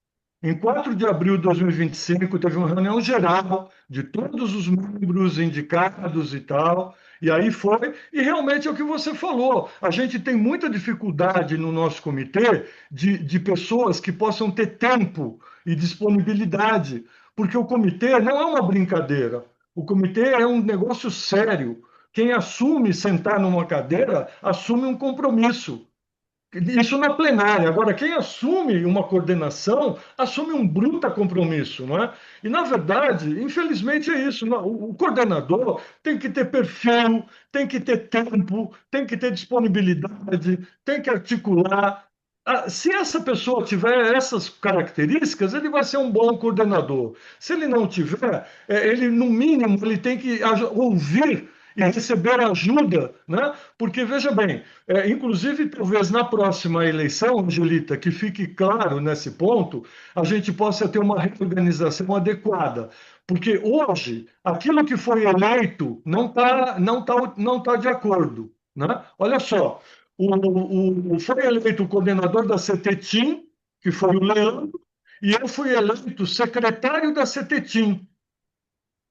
Em 4 de abril de 2025, teve uma reunião geral de todos os membros indicados e tal, e aí foi, e realmente é o que você falou, a gente tem muita dificuldade no nosso comitê de pessoas que possam ter tempo e disponibilidade, porque o comitê não é uma brincadeira, o comitê é um negócio sério. Quem assume sentar numa cadeira assume um compromisso. Isso na plenária. Agora, quem assume uma coordenação, assume um bruta compromisso, não é? E, na verdade, infelizmente é isso. O coordenador tem que ter perfil, tem que ter tempo, tem que ter disponibilidade, tem que articular. Se essa pessoa tiver essas características, ele vai ser um bom coordenador. Se ele não tiver, ele, no mínimo, ele tem que ouvir e receber ajuda, né? Porque, veja bem, inclusive, talvez na próxima eleição, Angelita, que fique claro nesse ponto, a gente possa ter uma reorganização adequada. Porque hoje, aquilo que foi eleito não tá de acordo. Né? Olha só, foi eleito o coordenador da CETETIM, que foi o Leandro, e eu fui eleito secretário da CETETIM.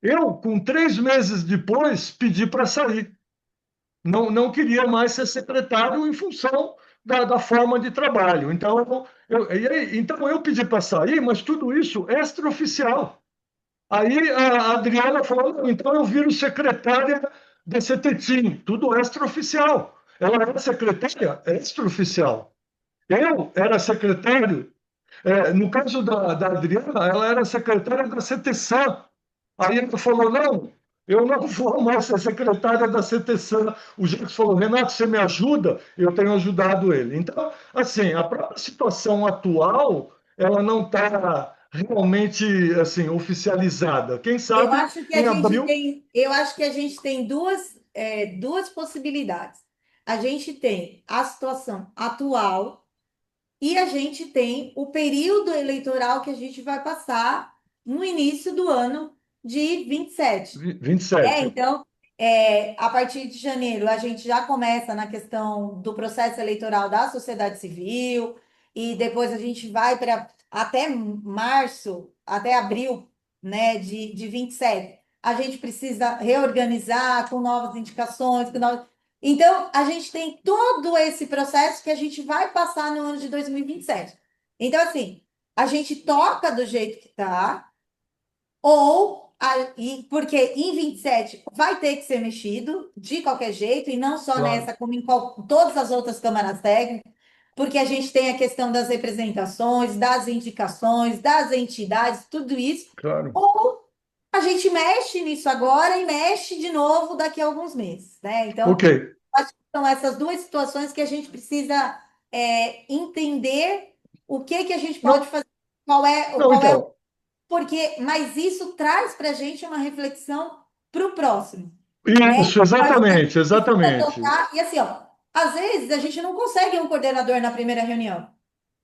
Eu, com 3 meses depois, pedi para sair. Não queria mais ser secretário em função da forma de trabalho. Então eu pedi para sair, mas tudo isso extraoficial. Aí a Adriana falou: não, então eu viro secretária da CETETIM, tudo extraoficial. Ela era secretária extraoficial. Eu era secretário. No caso da Adriana, ela era secretária da CETESAN. Aí ele falou: não, eu não vou mais ser secretária da CTSAN. O Jacques falou: Renato, você me ajuda? Eu tenho ajudado ele. Então, assim, a própria situação atual, ela não está realmente assim oficializada. Quem Eu sabe acho que a em gente abril. tem, eu acho que a gente tem duas possibilidades. A gente tem a situação atual e a gente tem o período eleitoral que a gente vai passar no início do ano de 27. 27. Então, a partir de janeiro, a gente já começa na questão do processo eleitoral da sociedade civil, e depois a gente vai para até março, até abril, né, de 27. A gente precisa reorganizar com novas indicações, Então, a gente tem todo esse processo que a gente vai passar no ano de 2027. Então, assim, a gente toca do jeito que está, porque em 27 vai ter que ser mexido de qualquer jeito, e não só Claro, nessa, como em todas as outras câmaras técnicas, porque a gente tem a questão das representações, das indicações, das entidades, tudo isso. claro. Ou a gente mexe nisso agora e mexe de novo daqui a alguns meses, né? Então, Ok. acho que são essas duas situações que a gente precisa entender o que que a gente pode Não, fazer, não, qual é o então, porque, mas isso traz para a gente uma reflexão para o próximo, né? isso, A gente exatamente, precisa exatamente. tocar, e assim, ó, às vezes a gente não consegue um coordenador na primeira reunião,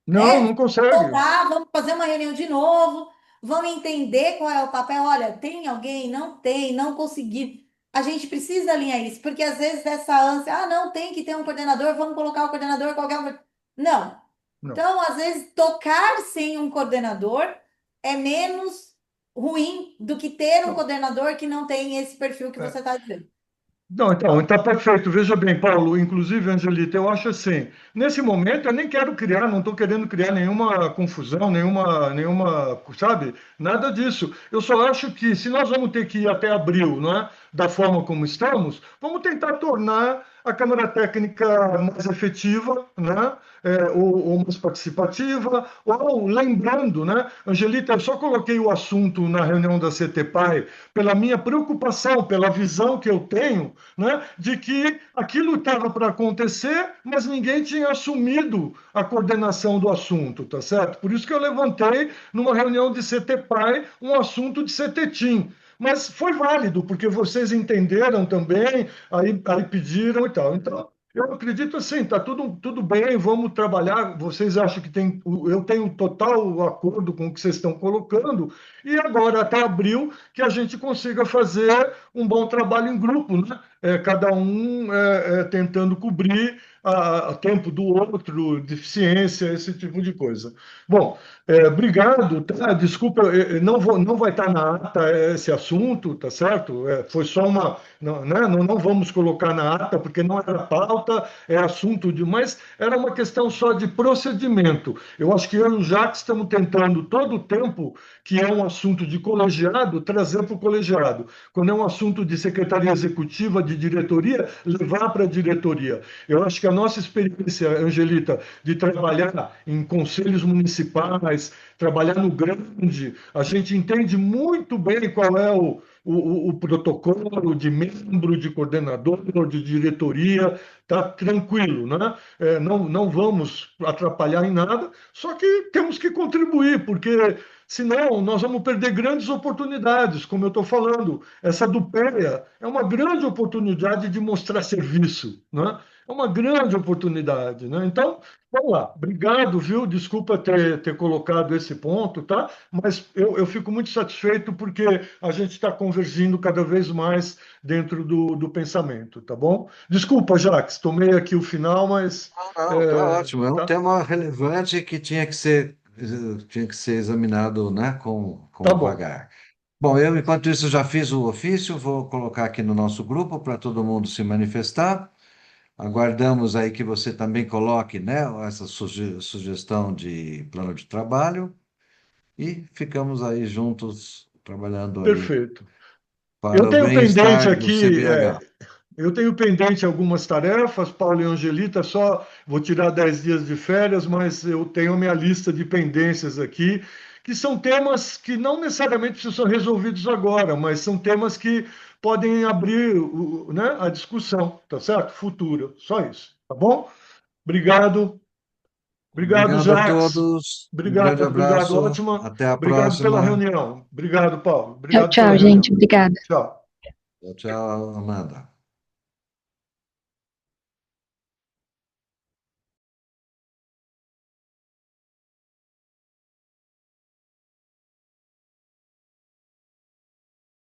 Não, né? não consegue. Voltar, vamos fazer uma reunião de novo, vamos entender qual é o papel. Olha, tem alguém? Não tem, não consegui. A gente precisa alinhar isso, porque às vezes essa ânsia, não, tem que ter um coordenador, vamos colocar o coordenador qualquer. Não. Não. Então, às vezes, tocar sem um coordenador é menos ruim do que ter um Não. coordenador que não tem esse perfil que É. você está dizendo. Não, então, está perfeito. Veja bem, Paulo, inclusive, Angelita, eu acho assim, nesse momento eu nem quero criar, não estou querendo criar nenhuma confusão, sabe? Nada disso. Eu só acho que se nós vamos ter que ir até abril, não é? Da forma como estamos, vamos tentar tornar a Câmara Técnica mais efetiva, né? Ou mais participativa, ou lembrando, né? Angelita, eu só coloquei o assunto na reunião da CTPAI pela minha preocupação, pela visão que eu tenho, né, de que aquilo estava para acontecer, mas ninguém tinha assumido a coordenação do assunto, tá certo? Por isso que eu levantei numa reunião de CTPAI um assunto de CTTIM. Mas foi válido, porque vocês entenderam também, aí pediram e tal. Então, eu acredito assim, tá tudo bem, vamos trabalhar. Vocês acham que tem. Eu tenho total acordo com o que vocês estão colocando, e agora, até abril, que a gente consiga fazer um bom trabalho em grupo, né? Cada um tentando cobrir a tempo do outro, deficiência, esse tipo de coisa. Bom, obrigado, tá? Desculpa, não vai estar na ata esse assunto, tá certo? Foi só uma. Não, né? Não vamos colocar na ata, porque não era pauta, é assunto de. Mas era uma questão só de procedimento. Eu acho que eu e o Jacques estamos tentando todo o tempo, que é um assunto de colegiado, trazer para o colegiado. Quando é um assunto de secretaria executiva, de diretoria, levar para a diretoria. Eu acho que a nossa experiência, Angelita, de trabalhar em conselhos municipais, trabalhar no grande, a gente entende muito bem qual é o protocolo de membro, de coordenador, de diretoria, está tranquilo, né? Não vamos atrapalhar em nada, só que temos que contribuir, porque senão nós vamos perder grandes oportunidades, como eu estou falando. Essa do PEA é uma grande oportunidade de mostrar serviço, né? É uma grande oportunidade, né? Então, vamos lá. Obrigado, viu? Desculpa ter colocado esse ponto, tá? Mas eu fico muito satisfeito porque a gente está convergindo cada vez mais dentro do pensamento, tá bom? Desculpa, Jacques, tomei aqui o final, mas Não, tá ótimo. É um tá, tema relevante que tinha que ser examinado, né, tá com bom. vagar. Bom, eu, enquanto isso, já fiz o ofício, vou colocar aqui no nosso grupo para todo mundo se manifestar. Aguardamos aí que você também coloque, né, essa sugestão de plano de trabalho e ficamos aí juntos trabalhando aí Perfeito. Eu para o tenho pendente bem-estar do aqui, CBH. eu tenho pendente algumas tarefas, Paulo e Angelita, só vou tirar 10 dias de férias, mas eu tenho a minha lista de pendências aqui, que são temas que não necessariamente precisam ser resolvidos agora, mas são temas que podem abrir né, a discussão, tá certo? Futura, só isso, tá bom? Obrigado, obrigado, Obrigado a Jacques. todos, um grande Obrigado, abraço, ótima. até a Obrigado pela próxima. reunião. Obrigado, Paulo. Tchau, Obrigado pela tchau, reunião. gente. Obrigada. Tchau. Tchau, tchau, Amanda.